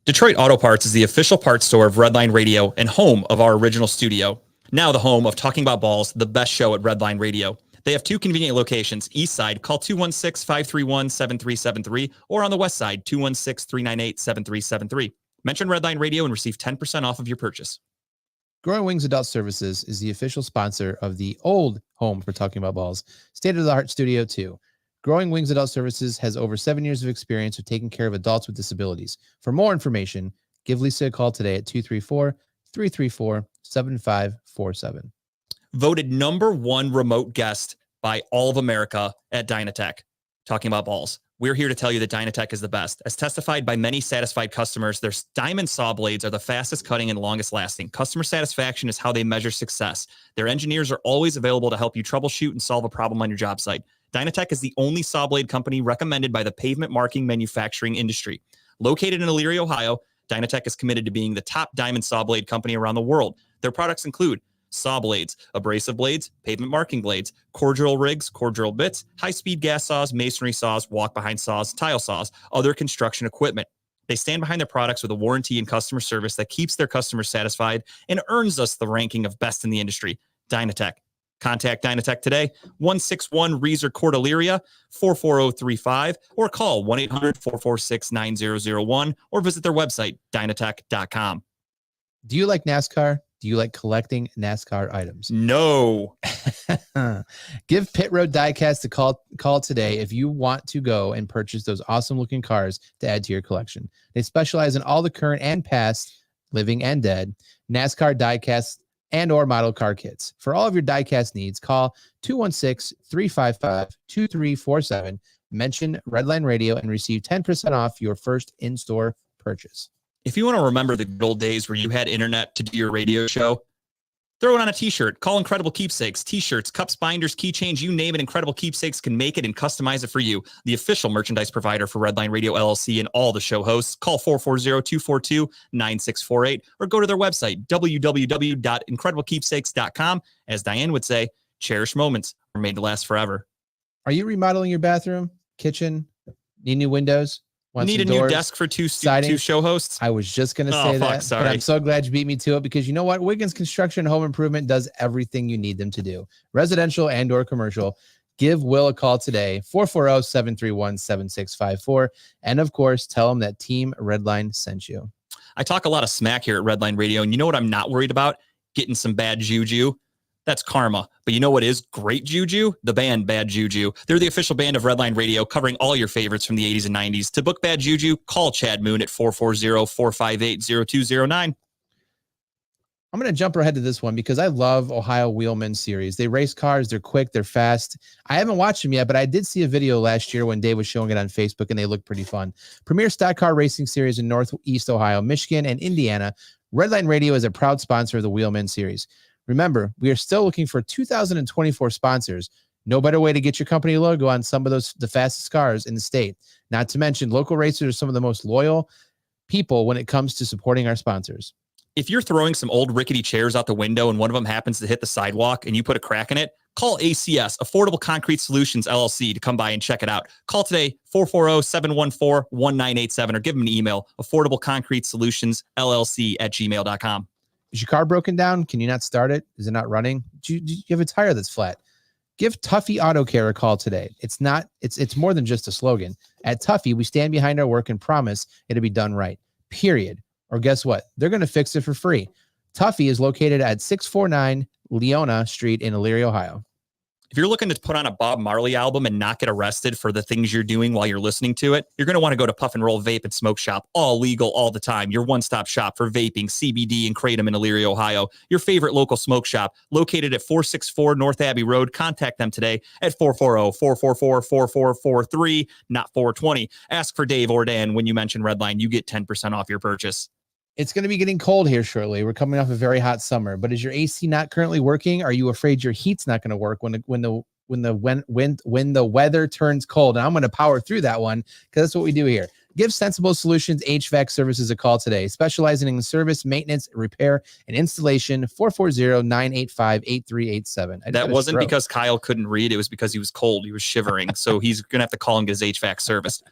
Detroit Auto Parts is the official parts store of Redline Radio and home of our original studio. Now the home of Talking About Balls, the best show at Redline Radio. They have two convenient locations. East side, call 216-531-7373, or on the west side, 216-398-7373. Mention Redline Radio and receive 10% off of your purchase. Growing Wings Adult Services is the official sponsor of the old home for Talking About Balls, state-of-the-art Studio 2. Growing Wings Adult Services has over 7 years of experience of taking care of adults with disabilities. For more information, give Lisa a call today at 234-334-7547. Voted #1 remote guest by all of America at Dynatech. Talking About Balls. We're here to tell you that Dynatech is the best. As testified by many satisfied customers, their diamond saw blades are the fastest cutting and longest lasting. Customer satisfaction is how they measure success. Their engineers are always available to help you troubleshoot and solve a problem on your job site. Dynatech is the only saw blade company recommended by the pavement marking manufacturing industry. Located in Elyria, Ohio, Dynatech is committed to being the top diamond saw blade company around the world. Their products include saw blades, abrasive blades, pavement marking blades, core drill rigs, core drill bits, high-speed gas saws, masonry saws, walk-behind saws, tile saws, other construction equipment. They stand behind their products with a warranty and customer service that keeps their customers satisfied and earns us the ranking of best in the industry. Dynatech. Contact Dynatech today, 161 Reeser Court, Elyria, 44035, or call 1-800-446-9001, or visit their website, dynatech.com. Do you like NASCAR? Do you like collecting NASCAR items? No. Give Pit Road Diecast a call today if you want to go and purchase those awesome looking cars to add to your collection. They specialize in all the current and past, living and dead, NASCAR diecast and or model car kits. For all of your diecast needs, call 216-355-2347. Mention Redline Radio and receive 10% off your first in-store purchase. If you want to remember the good old days where you had internet to do your radio show, throw it on a t-shirt. Call Incredible Keepsakes. T-shirts, cups, binders, keychains, you name it, Incredible Keepsakes can make it and customize it for you. The official merchandise provider for Redline Radio LLC and all the show hosts. Call 440-242-9648 or go to their website, www.incrediblekeepsakes.com. As Diane would say, cherished moments are made to last forever. Are you remodeling your bathroom, kitchen, need new windows? Need a new desk for two show hosts? I was just going to say that, sorry. but I'm so glad you beat me to it because you know what? Wiggins Construction Home Improvement does everything you need them to do. Residential and or commercial. Give Will a call today, 440-731-7654. And of course, tell him that Team Redline sent you. I talk a lot of smack here at Redline Radio, and you know what I'm not worried about? Getting some bad juju. That's karma. But you know what is great juju? The band Bad Juju. They're the official band of Redline Radio, covering all your favorites from the 80s and 90s. To book Bad Juju, call Chad Moon at 440-458-0209. I'm going to jump ahead to this one because I love Ohio Wheelman Series. They race cars. They're quick. They're fast. I haven't watched them yet, but I did see a video last year when Dave was showing it on Facebook, and they look pretty fun. Premier Stock Car Racing Series in Northeast Ohio, Michigan, and Indiana. Redline Radio is a proud sponsor of the Wheelman Series. Remember, we are still looking for 2024 sponsors. No better way to get your company logo on some of the fastest cars in the state. Not to mention, local racers are some of the most loyal people when it comes to supporting our sponsors. If you're throwing some old rickety chairs out the window and one of them happens to hit the sidewalk and you put a crack in it, call ACS, Affordable Concrete Solutions, LLC, to come by and check it out. Call today, 440-714-1987, or give them an email, affordableconcretesolutions.llc@gmail.com. Is your car broken down? Can you not start it? Is it not running? Do you have a tire that's flat? Give Tuffy Auto Care a call today. It's more than just a slogan. At Tuffy, we stand behind our work and promise it'll be done right. Period. Or guess what? They're going to fix it for free. Tuffy is located at 649 Leona Street in Elyria, Ohio. If you're looking to put on a Bob Marley album and not get arrested for the things you're doing while you're listening to it, you're going to want to go to Puff and Roll Vape and Smoke Shop. All legal all the time. Your one-stop shop for vaping, CBD, and Kratom in Elyria, Ohio. Your favorite local smoke shop located at 464 North Abbey Road. Contact them today at 440-444-4443, not 420. Ask for Dave or Dan when you mention Redline. You get 10% off your purchase. It's going to be getting cold here shortly. We're coming off a very hot summer, but is your AC not currently working? Are you afraid your heat's not going to work when the weather turns cold? And I'm going to power through that one because that's what we do here. Give Sensible Solutions HVAC Services a call today, specializing in service, maintenance, repair, and installation. 440-985-8387. That wasn't because Kyle couldn't read. It was because he was cold. He was shivering. So he's going to have to call and get his HVAC serviced.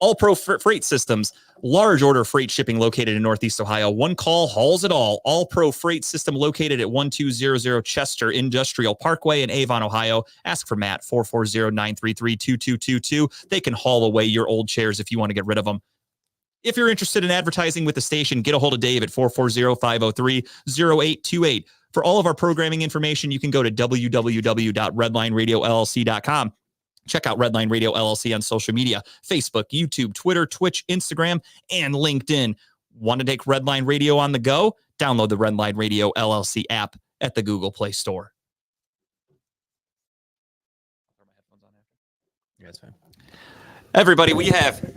All Pro Freight Systems, large order freight shipping located in Northeast Ohio. One call hauls it all. All Pro Freight System located at 1200 Chester Industrial Parkway in Avon, Ohio. Ask for Matt, 440-933-2222. They can haul away your old chairs if you want to get rid of them. If you're interested in advertising with the station, get a hold of Dave at 440-503-0828. For all of our programming information, you can go to www.redlineradiolllc.com. Check out Redline Radio LLC on social media, Facebook, YouTube, Twitter, Twitch, Instagram, and LinkedIn. Want to take Redline Radio on the go? Download the Redline Radio LLC app at the Google Play Store. Yeah, that's fine. Everybody, we have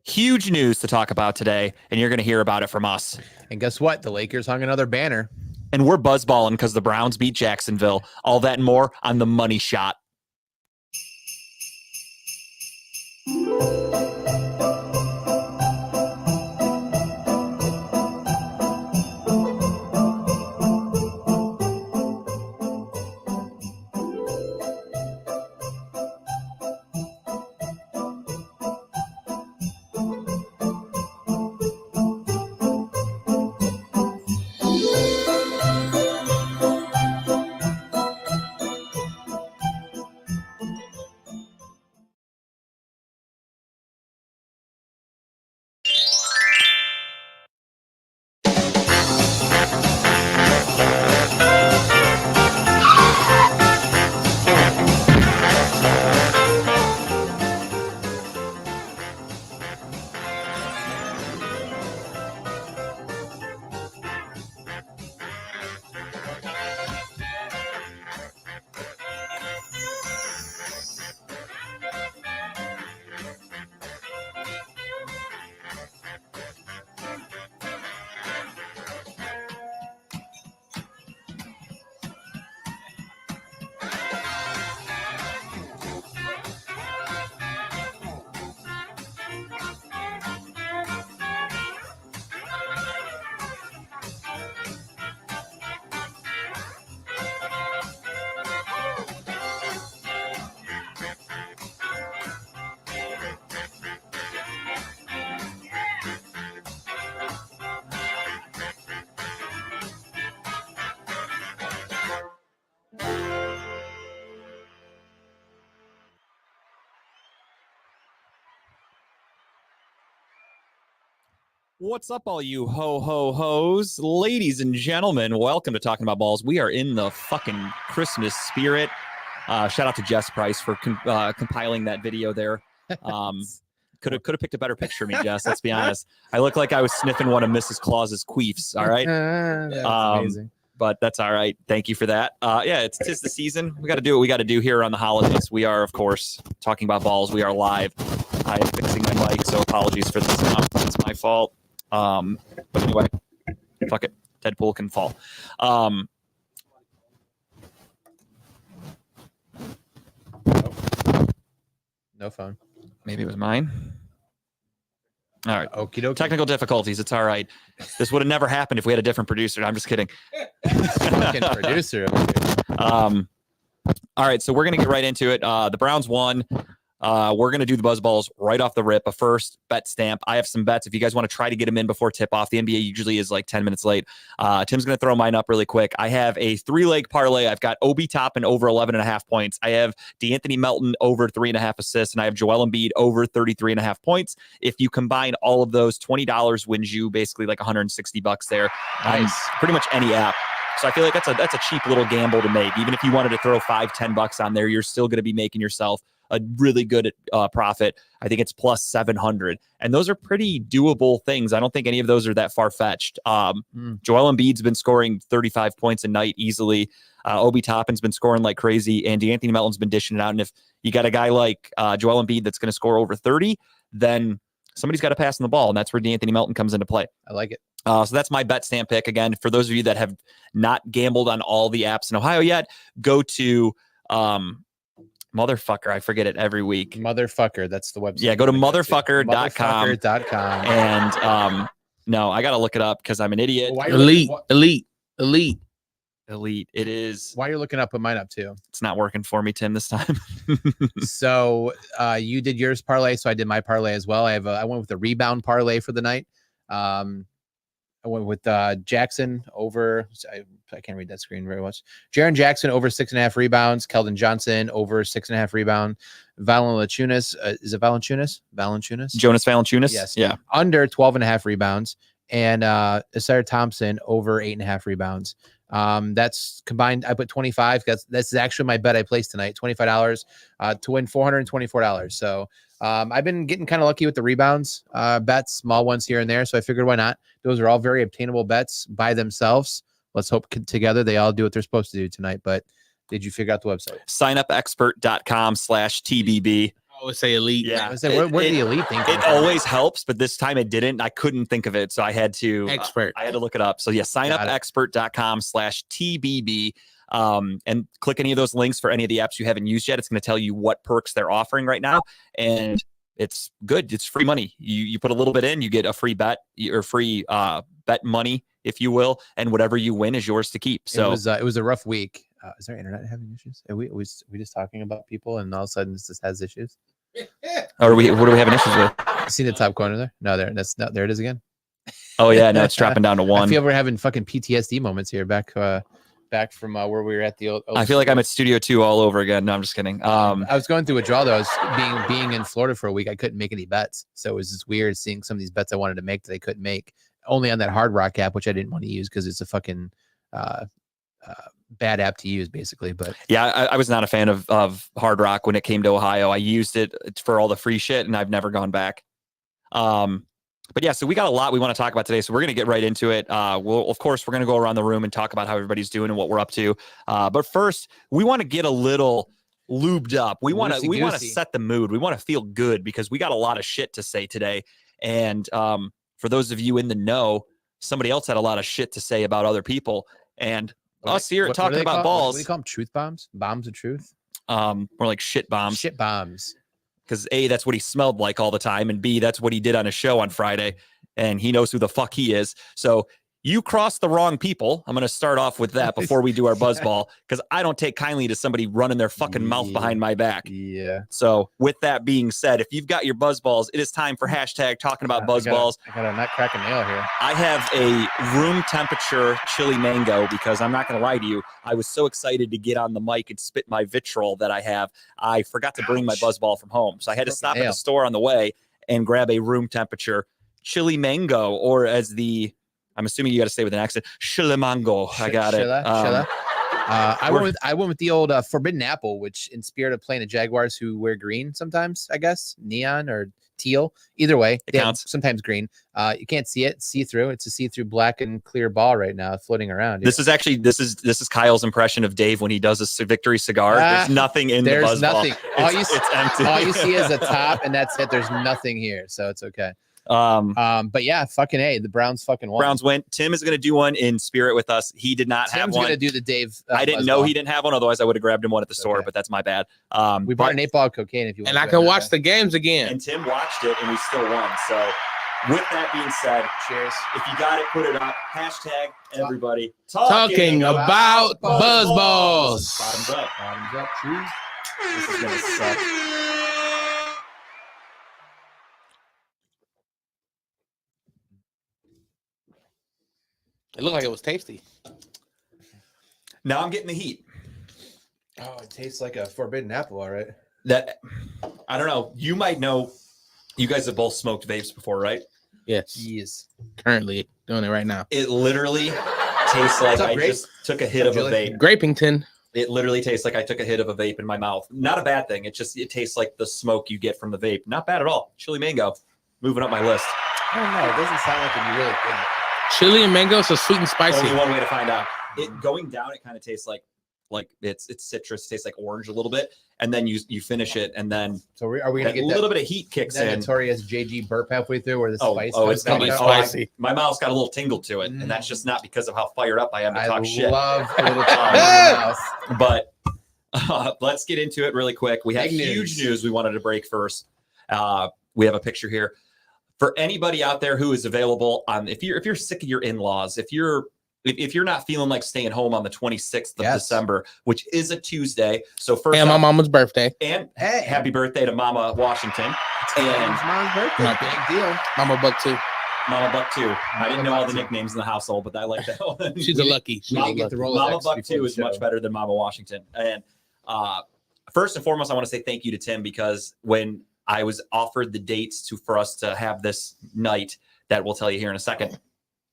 huge news to talk about today, and you're going to hear about it from us. And guess what? The Lakers hung another banner. And we're buzzballing because the Browns beat Jacksonville. All that and more on The Money Shot. What's up, all you ho-ho-hos? Ladies and gentlemen, welcome to Talking About Balls. We are in the fucking Christmas spirit. Shout out to Jess Price for compiling that video there. Could have picked a better picture of me, Jess, let's be honest. I look like I was sniffing one of Mrs. Claus's queefs, all right? That's amazing. But that's all right. Thank you for that. Yeah, it's 'tis the season. We got to do what we got to do here on the holidays. We are, of course, Talking About Balls. We are live. I am fixing my mic, so apologies for the sound. It's my fault. But anyway, fuck it. Deadpool can fall. No phone. Maybe it was mine. All right. Okie dokie. Technical difficulties. It's all right. This would have never happened if we had a different producer. I'm just kidding. Fucking producer over here. All right. So we're going to get right into it. The Browns won. We're going to do the buzz balls right off the rip. A first bet stamp. I have some bets. If you guys want to try to get them in before tip off, the NBA usually is like 10 minutes late. Tim's going to throw mine up really quick. I have a 3-leg parlay. I've got Obi Toppin over 11.5 points. I have DeAnthony Melton over 3.5 assists, and I have Joel Embiid over 33.5 points. If you combine all of those, $20 wins you basically like $160 there. Nice. Pretty much any app. So I feel like that's a cheap little gamble to make. Even if you wanted to throw $5-10 on there, you're still going to be making yourself a really good profit. I think it's plus 700. And those are pretty doable things. I don't think any of those are that far-fetched. Joel Embiid's been scoring 35 points a night easily. Obi Toppin's been scoring like crazy. And DeAnthony Melton's been dishing it out. And if you got a guy like Joel Embiid that's going to score over 30, then somebody's got to pass on the ball. And that's where DeAnthony Melton comes into play. I like it. So that's my bet stamp pick. Again, for those of you that have not gambled on all the apps in Ohio yet, go to motherfucker. I forget it every week. Motherfucker. That's the website. Yeah, go to motherfucker.com. Motherfucker.com. And no, I got to look it up because I'm an idiot. Why- Elite. Is Elite. It is. While you're looking up, put mine up too. It's not working for me, Tim, this time. So you did yours parlay, so I did my parlay as well. I went with the rebound parlay for the night. I went with Jackson over. I can't read that screen very much. Jaren Jackson over 6.5 rebounds. Keldon Johnson over 6.5 rebound. Valanciunas, is it Valanciunas? Valanciunas? Jonas Valanciunas. Yes. Yeah. Under 12.5 rebounds. And Asir Thompson over 8.5 rebounds. That's combined. I put 25. That's actually my bet I placed tonight. $25 to win $424. So I've been getting kind of lucky with the rebounds bets, small ones here and there. So I figured why not? Those are all very obtainable bets by themselves. Let's hope together they all do what they're supposed to do tonight. But did you figure out the website? Signupexpert.com/TBB. I would say elite. Yeah. I say, where did the elite think? It always helps, but this time it didn't. I couldn't think of it. So I had to Expert. I had to look it up. So yeah, signupexpert.com/TBB. And click any of those links for any of the apps you haven't used yet. It's going to tell you what perks they're offering right now. And it's good. It's free money. You put a little bit in, you get a free bet or free bet money, if you will. And whatever you win is yours to keep. So it was a rough week. Is our internet having issues? Are we just talking about people and all of a sudden this just has issues? what are we having issues with? See the top corner there? No, there it is again. Oh yeah, no, it's dropping down to 1. I feel we're having fucking PTSD moments here back from where we were at the old I feel like I'm at Studio 2 all over again. No, I'm just kidding. I was going through withdrawal though. I was being in Florida for a week. I couldn't make any bets. So it was just weird seeing some of these bets I wanted to make that I couldn't make only on that Hard Rock app, which I didn't want to use because it's a fucking bad app to use basically. But yeah, I was not a fan of Hard Rock when it came to Ohio. I used it for all the free shit and I've never gone back. But yeah, so we got a lot we want to talk about today. So we're going to get right into it. Of course, we're going to go around the room and talk about how everybody's doing and what we're up to. But first, we want to get a little lubed up. We want to set the mood. We want to feel good because we got a lot of shit to say today. And for those of you in the know, somebody else had a lot of shit to say about other people. And us here talking about balls. What do you call them? Truth bombs? Bombs of truth? More like shit bombs. Shit bombs. Because A, that's what he smelled like all the time. And B, that's what he did on his show on Friday. And he knows who the fuck he is. So you crossed the wrong people. I'm going to start off with that before we do our buzzball. Because I don't take kindly to somebody running their fucking mouth behind my back. Yeah. So with that being said, if you've got your buzzballs, it is time for hashtag talking about buzzballs. I got a nut crack a nail here. I have a room temperature chili mango because I'm not going to lie to you. I was so excited to get on the mic and spit my vitriol that I have. I forgot to bring my buzzball from home. So I had to stop at the store on the way and grab a room temperature chili mango, or as I'm assuming you got to say with an accent, chili mango. I got it. I went with the old forbidden apple, which in spirit of playing the Jaguars who wear green sometimes, I guess, neon or teal. Either way, it counts. Sometimes green. You can't see it, see through. It's a see-through black and clear ball right now floating around. This is Kyle's impression of Dave when he does a victory cigar. There's nothing in the buzzball. There's nothing. It's empty. All you see is a top, and that's it. There's nothing here, so it's okay. But yeah, fucking A, the Browns fucking won. Browns went. Tim is going to do one in spirit with us. He did not have one. Tim's going to do the Dave. I didn't know he didn't have one. Otherwise, I would have grabbed him one at the store. But that's my bad. We bought an 8-ball of cocaine if you want. And I can watch the games again. And Tim watched it, and we still won. So, with that being said, cheers. If you got it, put it up. Hashtag everybody talking about buzzballs. Bottoms up. Bottoms up. Cheers. This is gonna suck. It looked like it was tasty. Now I'm getting the heat. Oh, it tastes like a forbidden apple, all right. That I don't know. You might know. You guys have both smoked vapes before, right? Yes. Jeez. Currently doing it right now. It literally tastes like I just took a hit of a vape. Grapington. It literally tastes like I took a hit of a vape in my mouth. Not a bad thing. It tastes like the smoke you get from the vape. Not bad at all. Chili mango. Moving up my list. I don't know. It doesn't sound like it'd be really good. Chili and mango, so sweet and spicy. Only one way to find out. It going down, it kind of tastes like it's citrus. It tastes like orange a little bit, and then you finish it, and then so are we gonna get a little bit of heat kicks in? Notorious JG burp halfway through, where the spice. It's gonna be spicy. My mouth's got a little tingle to it, and that's just not because of how fired up I am to talk shit. I love a little time. But let's get into it really quick. We have huge news we wanted to break first. We have a picture here. For anybody out there who is available, if you're sick of your in-laws, if you're if you're not feeling like staying home on the 26th of Yes. December, which is a Tuesday. So first And my off, mama's birthday. and Hey. happy birthday to Mama Washington and It's Mom's birthday. My- Big deal. Mama Buck too. Mama Buck 2. I didn't know all the Buck 2. nicknames in the household, but I like that one. She's a lucky. She's We a didn't get the lucky. Rolodex Mama Buck before 2 the is much show. better than Mama Washington. And first and foremost, I want to say thank you to Tim, because when I was offered the dates for us to have this night that we'll tell you here in a second,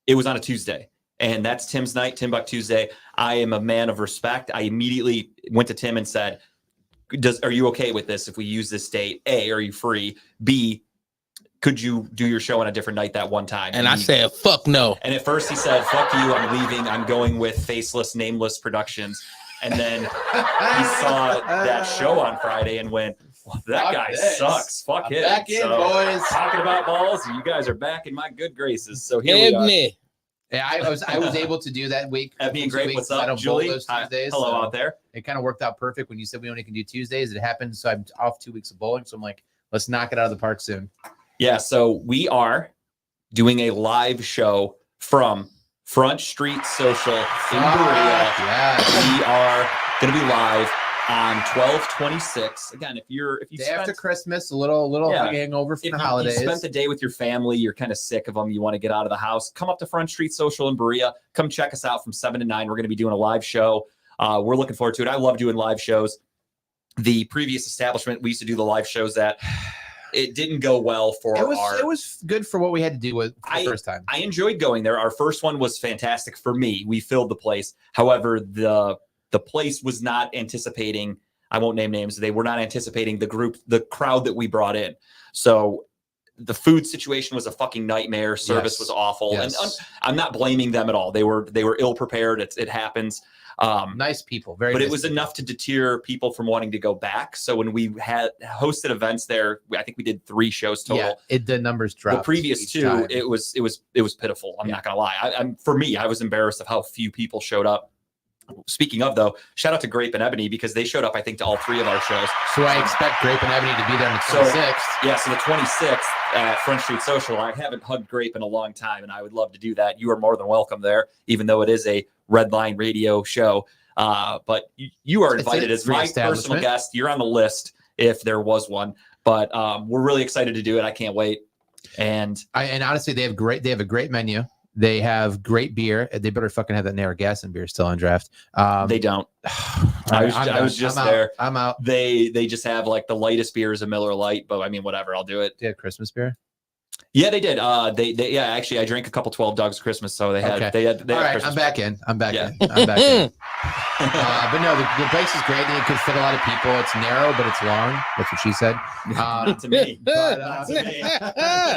it was on a Tuesday. And that's Tim's night, Tim Buck Tuesday. I am a man of respect. I immediately went to Tim and said, are you okay with this if we use this date? A, are you free? B, could you do your show on a different night that one time? And I said, fuck no. And at first he said, fuck you, I'm leaving. I'm going with Faceless, Nameless Productions. And then he saw that show on Friday and went, well, that Fuck guy this. sucks. Fuck I'm him. back in, So, boys. talking about balls, you guys are back in my good graces. So here we are. Ebony. Yeah, I was able to do that week. Ebony and 2 Grape, weeks, what's I up, don't Julie? bowl those Hi. Tuesdays, Hello so out there. It kind of worked out perfect when you said we only can do Tuesdays. It happened, so I'm off 2 weeks of bowling. So I'm like, let's knock it out of the park soon. Yeah, so we are doing a live show from Front Street Social in Berea. Yeah. We are going to be live on 12/26. Again, if you Day spent, after Christmas, a little Yeah. hangover from if the you holidays. spent the day with your family, you're kind of sick of them, you want to get out of the house, come up to Front Street Social in Berea. Come check us out from 7 to 9. We're going to be doing a live show. We're looking forward to it. I love doing live shows. The previous establishment we used to do the live shows at, it didn't go well for it was our. it was good for what we had to do with the first time. I enjoyed going there. Our first one was fantastic for me. We filled the place. However, the place was not anticipating, I won't name names, they were not anticipating the crowd that we brought in. So the food situation was a fucking nightmare. Service Yes. was awful. Yes. And I'm not blaming them at all. They were ill prepared. It happens. Nice people, very. But nice it was people. enough to deter people from wanting to go back. So when we had hosted events there, I think we did 3 shows total. Yeah, the numbers dropped. The previous each 2, time. it was pitiful. I'm Yeah. not gonna lie. For me, I was embarrassed of how few people showed up. Speaking of, though, shout out to Grape and Ebony, because they showed up, I think, to all 3 of our shows. So I expect Grape and Ebony to be there on the So- 26th. Yeah, so the 26th at Front Street Social. I haven't hugged Grape in a long time, and I would love to do that. You are more than welcome there, even though it is a Red Line Radio show. But you are It's invited a as free my personal establishment. guest. You're on the list if there was one. But we're really excited to do it. I can't wait. And And honestly, they have a great menu. They have great beer. They better fucking have that Narragansett beer still on draft. they don't. I was just I'm there. Out. I'm out. They just have like the lightest beer is a Miller Lite, but I mean, whatever, I'll do it. They have Christmas bear. Yeah, they did. They yeah, actually I drank a couple 12 Dogs Christmas, so they had Okay. they had All right, Christmas I'm back in. I'm back Yeah. in. I'm back in. But no, the place is great. It could fit a lot of people. It's narrow, but it's long. That's what she said. Not to me. But, Not to me.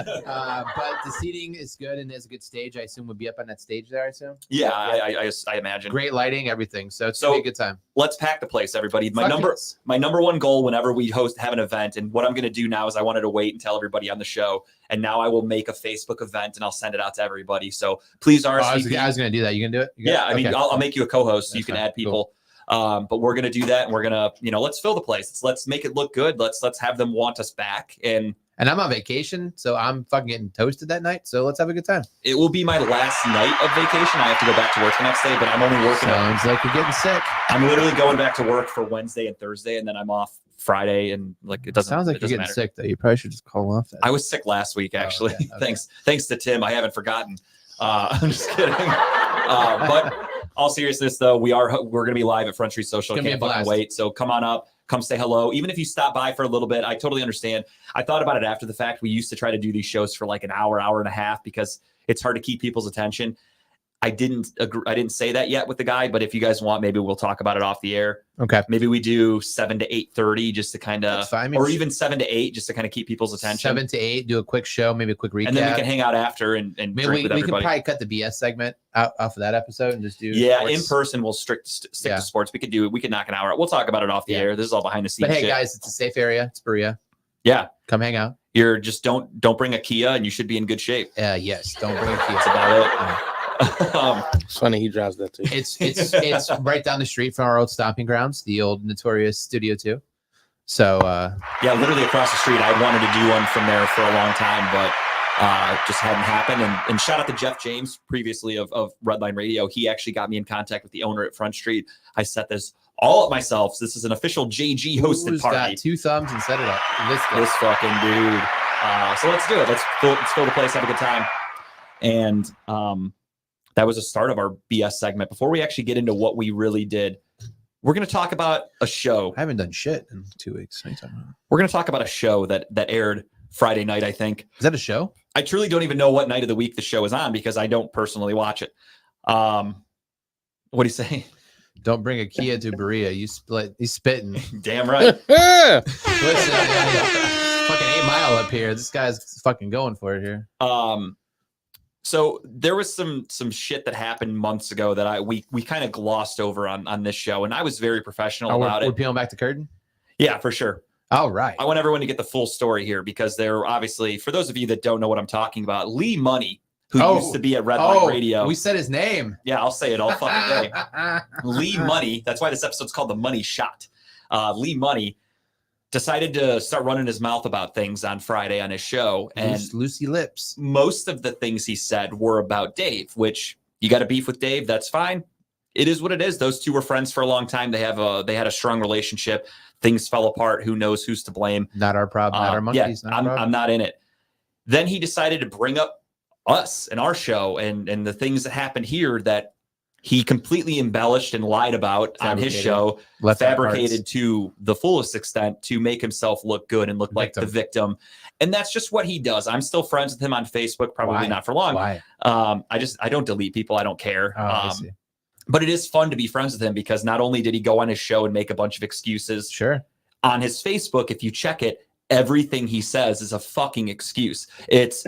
but the seating is good and there's a good stage. I assume would be up on that stage there. I assume. Yeah, I imagine. Great lighting, everything. So it's So- gonna be a good time. Let's pack the place, everybody. Fuck yes. My number one goal whenever we have an event, and what I'm going to do now is I wanted to wait and tell everybody on the show, and now I will make a Facebook event and I'll send it out to everybody. So please Oh, I RSVP. was gonna do that. You gonna do it? You got Yeah, it? I mean, Okay. I'll make you a co-host so you That's can fine. add people. But we're gonna do that, and we're gonna, let's fill the place. Let's make it look good. Let's have them want us back, and And I'm on vacation, so I'm fucking getting toasted that night. So let's have a good time. it will be my last night of vacation. I have to go back to work the next day, but I'm only working. Sounds like you're getting sick. I'm literally going back to work for Wednesday and Thursday, and then I'm off Friday, and like it doesn't. Sounds like it you're doesn't getting matter. sick though. You probably should just call off that. I was sick last week, actually. okay, okay. Thanks to Tim. I haven't forgotten. I'm just kidding. But all seriousness, though, we're going to be live at Front Street Social. It's gonna be Can't a fucking blast. wait. So come on up, come say hello. Even if you stop by for a little bit, I totally understand. I thought about it after the fact. We used to try to do these shows for like an hour and a half because it's hard to keep people's attention. I didn't say that yet with the guy, but if you guys want, maybe we'll talk about it off the air. Okay. Maybe we do 7 to 8:30 just to kind of, That's fine. I mean, or even 7 to 8 just to kind of keep people's attention. 7 to 8, do a quick show, maybe a quick recap. And then we can hang out after and Maybe drink we with can everybody. probably cut the BS segment out off of that episode and just do Yeah, sports. in person we'll stick Yeah. to sports. We could knock an hour out. We'll talk about it off the Yeah. air. This is all behind the scenes But hey, shit. guys, it's a safe area. It's Berea. Yeah, Come hang out. you're just don't bring a Kia and you should be in good shape. Yes, don't bring a key. That's about it. It's funny he drives that too. It's right down the street from our old stomping grounds, the old Notorious Studio 2. So Yeah, literally across the street. I wanted to do one from there for a long time, but just hadn't happened. And shout out to Jeff James, previously of Redline Radio. He actually got me in contact with the owner at Front Street. I set this all up myself. So this is an official JG hosted Who's party. got 2 thumbs and set it up? This fucking dude. So let's do it. Let's fill the place, have a good time. And that was the start of our BS segment. Before we actually get into what we really did, we're going to talk about a show. I haven't done shit in 2 weeks. What are you talking about? We're going to talk about a show that aired Friday night, I think. Is that a show? I truly don't even know what night of the week the show is on because I don't personally watch it. What do you say? Don't bring a Kia to Berea. He's spitting. Damn right. Listen, fucking 8 Mile up here. This guy's fucking going for it here. So there was some shit that happened months ago that we kind of glossed over on this show, and I was very professional about we're it. peeling back the curtain? Yeah, for sure. All right. I want everyone to get the full story here because they're obviously, for those of you that don't know what I'm talking about, Lee Money, who used to be at Redline Radio. We said his name. Yeah, I'll say it all fucking day. Lee Money, that's why this episode's called The Money Shot. Lee Money decided to start running his mouth about things on Friday on his show. And Lucy lips. most of the things he said were about Dave, which you got a beef with Dave. That's fine. It is what it is. Those two were friends for a long time. They had a strong relationship. Things fell apart. Who knows who's to blame? Not our problem. Not our monkeys. Yeah, I'm not in it. Then he decided to bring up us and our show and the things that happened here that he completely embellished and lied about on his show, fabricated to the fullest extent to make himself look good and look like the victim. And that's just what he does. I'm still friends with him on Facebook, probably not for long. Why? I don't delete people. I don't care. I see. But it is fun to be friends with him because not only did he go on his show and make a bunch of excuses Sure. on his Facebook, if you check it, everything he says is a fucking excuse. It's,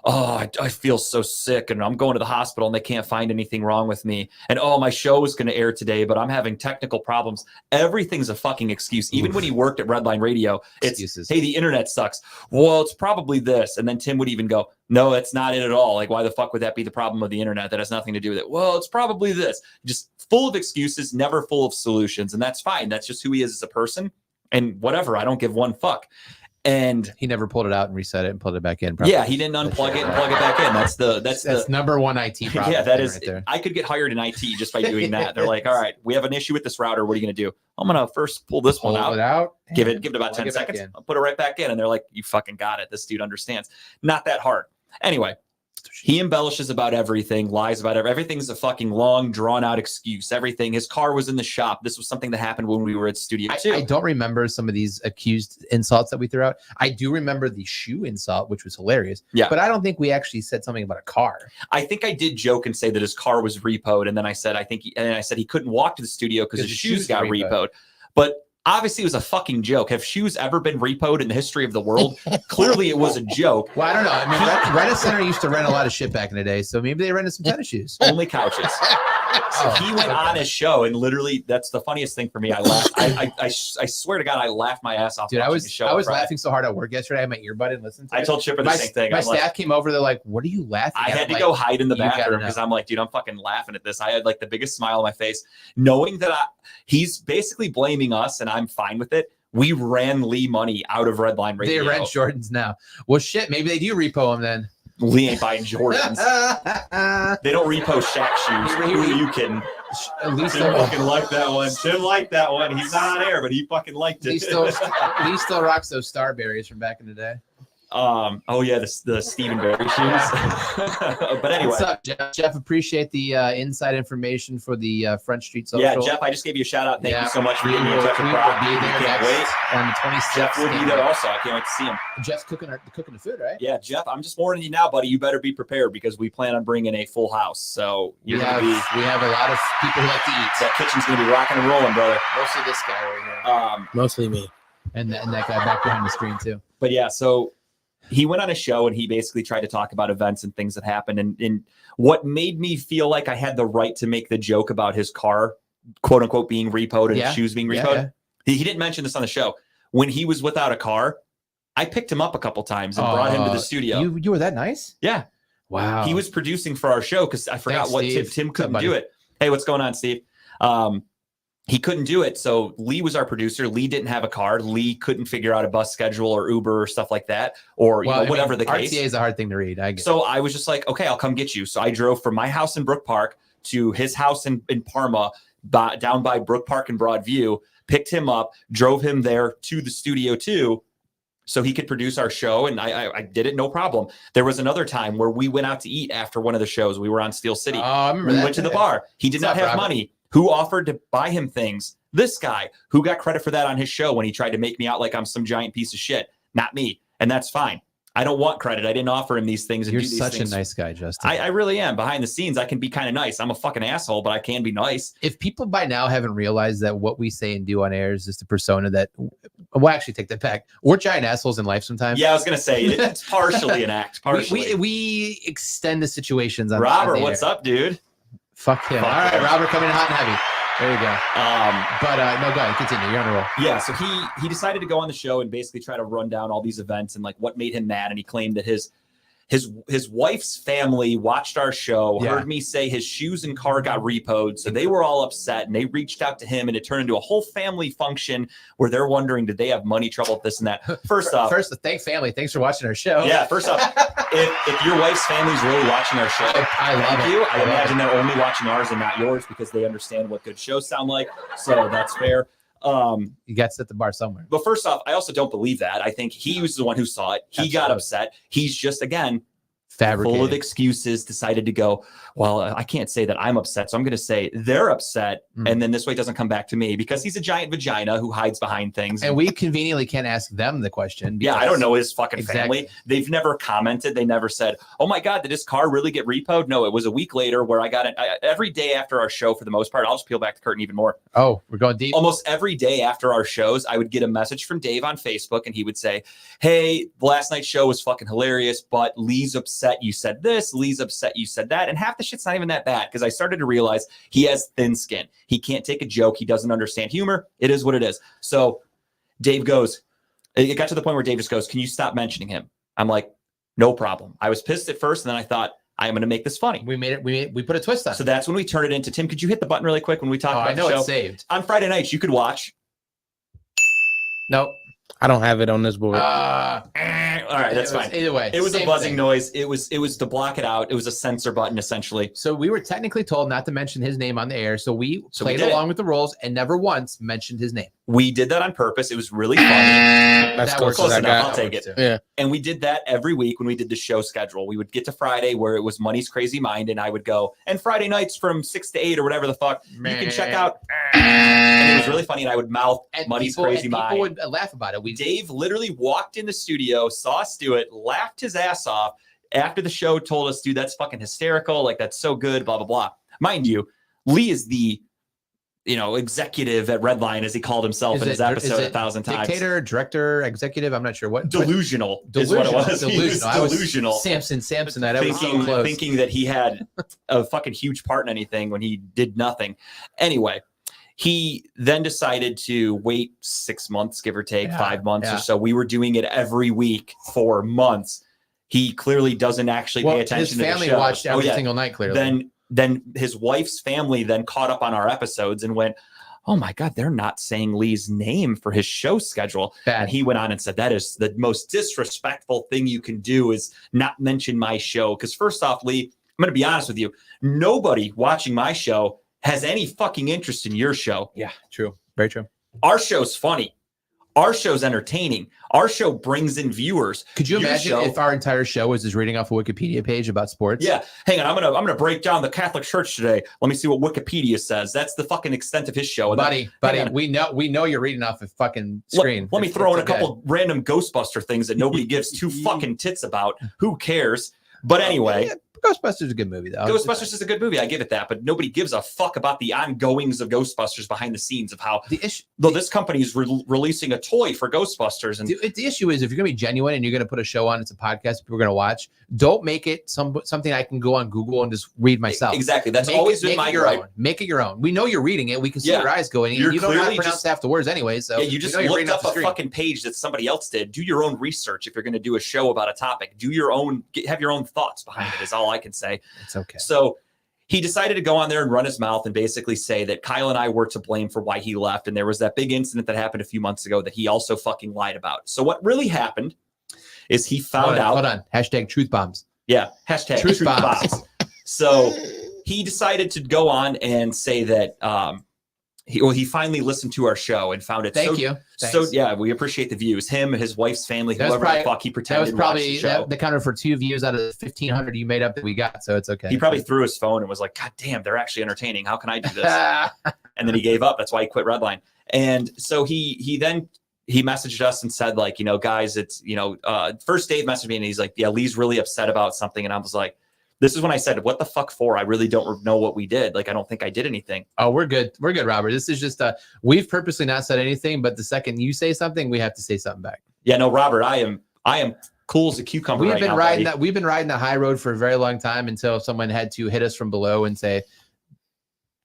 oh, I feel so sick and I'm going to the hospital and they can't find anything wrong with me. And oh, my show is going to air today, but I'm having technical problems. Everything's a fucking excuse. Even when he worked at Redline Radio, it's, Excuses. hey, the internet sucks. Well, it's probably this. And then Tim would even go, no, that's not it at all. Like, why the fuck would that be the problem of the internet? That has nothing to do with it. Well, it's probably this. Just full of excuses, never full of solutions. And that's fine. That's just who he is as a person. And whatever, I don't give one fuck. And he never pulled it out and reset it and put it back in. Probably. Yeah, he didn't unplug it and plug it back in. That's number one IT problem. Yeah, that is. Right there. I could get hired in IT just by doing that. They're like, all right, we have an issue with this router. What are you going to do? I'm going to first pull this one out. Give it about 10 seconds. I'll put it right back in. And they're like, you fucking got it. This dude understands. Not that hard. Anyway, he embellishes about everything, lies about everything's a fucking long, drawn-out excuse. Everything. His car was in the shop. This was something that happened when we were at Studio 2. I don't remember some of these accused insults that we threw out. I do remember the shoe insult, which was hilarious. Yeah. But I don't think we actually said something about a car. I think I did joke and say that his car was repoed, and then I said he couldn't walk to the studio because his shoes got repoed. But obviously, it was a fucking joke. Have shoes ever been repoed in the history of the world? Clearly, it was a joke. Well, I don't know. I mean, Rent a Center used to rent a lot of shit back in the day, so maybe they rented some tennis shoes. Only couches. So he went on his show, and literally, that's the funniest thing for me. I laughed. I swear to God, I laughed my ass off. Dude, I was laughing so hard at work yesterday. I had my earbud in, listened to it. I told Chipper the same thing. My staff came over. They're like, "What are you laughing at?" I had to go hide in the bathroom because I'm like, dude, I'm fucking laughing at this. I had like the biggest smile on my face, knowing that he's basically blaming us, and I'm fine with it. We ran Lee Money out of Redline Radio. They rent Jordans now. Well, shit, maybe they do repo him then. Lee ain't buying Jordans. They don't repo Shaq shoes. Who are you kidding? At least Tim fucking liked that one. Tim liked that one. He's not on air, but he fucking liked it. He still rocks those Starberries from back in the day. Oh yeah, the Stephen Barry shoes. But anyway, what's up, Jeff? Jeff, appreciate the inside information for the Front Street Social. Yeah, Jeff, I just gave you a shout out. Thank you so much for being here. Jeff, can't wait on the 26th. Jeff will be there also. I can't wait to see him. Jeff's cooking the food, right? Yeah, Jeff, I'm just warning you now, buddy. You better be prepared because we plan on bringing a full house. So we have a lot of people who like to eat. That kitchen's gonna be rocking and rolling, brother. Mostly this guy right here. Mostly me, and that guy back behind the screen too. But yeah, so he went on a show and he basically tried to talk about events and things that happened. And what made me feel like I had the right to make the joke about his car, quote unquote, being repoed and his shoes being repoed. Yeah. He didn't mention this on the show. When he was without a car, I picked him up a couple times and brought him to the studio. You were that nice? Yeah. Wow. He was producing for our show because I forgot Tim couldn't do it. Hey, what's going on, Steve? he couldn't do it. So Lee was our producer. Lee didn't have a car. Lee couldn't figure out a bus schedule or Uber or stuff like that, or whatever the case. RTA is a hard thing to read. So I was just like, okay, I'll come get you. So I drove from my house in Brook Park to his house in Parma, down by Brook Park and Broadview, picked him up, drove him there to the studio too, so he could produce our show. And I did it, no problem. There was another time where we went out to eat after one of the shows. We were on Steel City. Oh, I remember we that. went to the bar. He did not have money. Who offered to buy him things? This guy. Who got credit for that on his show when he tried to make me out like I'm some giant piece of shit? Not me. And that's fine. I don't want credit. I didn't offer him these things. And You're do these such things. a nice guy, Justin. I really am. Behind the scenes, I can be kind of nice. I'm a fucking asshole, but I can be nice. If people by now haven't realized that what we say and do on air is just a persona that, well, actually take that back. We're giant assholes in life sometimes. Yeah, I was going to say, it's partially an act. Partially. We extend the situations. On Robert, the what's air. up, dude? Fuck him. Fuck All right, him. Robert, coming in hot and heavy. There you go. But no, go ahead. Continue. You're on a roll. Yeah, so he decided to go on the show and basically try to run down all these events and like what made him mad. And he claimed that his wife's family watched our show, heard me say his shoes and car got repoed. So they were all upset and they reached out to him, and it turned into a whole family function where they're wondering, did they have money trouble with this and that? First off, thanks family. Thanks for watching our show. Yeah, first off, if your wife's family's really watching our show, I love thank it. you. I imagine they're only watching ours and not yours because they understand what good shows sound like. So that's fair. You got to set the bar somewhere. But first off, I also don't believe that. I think he was the one who saw it. He got upset. He's just, again, Fabricated. full of excuses, decided to go, well, I can't say that I'm upset. So I'm going to say they're upset. And then this way it doesn't come back to me because he's a giant vagina who hides behind things. And we conveniently can't ask them the question. Yeah, I don't know his fucking Exactly. family. They've never commented. They never said, oh my God, did his car really get repoed? No, it was a week later where I got it. Every day after our show, for the most part, I'll just peel back the curtain even more. Oh, we're going deep. Almost every day after our shows, I would get a message from Dave on Facebook and he would say, hey, last night's show was fucking hilarious, but Lee's upset you said this, Lee's upset you said that. And half the shit's not even that bad because I started to realize he has thin skin. He can't take a joke. He doesn't understand humor. It is what it is. So Dave goes, it got to the point where Dave just goes, can you stop mentioning him? I'm like, no problem. I was pissed at first, and then I thought, I am going to make this funny. We put a twist on it. So that's when we turned it into, Tim, could you hit the button really quick when we talk about I know the show? it's saved. On Friday nights, you could watch. Nope. I don't have it on this board. All right, that's fine. Either way. It was a same buzzing thing. noise. It was to block it out. It was a censor button, essentially. So we were technically told not to mention his name on the air. So we played did. along with the rules and never once mentioned his name. We did that on purpose. It was really funny. That's That close works. as Close I enough. got. I'll take it. Yeah. And we did that every week when we did the show schedule. We would get to Friday where it was Money's Crazy Mind, and I would go, and Friday nights from 6 to 8 or whatever the fuck, you can check out. And it was really funny, and I would mouth And Money's people, Crazy and Mind. people would laugh about it. Dave literally walked in the studio, saw us do it, laughed his ass off after the show, told us, dude, that's fucking hysterical. Like, that's so good, blah, blah, blah. Mind you, Lee is the, executive at Redline, as he called himself in his episode 1,000 times. Dictator, director, executive. I'm not sure what. Delusional is what it was. He was I was delusional. Samson. That was so close. Thinking that he had a fucking huge part in anything when he did nothing. Anyway, he then decided to wait 6 months, give or take 5 months or so. We were doing it every week for months. He clearly doesn't actually pay attention to the show. His family watched every single night, clearly. Then his wife's family then caught up on our episodes and went, oh my God, they're not saying Lee's name for his show schedule. Bad. And he went on and said, that is the most disrespectful thing you can do is not mention my show. Because first off, Lee, I'm going to be honest with you. Nobody watching my show has any fucking interest in your show. Yeah, true. Very true. Our show's funny. Our show's entertaining. Our show brings in viewers. Could you Your imagine show- if our entire show was just reading off a Wikipedia page about sports? Yeah, hang on. I'm gonna break down the Catholic Church today. Let me see what Wikipedia says. That's the fucking extent of his show. And buddy, hang on. we know you're reading off a fucking screen. Let me throw in a It's okay. couple random Ghostbuster things that nobody gives two fucking tits about. Who cares? But anyway, Yeah, Ghostbusters is a good movie, though. Ghostbusters is a good movie. I give it that. But nobody gives a fuck about the ongoings of Ghostbusters behind the scenes of how The issue, though this company is releasing a toy for Ghostbusters. And the issue is if you're going to be genuine and you're going to put a show on, it's a podcast people are going to watch, don't make it something I can go on Google and just read myself. exactly. That's Make always it, been make my it your gripe. own. Make it your own. We know you're reading it. We can see Yeah. your eyes going. You're You don't know how to clearly pronounce just- half the words anyway. So Yeah, you just know you're looked reading off up the a screen. fucking page that somebody else did. Do your own research if you're going to do a show about a topic. Do your own, have your own thoughts behind it is all I can say. It's okay. So he decided to go on there and run his mouth and basically say that Kyle and I were to blame for why he left. And there was that big incident that happened a few months ago that he also fucking lied about. So what really happened is he found out. Hold on. Hashtag truth bombs. Yeah. Hashtag Truth bombs. So he decided to go on and say that he finally listened to our show and found it. Thank you. So yeah, we appreciate the views. Him, his wife's family, That was whoever the fuck he That pretended was probably watched the show. that counted for 2 views out of the 1,500 you made up that we got, so it's okay. He probably threw his phone and was like, God damn, they're actually entertaining. How can I do this? And then he gave up. That's why he quit Redline. And so he messaged us and said, like, guys, it's, first Dave messaged me and he's like, yeah, Lee's really upset about something. And I was like, this is when I said, what the fuck for? I really don't know what we did. Like, I don't think I did anything. Oh, we're good. We're good, Robert. This is just we've purposely not said anything, but the second you say something, we have to say something back. Yeah, no, Robert, I am cool as a cucumber. We've been riding the high road for a very long time until someone had to hit us from below and say,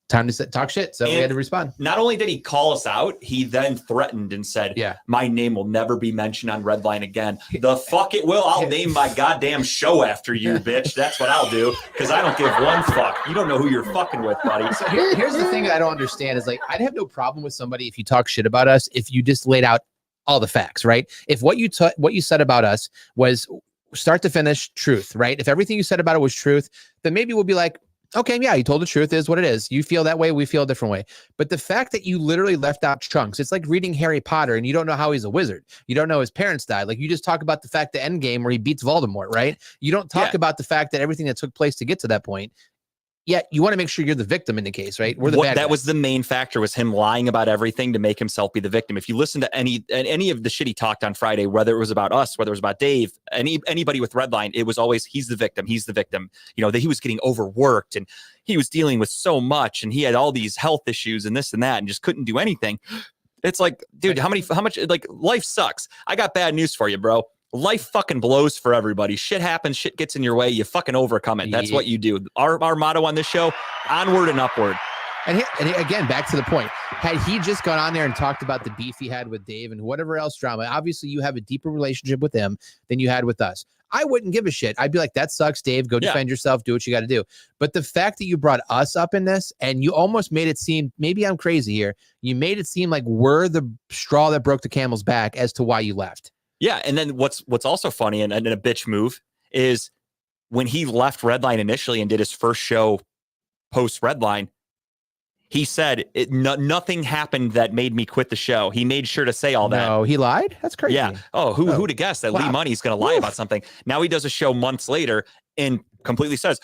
time to talk shit. So we had to respond. Not only did he call us out, he then threatened and said, yeah, my name will never be mentioned on Redline again. The fuck it will. I'll name my goddamn show after you, bitch. That's what I'll do, because I don't give one fuck. You don't know who you're fucking with, buddy. So here's the thing that I don't understand is, like, I'd have no problem with somebody if you talk shit about us, if you just laid out all the facts, right? If what you said about us was start to finish truth, right? If everything you said about it was truth, then maybe we'll be like, okay, yeah, you told the truth, is what it is. You feel that way, we feel a different way. But the fact that you literally left out chunks, it's like reading Harry Potter and you don't know how he's a wizard. You don't know his parents died. Like, you just talk about the fact the end game where he beats Voldemort, right? You don't talk about the fact that everything that took place to get to that point. Yet you want to make sure you're the victim in the case, right? We're the bad guys. That was the main factor, was him lying about everything to make himself be the victim. If you listen to any of the shit he talked on Friday, whether it was about us, whether it was about Dave, anybody with Redline, it was always, he's the victim. He's the victim. That he was getting overworked and he was dealing with so much and he had all these health issues and this and that and just couldn't do anything. It's like, dude, how much, like, life sucks. I got bad news for you, bro. Life fucking blows for everybody. Shit happens. Shit gets in your way. You fucking overcome it. That's what you do. Our motto on this show, onward and upward. And again, back to the point. Had he just gone on there and talked about the beef he had with Dave and whatever else drama, obviously you have a deeper relationship with him than you had with us. I wouldn't give a shit. I'd be like, that sucks, Dave. Go defend yourself. Do what you got to do. But the fact that you brought us up in this and you almost made it seem, maybe I'm crazy here, you made it seem like we're the straw that broke the camel's back as to why you left. Yeah, and then what's also funny and a bitch move is when he left Redline initially and did his first show post Redline, he said nothing happened that made me quit the show. He made sure to say all that. No, he lied? That's crazy. Yeah. Oh, who'd have guessed that Lee Money's going to lie about something? Now he does a show months later and completely says,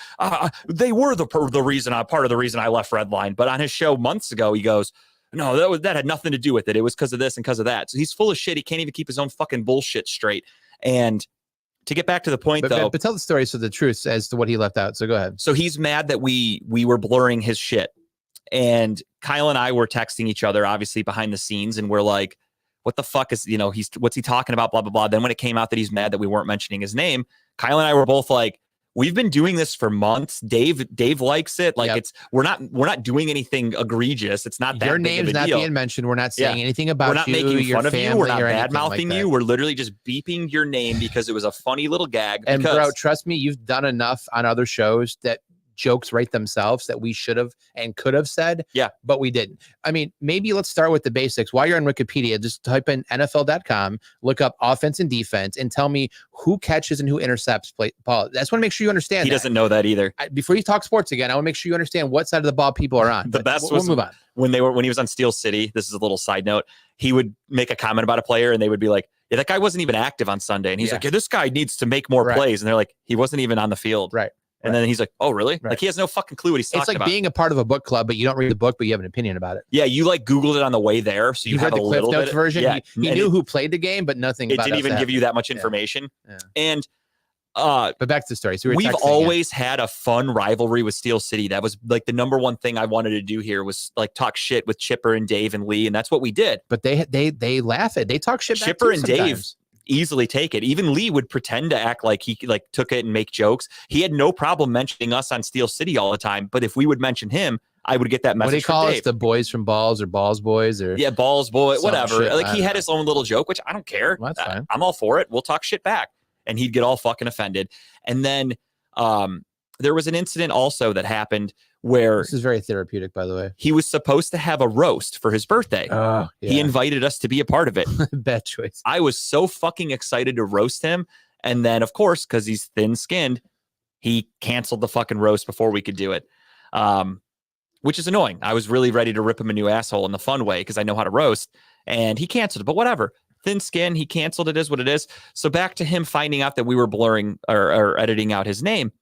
they were part of the reason I left Redline. But on his show months ago, he goes, no, that had nothing to do with it. It was because of this and because of that. So he's full of shit. He can't even keep his own fucking bullshit straight. And to get back to the point, but tell the story so the truth as to what he left out. So go ahead. So he's mad that we were blurring his shit. And Kyle and I were texting each other, obviously behind the scenes, and we're like, what the fuck is, what's he talking about? Blah, blah, blah. Then when it came out that he's mad that we weren't mentioning his name, Kyle and I were both like, we've been doing this for months. Dave likes it. Like, we're not doing anything egregious. It's not that your big name's of a not deal. being mentioned. We're not saying anything about you. We're not making fun of you. We're not bad mouthing like you. We're literally just beeping your name because it was a funny little gag. And bro, trust me, you've done enough on other shows that jokes write themselves that we should have and could have said. Yeah. But we didn't. I mean, maybe let's start with the basics. While you're on Wikipedia, just type in NFL.com, look up offense and defense, and tell me who catches and who intercepts ball. I just want to make sure you understand. He doesn't know that either. Before you talk sports again, I want to make sure you understand what side of the ball people are on. The best we'll was move on. When he was on Steel City. This is a little side note. He would make a comment about a player and they would be like, yeah, that guy wasn't even active on Sunday. And he's like, yeah, this guy needs to make more plays. And they're like, he wasn't even on the field. Right. And then he's like, oh, really? Like, he has no fucking clue what he's talking about. It's like being a part of a book club, but you don't read the book, but you have an opinion about it. Yeah, you like Googled it on the way there. So you have read a the little Cliff Notes bit version. Yeah. He knew who played the game, but nothing about it. It didn't even give you that much information. Yeah. And but back to the story. So we've always had a fun rivalry with Steel City. That was like the number one thing I wanted to do here was like talk shit with Chipper and Dave and Lee. And that's what we did. But they laugh at, they talk shit back Chipper too and sometimes. Dave easily take it. Even Lee would pretend to act like he like took it and make jokes. He had no problem mentioning us on Steel City all the time. But if we would mention him, I would get that message. What do you call us? The boys from Balls or Balls Boys or Balls Boy, whatever. Shit, like he had his own little joke, which I don't care. Well, that's fine. I'm all for it. We'll talk shit back. And he'd get all fucking offended. And then there was an incident also that happened where This is very therapeutic, by the way. he was supposed to have a roast for his birthday. Oh, He invited us to be a part of it. bad choice. I was so fucking excited to roast him. And then, of course, because he's thin-skinned, he canceled the fucking roast before we could do it, which is annoying. I was really ready to rip him a new asshole in the fun way because I know how to roast, and he canceled it. But whatever. Thin skin, he canceled it, is what it is. So back to him finding out that we were blurring or editing out his name.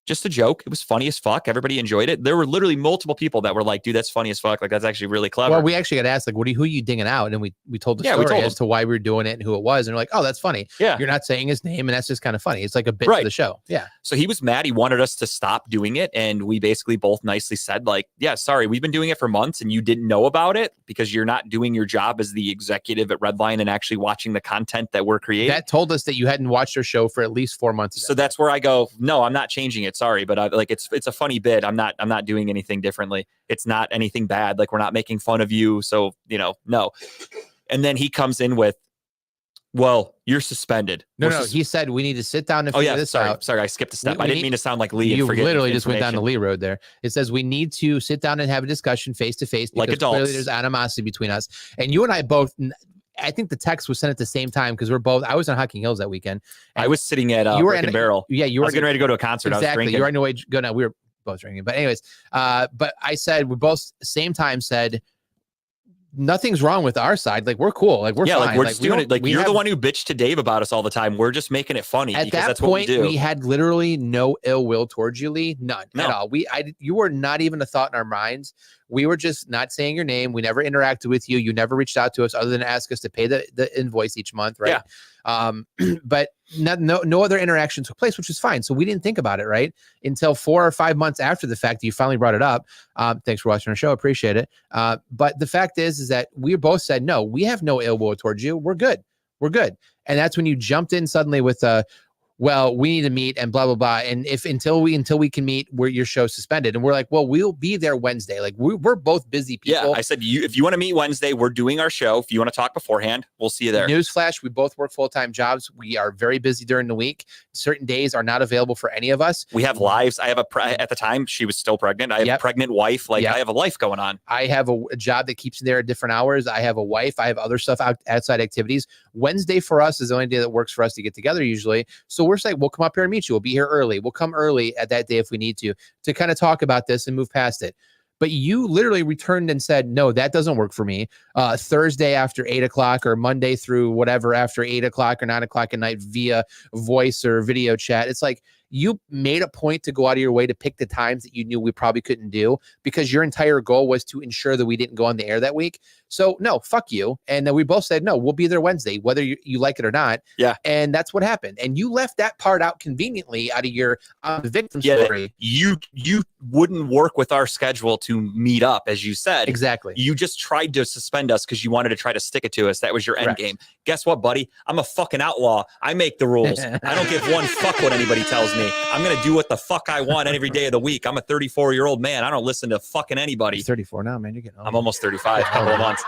Just a joke. It was funny as fuck. Everybody enjoyed it. There were literally multiple people that were like, dude, that's funny as fuck. Like, that's actually really clever. Well, we actually got asked, like, who are you dinging out? And we told the Yeah, we story told as to why we were doing it and who it was. And we're like, oh, that's funny. Yeah. You're not saying his name, and that's just kind of funny. It's like a bit Right. for the show. Yeah. So he was mad. He wanted us to stop doing it. And we basically both nicely said, like, yeah, sorry, we've been doing it for months and you didn't know about it because you're not doing your job as the executive at Redline and actually watching the content that we're creating. That told us that you hadn't watched our show for at least 4 months. So that's where I go, no, I'm not changing it. Sorry. But it's a funny bit. I'm not doing anything differently. It's not anything bad. Like, we're not making fun of you. So, no. And then he comes in with, well, you're suspended. No, he said we need to sit down and figure this out. Sorry, I skipped a step. We I didn't need- mean to sound like Lee. You and forget literally just went down the information. Lee road there. It says we need to sit down and have a discussion face to face Like because adults. clearly there's animosity between us. And you and I both, I think the text was sent at the same time because I was in Hocking Hills that weekend. I was sitting at You were Brick in- and Barrel. Yeah, you I were was getting ready to go to a concert. I was exactly. drinking. You were on your way to go now. We were both drinking. But anyways, but I said we both same time said nothing's wrong with our side. Like, we're cool. Like, we're yeah, fine. like we're just we doing don't- it. Like, we you're the have- one who bitched to Dave about us all the time. We're just making it funny At because that that's point, what we do. we had literally no ill will towards you, Lee. None No. at all. You were not even a thought in our minds. We were just not saying your name. We never interacted with you. You never reached out to us other than ask us to pay the invoice each month, right? But no other interaction took place, which is fine. So we didn't think about it, right? Until 4 or 5 months after the fact that you finally brought it up. Thanks for watching our show. Appreciate it. But the fact is that we both said, no, we have no ill will towards you. We're good. We're good. And that's when you jumped in suddenly with well, we need to meet and blah, blah, blah. And until we can meet, your show's suspended. And we're like, well, we'll be there Wednesday. Like, we're both busy people. Yeah, I said, if you want to meet Wednesday, we're doing our show. If you want to talk beforehand, we'll see you there. Newsflash, we both work full-time jobs. We are very busy during the week. Certain days are not available for any of us. We have lives. I have at the time she was still pregnant. I have a pregnant wife. Like, I have a life going on. I have a job that keeps me there at different hours. I have a wife. I have other stuff outside activities. Wednesday for us is the only day that works for us to get together usually. So we're saying we'll come up here and meet you. We'll be here early. We'll come early at that day if we need to kind of talk about this and move past it. But you literally returned and said, no, that doesn't work for me. Thursday after 8 o'clock or Monday through whatever after 8 o'clock or 9 o'clock at night via voice or video chat. It's like you made a point to go out of your way to pick the times that you knew we probably couldn't do because your entire goal was to ensure that we didn't go on the air that week. So no, fuck you. And then we both said, no, we'll be there Wednesday, whether you like it or not. Yeah. And that's what happened. And you left that part out conveniently out of your victim story. You wouldn't work with our schedule to meet up, as you said. Exactly. You just tried to suspend us because you wanted to try to stick it to us. That was your end Correct. game. Guess what, buddy? I'm a fucking outlaw. I make the rules. I don't give one fuck what anybody tells me. I'm going to do what the fuck I want every day of the week. I'm a 34-year-old man. I don't listen to fucking anybody. You're 34 now, man. You're getting old. I'm almost 35, a couple of months.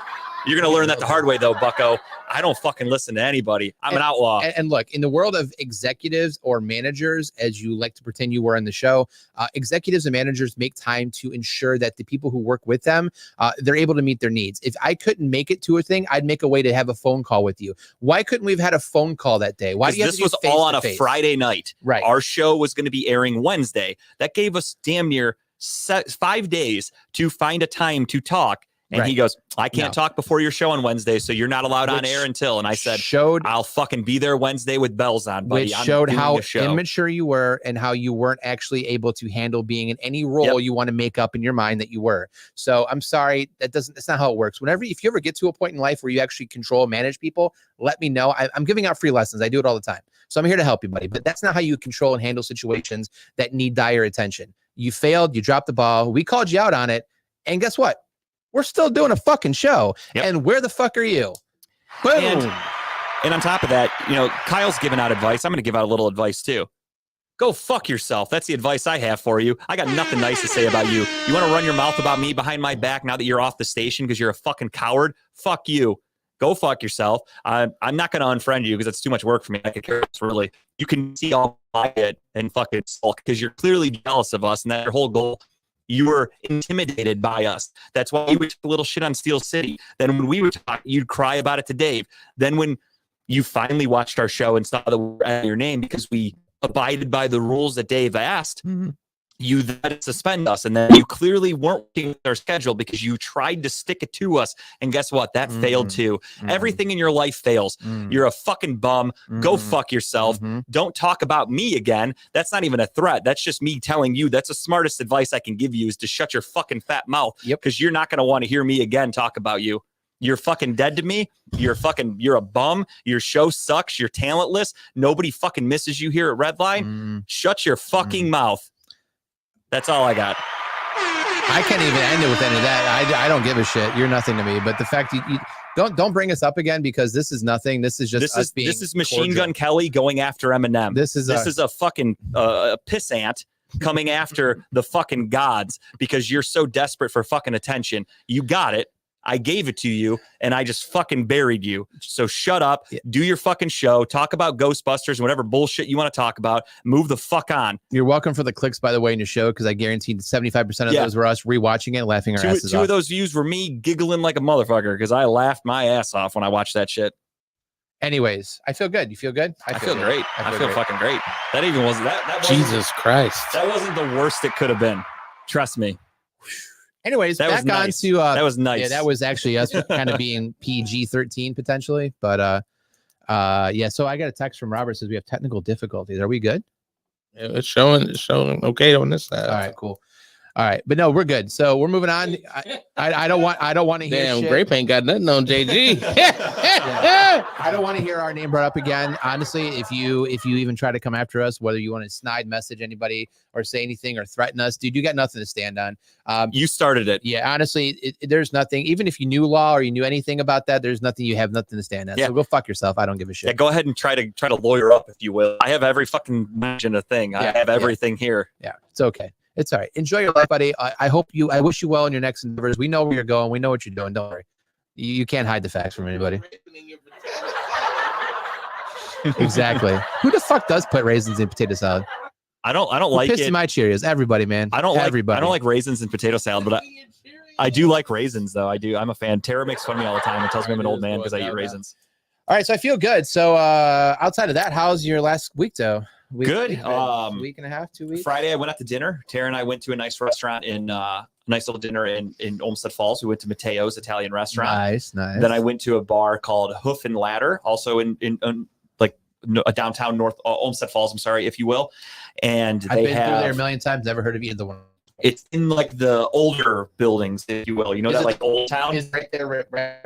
You're going to learn that the hard way, though, bucko. I don't fucking listen to anybody. I'm an outlaw. And look, in the world of executives or managers, as you like to pretend you were on the show, executives and managers make time to ensure that the people who work with them, they're able to meet their needs. If I couldn't make it to a thing, I'd make a way to have a phone call with you. Why couldn't we have had a phone call that day? Why do you have this to do was all on a face-to-face? Friday night. Right. Our show was going to be airing Wednesday. That gave us damn near 5 days to find a time to talk. And Right. he goes, I can't talk before your show on Wednesday, so you're not allowed on Which air until. And I said, showed I'll fucking be there Wednesday with bells on, buddy. which I'm showed doing how the show. immature you were and how you weren't actually able to handle being in any role you want to make up in your mind that you were. So I'm sorry, that's not how it works. If you ever get to a point in life where you actually control, manage people, let me know. I'm giving out free lessons. I do it all the time. So I'm here to help you, buddy. But that's not how you control and handle situations that need dire attention. You failed. You dropped the ball. We called you out on it. And guess what? We're still doing a fucking show. Yep. And where the fuck are you? Boom. And on top of that, Kyle's giving out advice. I'm going to give out a little advice too. Go fuck yourself. That's the advice I have for you. I got nothing nice to say about you. You want to run your mouth about me behind my back now that you're off the station because you're a fucking coward? Fuck you. Go fuck yourself. I'm not going to unfriend you because it's too much work for me. I could care less, really. You can see all I get and fucking sulk because you're clearly jealous of us, and that's your whole goal. You were intimidated by us. That's why you would talk a little shit on Steel City. Then when we would talk, you'd cry about it to Dave. Then when you finally watched our show and saw that we were at your name because we abided by the rules that Dave asked, you then suspend us. And then you clearly weren't working with our schedule because you tried to stick it to us. And guess what? That failed too. Everything in your life fails. You're a fucking bum. Go fuck yourself. Don't talk about me again. That's not even a threat. That's just me telling you that's the smartest advice I can give you is to shut your fucking fat mouth. Because you're not going to want to hear me again talk about you. You're fucking dead to me. You're a bum. Your show sucks. You're talentless. Nobody fucking misses you here at Redline. Shut your fucking mouth. That's all I got. I can't even end it with any of that. I don't give a shit. You're nothing to me. But the fact you don't bring us up again because this is nothing. This is just us being this is Machine cordial. Gun Kelly going after Eminem. This is a fucking pissant coming after the fucking gods because you're so desperate for fucking attention. You got it. I gave it to you and I just fucking buried you. So shut up, do your fucking show, talk about Ghostbusters and whatever bullshit you want to talk about. Move the fuck on. You're welcome for the clicks, by the way, in your show, because I guaranteed 75% of those were us rewatching it, laughing our asses off. Two of those views were me giggling like a motherfucker because I laughed my ass off when I watched that shit. Anyways, I feel good. You feel good? I feel great. I feel fucking great. That even wasn't that. Jesus Christ. That wasn't the worst it could have been. Trust me. Anyways, that back on to that was nice. Yeah, that was actually us kind of being PG-13 potentially, but yeah. So I got a text from Robert says we have technical difficulties. Are we good? Yeah, it's showing okay on this side. All right, cool. All right, but no, we're good. So we're moving on. I don't want to hear. Damn, shit. Grape ain't got nothing on JG. I don't want to hear our name brought up again. Honestly, if you even try to come after us, whether you want to snide message anybody or say anything or threaten us, dude, you got nothing to stand on. You started it. Yeah, honestly, there's nothing. Even if you knew law or you knew anything about that, there's nothing. You have nothing to stand on. Yeah. So go fuck yourself. I don't give a shit. Yeah, go ahead and try to lawyer up if you will. I have every fucking mention a thing. I have everything here. Yeah, it's okay. It's all right. Enjoy your life, buddy. I wish you well in your next endeavors. We know where you're going. We know what you're doing. Don't worry. You can't hide the facts from anybody. Exactly. Who the fuck does put raisins in potato salad? I don't like it. it. My Cheerios. Everybody, man. I don't everybody. I don't like raisins in potato salad, but I do like raisins though. I do. I'm a fan. Tara makes fun of me all the time and tells me I'm an old man because I eat raisins. All right, so I feel good. So outside of that, how's your last week though? Good. Week and a half, 2 weeks. Friday, I went out to dinner. Tara and I went to a nice restaurant nice little dinner in Olmsted Falls. We went to Mateo's Italian restaurant. Nice. Then I went to a bar called Hoof and Ladder, also in a downtown North Olmsted Falls. I'm sorry, if you will. And I've been through there a million times. Never heard of either one. It's in like the older buildings, if you will. You know that like old town is right there. Right by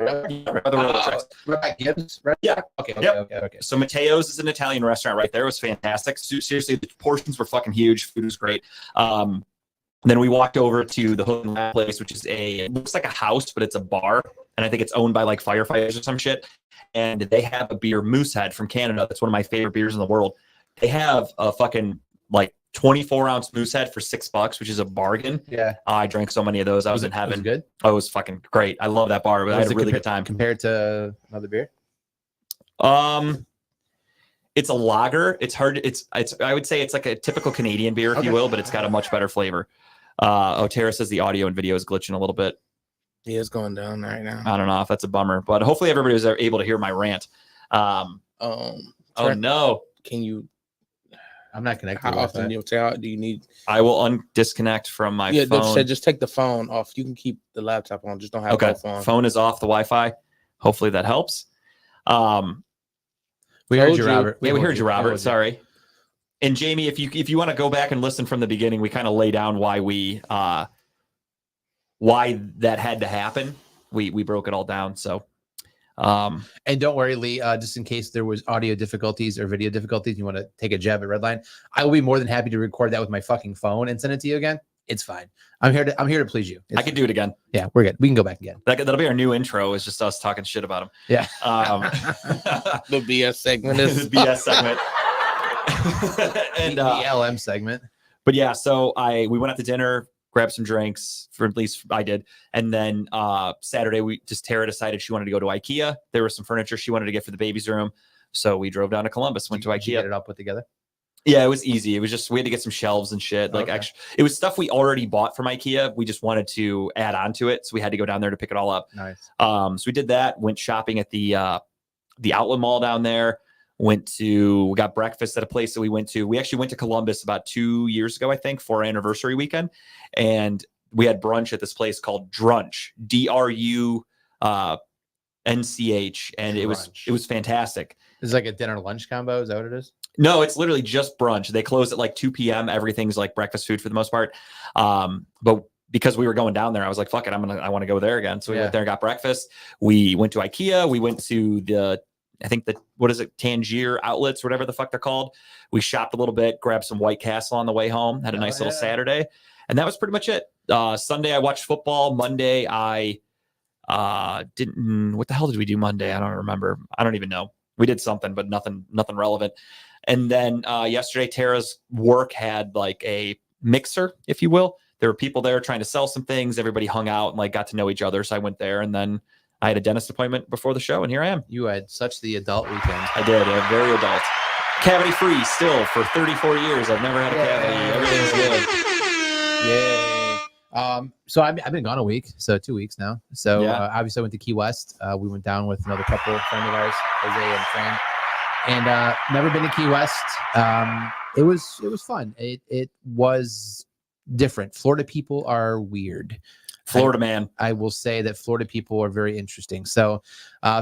Gibbs. Right? Yeah. Okay. So Mateo's is an Italian restaurant right there. It was fantastic. Seriously, the portions were fucking huge. Food was great. Then we walked over to the Hook and Ladder place, which is it looks like a house, but it's a bar. And I think it's owned by like firefighters or some shit. And they have a beer, Moosehead from Canada. That's one of my favorite beers in the world. They have a fucking like 24-ounce Moosehead for $6, which is a bargain. Yeah. I drank so many of those. I was in heaven. Was it good? Oh, it was fucking great. I love that bar, but I had a really good time. Compared to another beer? It's a lager. It's hard. I would say it's like a typical Canadian beer, if you will, but it's got a much better flavor. Tara says the audio and video is glitching a little bit. Yeah, it's going down right now. I don't know if that's a bummer, but hopefully everybody was able to hear my rant. Oh no. Can you? I'm not connected. How often do you need? I will disconnect from my phone. Just take the phone off. You can keep the laptop on. Just don't have both on. Phone is off the Wi-Fi. Hopefully that helps. We heard you, Robert. Yeah, we heard you, Robert. Sorry. And Jamie, if you want to go back and listen from the beginning, we kind of lay down why that had to happen. We broke it all down. So, and don't worry, Lee, just in case there was audio difficulties or video difficulties, you want to take a jab at Redline, I will be more than happy to record that with my fucking phone and send it to you again. It's fine. I'm here to please you. I can do it again. Yeah, we're good. We can go back again. That'll be our new intro. Is just us talking shit about him. Yeah. The BS segment is the BS segment. And the LM segment. But yeah, so we went out to dinner, grabbed some drinks, for at least I did, and then Saturday Tara decided she wanted to go to IKEA. There was some furniture she wanted to get for the baby's room, so we drove down to Columbus, went to IKEA. Did you get it all put together? Yeah, it was easy. It was just we had to get some shelves and shit. Like Okay. extra, it was stuff we already bought from IKEA. We just wanted to add on to it, so we had to go down there to pick it all up. Nice. So we did that. Went shopping at the outlet mall down there. We got breakfast at a place that we went to. We actually went to Columbus about 2 years ago, I think, for our anniversary weekend, and we had brunch at this place called Drunch, DRUNCH, and it was fantastic. It's like a dinner lunch combo. Is that what it is? No, it's literally just brunch. They close at like 2 p.m. Everything's like breakfast food for the most part. But because we were going down there, I was like, fuck it, I want to go there again. So we went there and got breakfast. We went to IKEA. We went to what is it? Tangier outlets, whatever the fuck they're called. We shopped a little bit, grabbed some White Castle on the way home, had a nice little Saturday. And that was pretty much it. Sunday, I watched football. Monday, I didn't, what the hell did we do Monday? I don't remember. I don't even know. We did something, but nothing relevant. And then yesterday, Tara's work had like a mixer, if you will. There were people there trying to sell some things. Everybody hung out and like got to know each other. So I went there, and then I had a dentist appointment before the show, and here I am. You had such the adult weekend. I did. Very adult. Cavity free still for 34 years. I've never had a cavity. Everything's good. Yay. So I've been gone a week, so 2 weeks now. So obviously I went to Key West. We went down with another couple friend of ours, Jose and Fran, and never been to Key West. It was fun. It was different. Florida people are weird. Florida man. I will say that Florida people are very interesting. So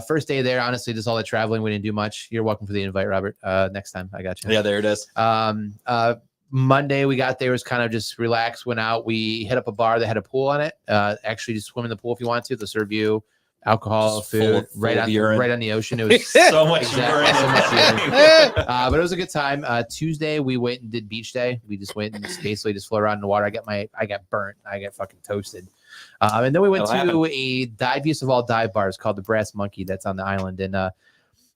first day there, honestly, just all the traveling. We didn't do much. You're welcome for the invite, Robert. Next time. I got you. Yeah, there it is. Monday we got there, was kind of just relaxed, went out. We hit up a bar that had a pool on it. Actually just swim in the pool if you want to. They'll serve you alcohol, Just food, full right of urine. on the ocean. It was So much Exactly, so much urine. but it was a good time. Tuesday we went and did beach day. We just went and basically just floated around in the water. I got burnt. I got fucking toasted. And then we went to a diviest of all dive bars called the Brass Monkey that's on the island. And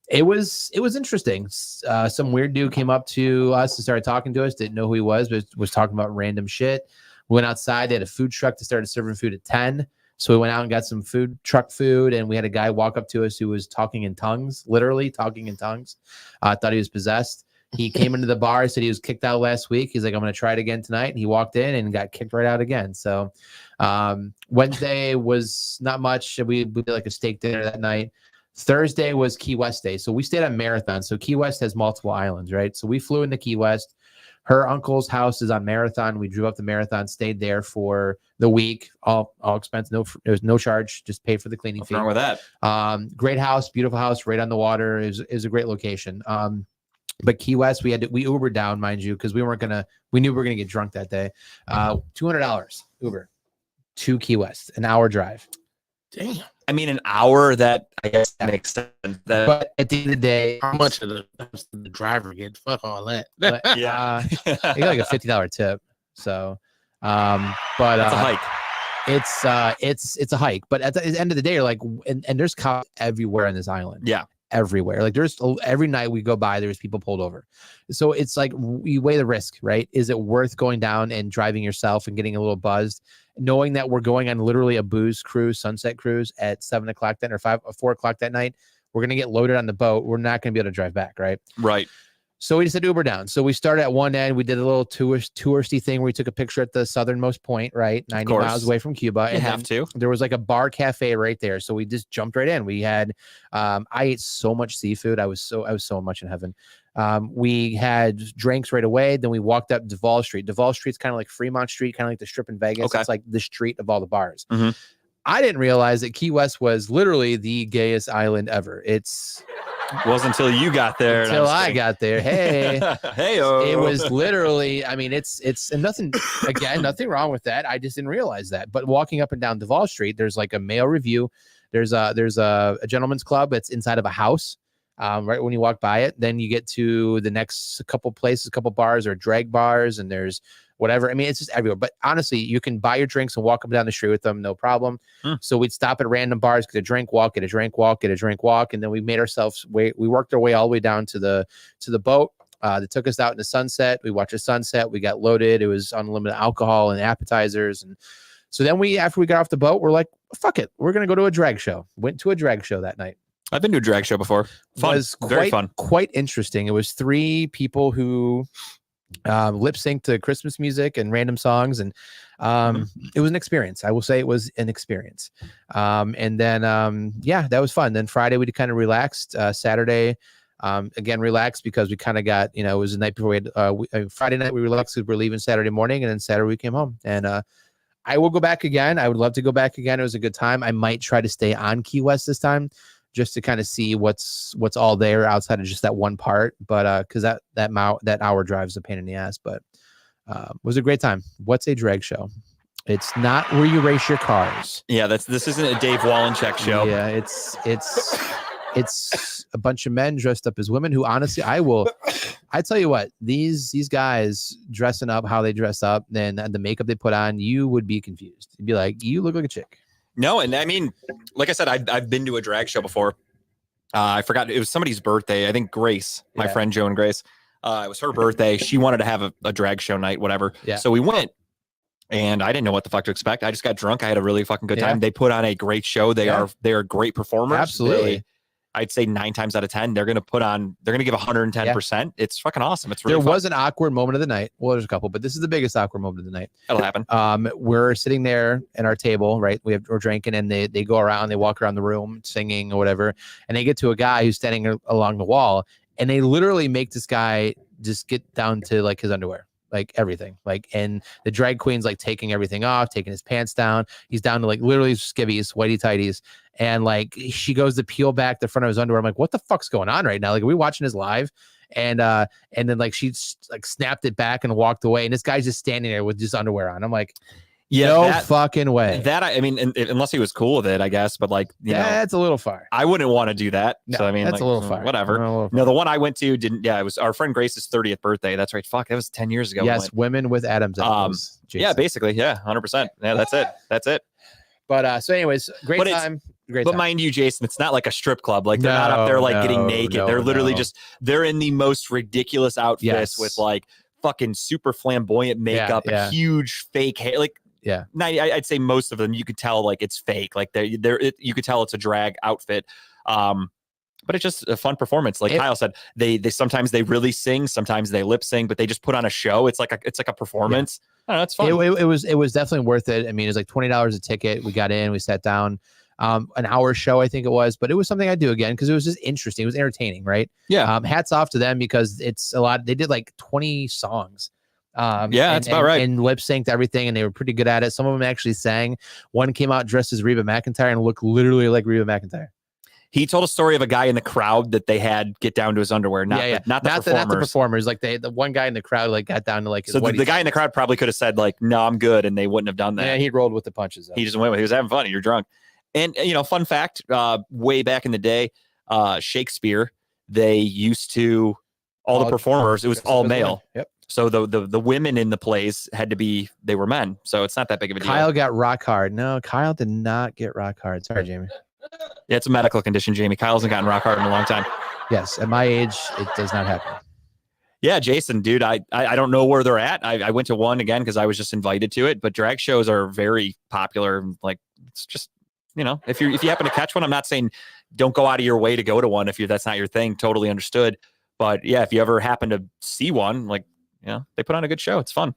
it was interesting. Some weird dude came up to us and started talking to us. Didn't know who he was, but was talking about random shit. We went outside. They had a food truck that started serving food at 10. So we went out and got some truck food, and we had a guy walk up to us who was talking in tongues, literally talking in tongues. I thought he was possessed. He came into the bar, said he was kicked out last week. He's like, I'm going to try it again tonight. And he walked in and got kicked right out again. So Wednesday was not much. We did like a steak dinner that night. Thursday was Key West day. So we stayed on Marathon. So Key West has multiple islands, right? So we flew into Key West. Her uncle's house is on Marathon. We drove up to Marathon, stayed there for the week, all expense. There was no charge, just paid for the cleaning fee. What's wrong with that? Great house, beautiful house, right on the water. Is a great location. But Key West, we Ubered down, mind you, because we knew we were gonna get drunk that day. $200 Uber to Key West, an hour drive. Damn. I mean, an hour, that I guess that makes sense. But at the end of the day, How much of the driver get? Fuck all that. Yeah. you got like a $50 tip. So, but That's a hike. It's a hike. But at the end of the day, you're like, and there's cops everywhere on this island. Yeah. Everywhere. Like there's every night we go by, there's people pulled over. So it's like you weigh the risk, right? Is it worth going down and driving yourself and getting a little buzzed, knowing that we're going on literally a booze cruise, sunset cruise at 7 o'clock then or 4 o'clock that night? We're gonna get loaded on the boat. We're not gonna be able to drive back, right? Right. So we just had Uber down. So we started at one end. We did a little touristy thing where we took a picture at the southernmost point, right? 90 miles away from Cuba. You have to. There was like a bar cafe right there. So we just jumped right in. We had, I ate so much seafood. I was so much in heaven. We had drinks right away. Then we walked up Duval Street. Duval Street's kind of like Fremont Street, kind of like the Strip in Vegas. Okay. It's like the street of all the bars. Mhm. I didn't realize that Key West was literally the gayest island ever. Wasn't until you got there. Until I got there. Hey. Hey-o. It was literally, I mean, it's and nothing wrong with that. I just didn't realize that. But walking up and down Duval Street, there's like a Mail Review. There's a gentleman's club that's inside of a house. Right when you walk by it, then you get to the next couple places, couple bars or drag bars, and there's whatever. I mean, it's just everywhere. But honestly, you can buy your drinks and walk up and down the street with them, no problem. So we'd stop at random bars, get a drink, walk, get a drink, walk, get a drink, walk, and then we made ourselves we worked our way all the way down to the boat. That took us out in the sunset. We watched the sunset. We got loaded. It was unlimited alcohol and appetizers, and so then after we got off the boat, we're like, fuck it, we're gonna go to a drag show. Went to a drag show that night. I've been to a drag show before. Fun. Was Very fun. quite interesting. It was 3 people who lip sync to Christmas music and random songs, and it was an experience. I will say it was an experience. And then yeah, that was fun. Then Friday we kind of relaxed. Saturday again relaxed because we kind of got, it was the night before we had Friday night we relaxed because we're leaving Saturday morning, and then Saturday we came home. And I will go back again. I would love to go back again. It was a good time. I might try to stay on Key West this time, just to kind of see what's all there outside of just that one part. But because that hour drive is a pain in the ass. But it was a great time. What's a drag show? It's not where you race your cars. Yeah, this isn't a Dave Wallencheck show. Yeah, it's a bunch of men dressed up as women who honestly I tell you what, these guys dressing up how they dress up and the makeup they put on, you would be confused. You'd be like, you look like a chick. No, and I mean, like I said, I've been to a drag show before. I forgot, it was somebody's birthday. I think Grace, my friend Joan Grace. It was her birthday. She wanted to have a drag show night, whatever. Yeah. So we went, and I didn't know what the fuck to expect. I just got drunk. I had a really fucking good time. They put on a great show. They are great performers. Absolutely. I'd say 9 times out of 10, they're going to give 110%. It's fucking awesome. It's really there fun. was an awkward moment of the night. Well, there's a couple, but this is the biggest awkward moment of the night. That'll happen. We're sitting there at our table, right? We're drinking, and they go around, they walk around the room singing or whatever, and they get to a guy who's standing along the wall, and they literally make this guy just get down to like his underwear, like everything, like, and the drag queen's like taking everything off, taking his pants down. He's down to like literally skivvies, whitey tighties. And like, she goes to peel back the front of his underwear. I'm like, what the fuck's going on right now? Like, are we watching this live? And then like, she like snapped it back and walked away. And this guy's just standing there with just underwear on. I'm like, no fucking way. That, I mean, unless he was cool with it, I guess, but like, that's a little far. I wouldn't want to do that. No, so I mean, that's like, a little far. Whatever. No, the one I went to didn't. Yeah, it was our friend Grace's 30th birthday. That's right. Fuck, that was 10 years ago. Yes, women with Adam's apples. Yeah, basically. Yeah, 100%. Yeah, that's it. That's it. But so, anyways, great time. Great but time. mind you, Jason, it's not like a strip club. Like they're not up there like getting naked. They're literally just they're in the most ridiculous outfits with like fucking super flamboyant makeup and huge fake hair. Like I'd say most of them you could tell like it's fake. Like you could tell it's a drag outfit. But it's just a fun performance. Like Kyle said, they sometimes they really sing, sometimes they lip sync, but they just put on a show. It's like a performance. I don't know, it's fun. It was definitely worth it. I mean, it was like $20 a ticket. We got in, we sat down. An hour show, I think it was, but it was something I'd do again because it was just interesting. It was entertaining, right? Yeah. Hats off to them because it's a lot. They did like 20 songs. That's about right. And lip synced everything, and they were pretty good at it. Some of them actually sang. One came out dressed as Reba McEntire and looked literally like Reba McEntire. He told a story of a guy in the crowd that they had get down to his underwear. Not the performers. Like the one guy in the crowd like got down to like his the guy in the crowd probably could have said like, no, I'm good, and they wouldn't have done that. Yeah, he rolled with the punches. Though. He just went with. He was having fun. You're drunk. And, fun fact, way back in the day, Shakespeare, they used to, all the performers, it was all male. Yep. So the women in the plays they were men. So it's not that big of a deal. Kyle got rock hard. No, Kyle did not get rock hard. Sorry, Jamie. Yeah, it's a medical condition, Jamie. Kyle hasn't gotten rock hard in a long time. Yes, at my age, it does not happen. Yeah, Jason, dude, I don't know where they're at. I went to one again because I was just invited to it, but drag shows are very popular. Like, it's just, if you happen to catch one, I'm not saying don't go out of your way to go to one if that's not your thing. Totally understood. But yeah, if you ever happen to see one, like, they put on a good show. It's fun.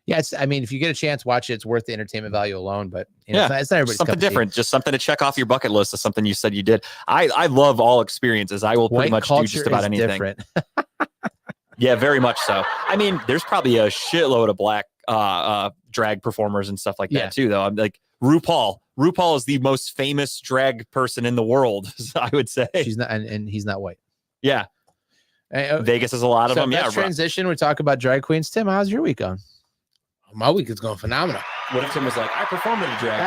Yeah, if you get a chance, watch it. It's worth the entertainment value alone. But it's not everybody's something different. Just something to check off your bucket list of something you said you did. I love all experiences. I will pretty much do just about anything. Different. Yeah, very much so. I mean, there's probably a shitload of black drag performers and stuff like that too, though. I'm like RuPaul. RuPaul is the most famous drag person in the world, I would say. She's not, and he's not white. Yeah. Vegas has a lot of them. Let's transition. We talk about drag queens. Tim, how's your week going? My week is going phenomenal. What if Tim was like, I performed at a drag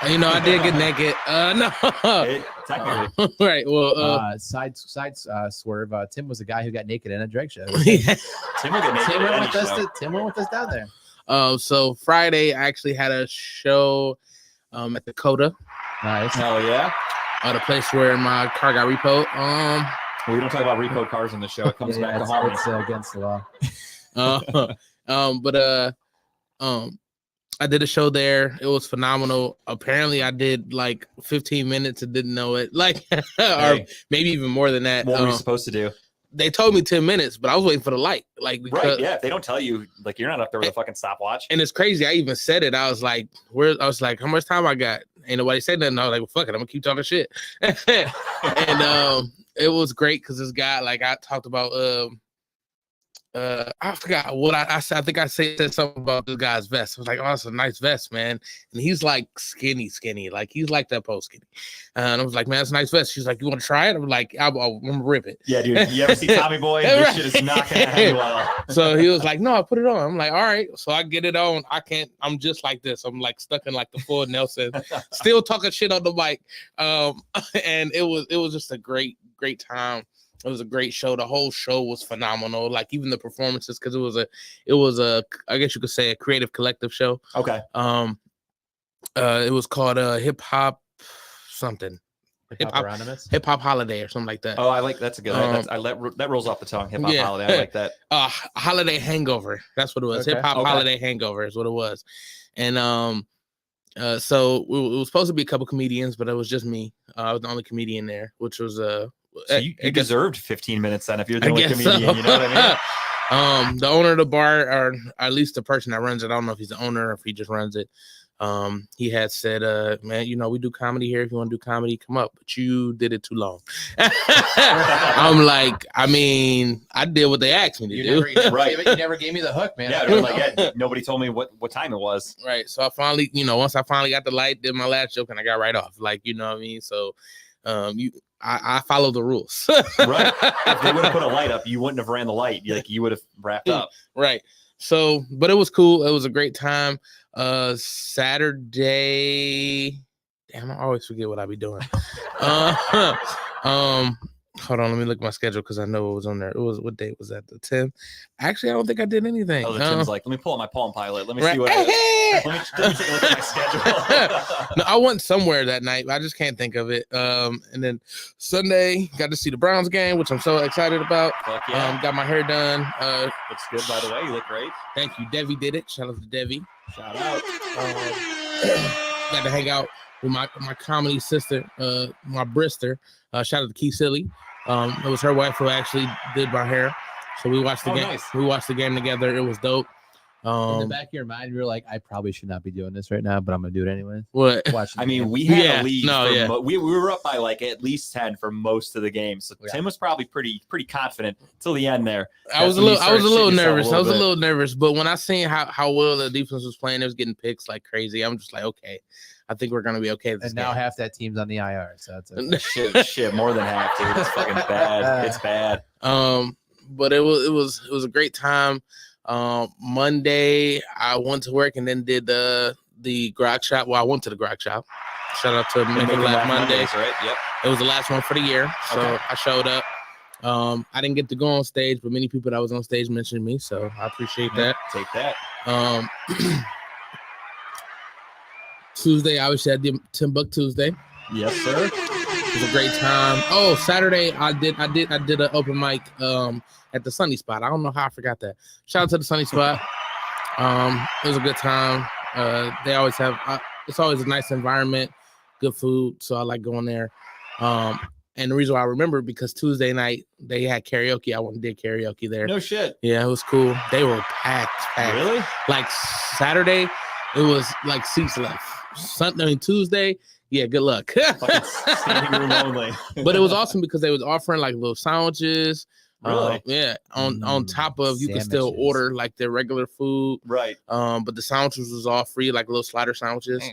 show? I did get naked. No. Technically. Right. Well, side swerve. Tim was a guy who got naked in a drag show. Tim went with us down there. So Friday I actually had a show at the Coda. Nice. Hell yeah. The place where my car got repoed. We don't talk about repo cars in the show. It comes back to haunt. It's against the law. I did a show there. It was phenomenal. Apparently, I did like 15 minutes and didn't know it. Like, or Hey, maybe even more than that. what were you supposed to do? They told me 10 minutes, but I was waiting for the light. Like, because, Right, yeah. If they don't tell you, like, you're not up there with a fucking stopwatch. and it's crazy. I even said it. I was like, how much time I got? Ain't nobody said nothing. I was like, well, fuck it. I'm gonna keep talking shit. And it was great because this guy, like, I talked about I forgot what I said. I think I said something about this guy's vest. I was like, oh, it's a nice vest, man. And he's like skinny. Like he's like that post skinny. And I was like, man, it's a nice vest. She's like, you want to try it? I'm like, I'm gonna rip it. Yeah, dude. You ever see Tommy Boy? This shit is not gonna end well. So he was like, no, I put it on. I'm like, all right. So I get it on. I'm just like this. I'm like stuck in like the full Nelson, still talking shit on the mic. And it was just a great time. It was a great show. The whole show was phenomenal. Like even the performances, because it was a I guess you could say a creative collective show. Okay. It was called Hip Hop something. Hip Hop Holiday or something like that. Oh, I like that's a good. That rolls off the tongue. Hip hop holiday. I like that. Holiday Hangover. That's what it was. Okay. Hip Hop Holiday Hangover is what it was. And so it was supposed to be a couple comedians, but it was just me. I was the only comedian there, which was So you deserved 15 minutes then if you're the only comedian, you know what I mean? The owner of the bar, or at least the person that runs it, I don't know if he's the owner or if he just runs it. He had said, man, we do comedy here. If you want to do comedy, come up. But you did it too long. I'm like, I mean, I did what they asked me to do. You never gave me the hook, man. Yeah, nobody told me what time it was. Right. So I finally, once I finally got the light, did my last joke and I got right off. Like, you know what I mean? So I follow the rules. Right. If they would have put a light up, you wouldn't have ran the light. You would have wrapped up. Right. So, but it was cool. It was a great time. Saturday. Damn, I always forget what I be doing. Hold on, let me look at my schedule because I know it was on there. It was, what date was that? The 10th. Actually, I don't think I did anything. Oh, Tim's like, let me pull out my Palm Pilot. Let me see what. Let me take a look at my schedule. No, I went somewhere that night. I just can't think of it. And then Sunday, got to see the Browns game, which I'm so excited about. Fuck yeah. Got my hair done. Looks good, by the way. You look great. Thank you. Devi did it. Shout out to Devi. Shout out. Got to hang out with my comedy sister, my Brister. Shout out to Key Silly. It was her wife who actually did my hair. So we watched the game. Nice. We watched the game together. It was dope. In the back of your mind, you're like, I probably should not be doing this right now, but I'm gonna do it anyway. What? I mean, we had a lead. We were up by like at least 10 for most of the game. So Tim was probably pretty confident till the end there. I was a little nervous. But when I seen how well the defense was playing, it was getting picks like crazy. I'm just like, okay, I think we're gonna be okay. And now half that team's on the IR, so that's okay. shit, more than half, dude. It's fucking bad. It's bad. But it was a great time. Monday I went to work and then did the grog shop. Well, I went to the grog shop. Shout out to Make It Laugh Mondays. Right? Yep. It was the last one for the year, so I showed up. I didn't get to go on stage, but many people that was on stage mentioned me, so I appreciate that. Take that. Tuesday, obviously, I did Timbuk Tuesday. Yes, sir. It was a great time. Oh, Saturday, I did an open mic at the Sunny Spot. I don't know how I forgot that. Shout out to the Sunny Spot. It was a good time. They always have. It's always a nice environment, good food, so I like going there. And the reason why I remember because Tuesday night they had karaoke. I went and did karaoke there. No shit. Yeah, it was cool. They were packed. Really? Like Saturday, it was like seats left. Tuesday, yeah, good luck. Standing room only. But it was awesome because they was offering like little sandwiches. Really? Yeah. On top of you can still order like their regular food. Right. But the sandwiches was all free, like little slider sandwiches.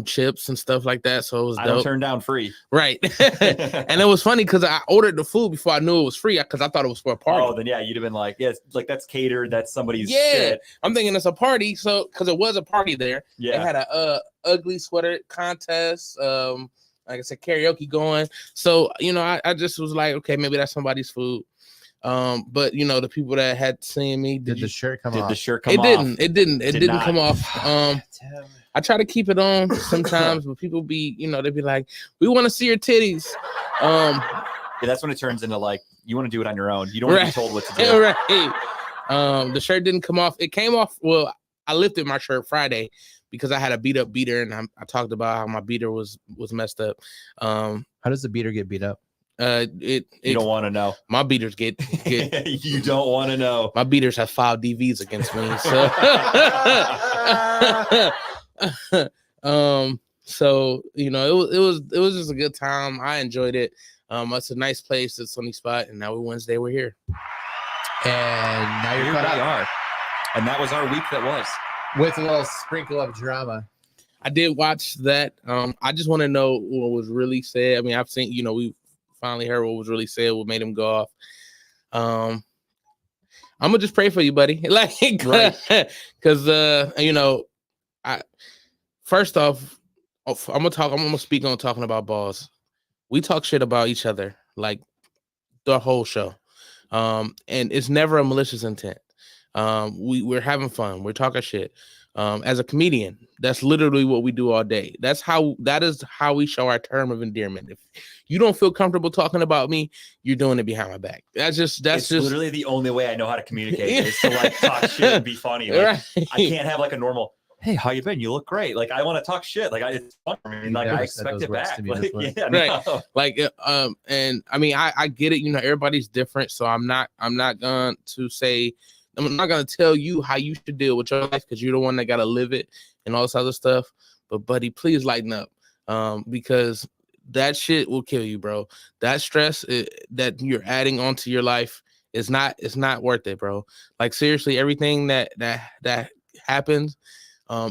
Chips and stuff like that. So it was dope. I don't turn down free. Right. And it was funny because I ordered the food before I knew it was free because I thought it was for a party. Oh, then yeah, you'd have been like, yeah, like that's catered. That's somebody's shit. I'm thinking it's a party. So because it was a party there. Yeah. They had a ugly sweater contest. Like I said, karaoke going. So, I just was like, okay, maybe that's somebody's food. But the people that had seen me did the shirt come off? The shirt come off? It didn't come off. I try to keep it on sometimes, but people be, they'd be like, we want to see your titties. Yeah, that's when it turns into like, you want to do it on your own. You don't want to be told what to do. Right. The shirt didn't come off. It came off. Well, I lifted my shirt Friday because I had a beat up beater, and I talked about how my beater was messed up. How does the beater get beat up? You don't want to know. My beaters get You don't want to know. my beaters have filed DVs against me. So it was just a good time. I enjoyed it. It's a nice place. It's Sunny Spot, and now Wednesday we're here. And now you're Here caught we up are. And that was our week that was. with a little sprinkle of drama. I did watch that. I just want to know what was really said. I mean, I've seen, we finally heard what was really said, what made him go off. I'm gonna just pray for you, buddy. Like, Right. because I first off, I'm gonna speak on talking about balls. We talk shit about each other like the whole show. And it's never a malicious intent. We're having fun. We're talking shit. As a comedian, that's literally what we do all day. That is how we show our term of endearment. If you don't feel comfortable talking about me, you're doing it behind my back. That's just literally the only way I know how to communicate is to like talk shit and be funny. Like, right. I can't have like a normal, hey, how you been? You look great. Like, I want to talk shit. Like, it's fun for me. Like, I expect it back. Like, yeah, Right. no. Like, and I mean, I get it. Everybody's different. So I'm not going to say, I'm not going to tell you how you should deal with your life because you're the one that got to live it and all this other stuff. But buddy, please lighten up, because that shit will kill you, bro. That stress that you're adding onto your life it's not worth it, bro. Like, seriously, everything that happens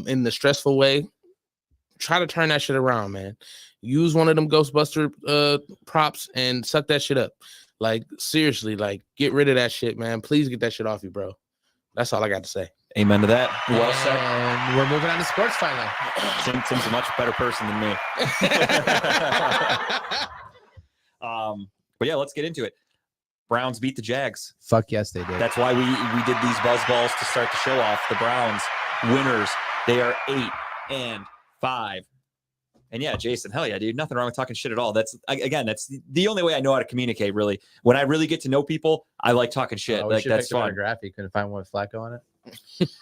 in the stressful way, try to turn that shit around, man. Use one of them Ghostbuster props and suck that shit up. Like, seriously, like, get rid of that shit, man. Please get that shit off you, bro. That's all I got to say. Amen to that. Well said. And we're moving on to sports finally. Tim's a much better person than me. But yeah, let's get into it. Browns beat the Jags. Fuck yes, they did. That's why we did these buzz balls to start the show off. The Browns winners. They are 8-5. And yeah, Jason, hell yeah, dude. Nothing wrong with talking shit at all. That's the only way I know how to communicate, really. When I really get to know people, I like talking shit. Oh, like, that's fun. Graphic. Couldn't find one with Flacco on it.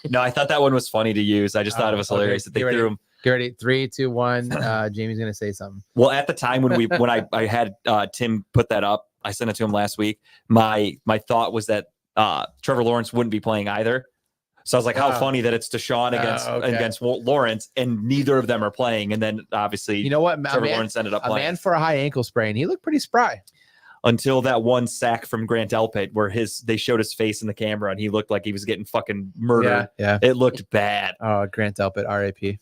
No, I thought that one was funny to use. I just thought it was hilarious that they threw him. Get ready. 3, 2, 1. Jamie's gonna say something. Well, at the time when I had Tim put that up, I sent it to him last week. My thought was that Trevor Lawrence wouldn't be playing either. So I was like, how funny that it's Deshaun against Lawrence, and neither of them are playing. And then obviously, you know what, Trevor Lawrence ended up playing. A man for a high ankle sprain. He looked pretty spry. Until that one sack from Grant Delpit where they showed his face in the camera and he looked like he was getting fucking murdered. Yeah. It looked bad. Oh, Grant Delpit, RIP.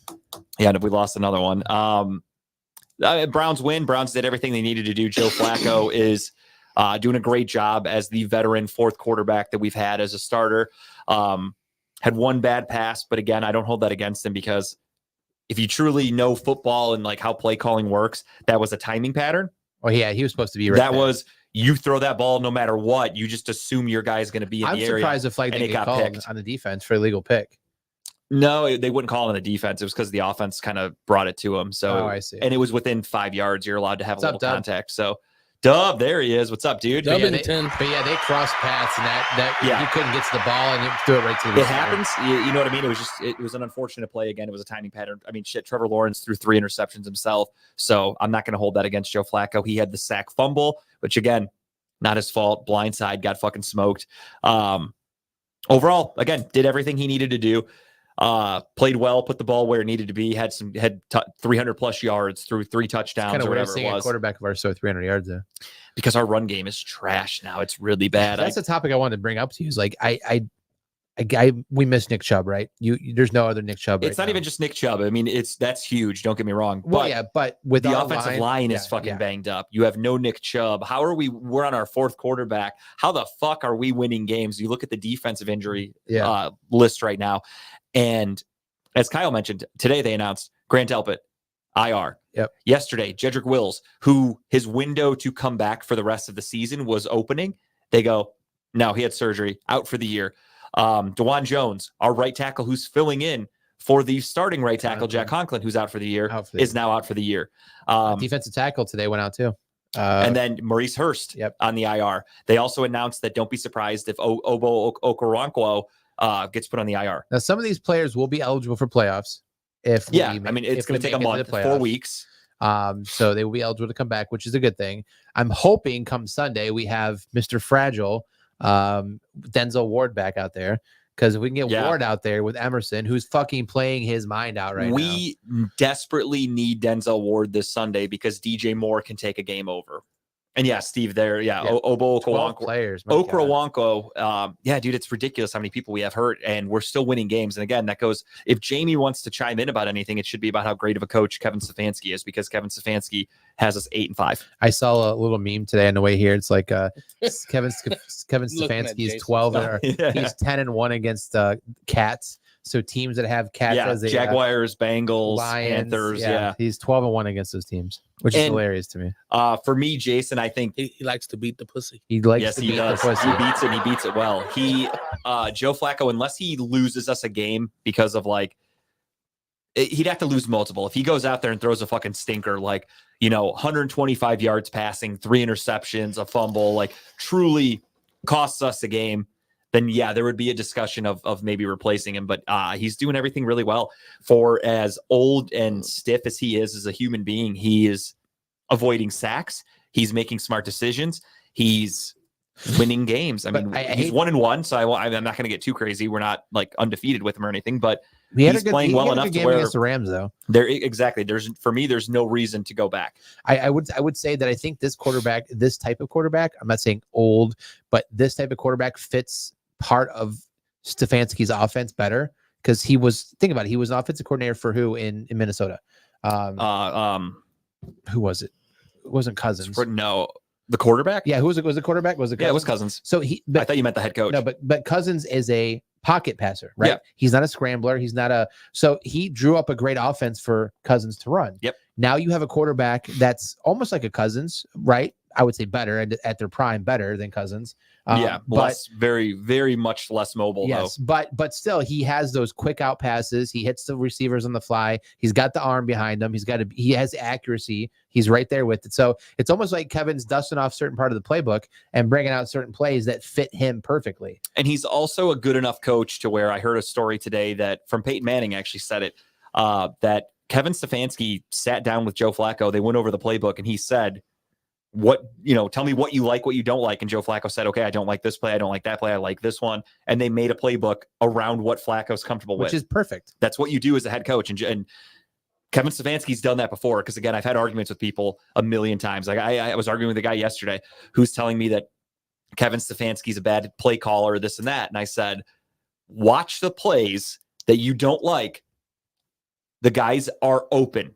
Yeah, we lost another one. Browns win. Browns did everything they needed to do. Joe Flacco is doing a great job as the veteran fourth quarterback that we've had as a starter. Had one bad pass, but again, I don't hold that against him because if you truly know football and like how play calling works, that was a timing pattern. Oh yeah, he was supposed to be right. That was, you throw that ball no matter what. You just assume your guy's going to be in the area. I'm surprised the flag didn't get called on the defense for illegal pick. No, they wouldn't call it on the defense. It was because the offense kind of brought it to him. So, I see. And it was within 5 yards. You're allowed to have a little Dub? contact. So, Dub, there he is. What's up, dude? Dub But in 10. they crossed paths, and that Yeah. you couldn't get to the ball, and you threw it right to the It receiver. happens. You know what I mean? It was an unfortunate play. Again, it was a timing pattern. I mean, shit, Trevor Lawrence threw 3 interceptions himself. So I'm not going to hold that against Joe Flacco. He had the sack fumble, which again, not his fault. Blindside, got fucking smoked. Overall, again, did everything he needed to do. Played well, put the ball where it needed to be, had 300 plus yards, threw 3 touchdowns Kind of or weird whatever seeing it a was. quarterback of ours throw 300 yards there. Because our run game is trash now. It's really bad. That's a topic I wanted to bring up to you. Is like we miss Nick Chubb, right? There's no other Nick Chubb. It's not even just Nick Chubb. I mean, that's huge. Don't get me wrong. Well, But yeah, but with the our offensive line is fucking banged up. You have no Nick Chubb. We're on our 4th quarterback. How the fuck are we winning games? You look at the defensive injury list right now. And as Kyle mentioned, today they announced Grant Delpit, IR. Yep. Yesterday, Jedrick Wills, who his window to come back for the rest of the season was opening. They go, no, he had surgery, out for the year. DeJuan Jones, our right tackle, who's filling in for the starting right tackle, Jack Conklin, who's out for the year, is now out for the year. Defensive tackle today went out too. And then Maurice Hurst on the IR. They also announced that don't be surprised if Obo Okoronkwo gets put on the IR. Now, some of these players will be eligible for playoffs. If we Yeah, make- I mean, it's if we going to take a make it to month, the 4 playoffs. weeks. So they will be eligible to come back, which is a good thing. I'm hoping come Sunday we have Mr. Fragile, Denzel Ward back out there, because if we can get Yeah. Ward out there with Emerson, who's fucking playing his mind out right now. We desperately need Denzel Ward this Sunday because DJ Moore can take a game over. And yeah, Steve there. Yeah. Yeah. Obo 12 Okoronkwo. players. my God. Okoronkwo. Yeah, dude, it's ridiculous how many people we have hurt and we're still winning games. And again, that goes, if Jamie wants to chime in about anything, it should be about how great of a coach Kevin Stefanski is, because Kevin Stefanski has us 8-5. I saw a little meme today on the way here. It's like Kevin Looking at Stefanski's Jason 12 stuff. he's 10-1 against cats. So teams that have cats Yeah, as a Jaguars, Bengals, Lions, Panthers. Yeah. He's 12-1 against those teams, which is And- hilarious to me. For me, Jason, I think He likes to beat the pussy. He likes yes, to he beat does. the pussy. He beats it. He beats it well. Joe Flacco, unless he loses us a game because of he'd have to lose multiple. If he goes out there and throws a fucking stinker, 125 yards passing, 3 interceptions, a fumble, truly costs us a game, then yeah, there would be a discussion of maybe replacing him. But he's doing everything really well. For as old and stiff as he is as a human being, he is avoiding sacks. He's making smart decisions. He's winning games. I But mean, I he's hate- 1-1, so I'm not going to get too crazy. We're not undefeated with him or anything, but He had he's a good, playing he well had a enough good to game where- against the Rams, though. exactly. There's no reason to go back. I would say that I think this type of quarterback, I'm not saying old, but this type of quarterback fits part of Stefanski's offense better, because think about it, he was an offensive coordinator for who in Minnesota? Who was it? It wasn't Cousins. No, the quarterback. Yeah, who was it? Was the quarterback? Was it? Yeah, it was Cousins? Cousins. So I but thought you meant the head coach. no, but Cousins is a pocket passer, right? Yeah. He's not a scrambler. So he drew up a great offense for Cousins to run. Yep. Now you have a quarterback that's almost like a Cousins, right? I would say better at their prime, better than Cousins. Yeah, but very, very much less mobile. yes, but still, he has those quick out passes. He hits the receivers on the fly. He's got the arm behind him. He has accuracy. He's right there with it. So it's almost like Kevin's dusting off certain part of the playbook and bringing out certain plays that fit him perfectly. And he's also a good enough coach to where I heard a story today that from Peyton Manning actually said it, that Kevin Stefanski sat down with Joe Flacco. They went over the playbook and he said, tell me what you like, what you don't like. And Joe Flacco said, okay, I don't like this play. I don't like that play. I like this one. And they made a playbook around what Flacco's comfortable with. Which is perfect. That's what you do as a head coach. And Kevin Stefanski's done that before. Because again, I've had arguments with people a million times. Like I was arguing with a guy yesterday who's telling me that Kevin Stefanski's a bad play caller, this and that. And I said, watch the plays that you don't like. The guys are open.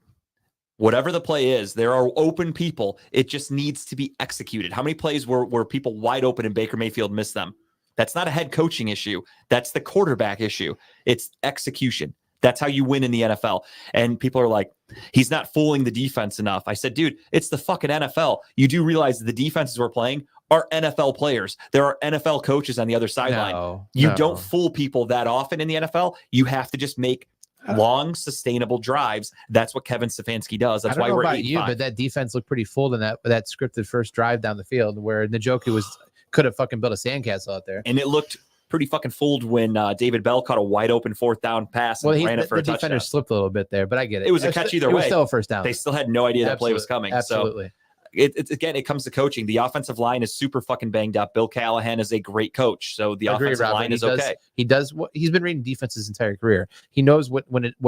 Whatever the play is, there are open people. It just needs to be executed. How many plays were people wide open and Baker Mayfield missed them? That's not a head coaching issue. That's the quarterback issue. It's execution. That's how you win in the NFL. And people are like, he's not fooling the defense enough. I said, dude, it's the fucking NFL. You do realize that the defenses we're playing are NFL players. There are NFL coaches on the other sideline. You don't fool people that often in the NFL. You have to just make long, sustainable drives. That's what Kevin Stefanski does. That's why we're about 8-5. but that defense looked pretty full in that scripted first drive down the field where Njoku could have fucking built a sandcastle out there. And it looked pretty fucking fooled when David Bell caught a wide open 4th down pass and ran it for a the defender touchdown. slipped a little bit there, but I get it. It was a catch either It was way. still a first down. They still had no idea that play was coming. Absolutely. So it comes to coaching. The offensive line is super fucking banged up. Bill Callahan is a great coach. So the offensive Robert. line is okay. He does what he's been reading defense his entire career. He knows what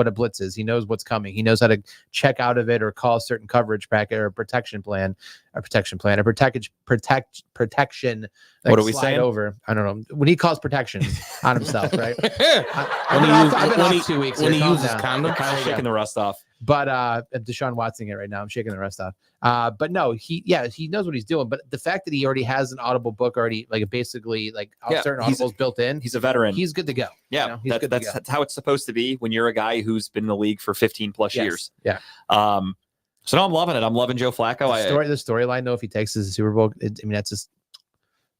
a blitz is. He knows what's coming. He knows how to check out of it or call a certain coverage packet or a protection plan. Protection. Like What are we slide saying? Over. I don't know. When he calls protection on himself, right? When he uses 2 weeks. when he Calm uses down. condom. Kind of shaking the rust off. But Deshaun Watson it right now. I'm shaking the rest off. But no, he knows what he's doing. But the fact that he already has an audible book already, basically certain audibles built in, He's a veteran. he's good to go. Yeah, he's good to go. that's how it's supposed to be when you're a guy who's been in the league for 15 plus Yes. years. Yeah. So no, I'm loving it. I'm loving Joe Flacco. The storyline though, if he takes us to the Super Bowl, that's just.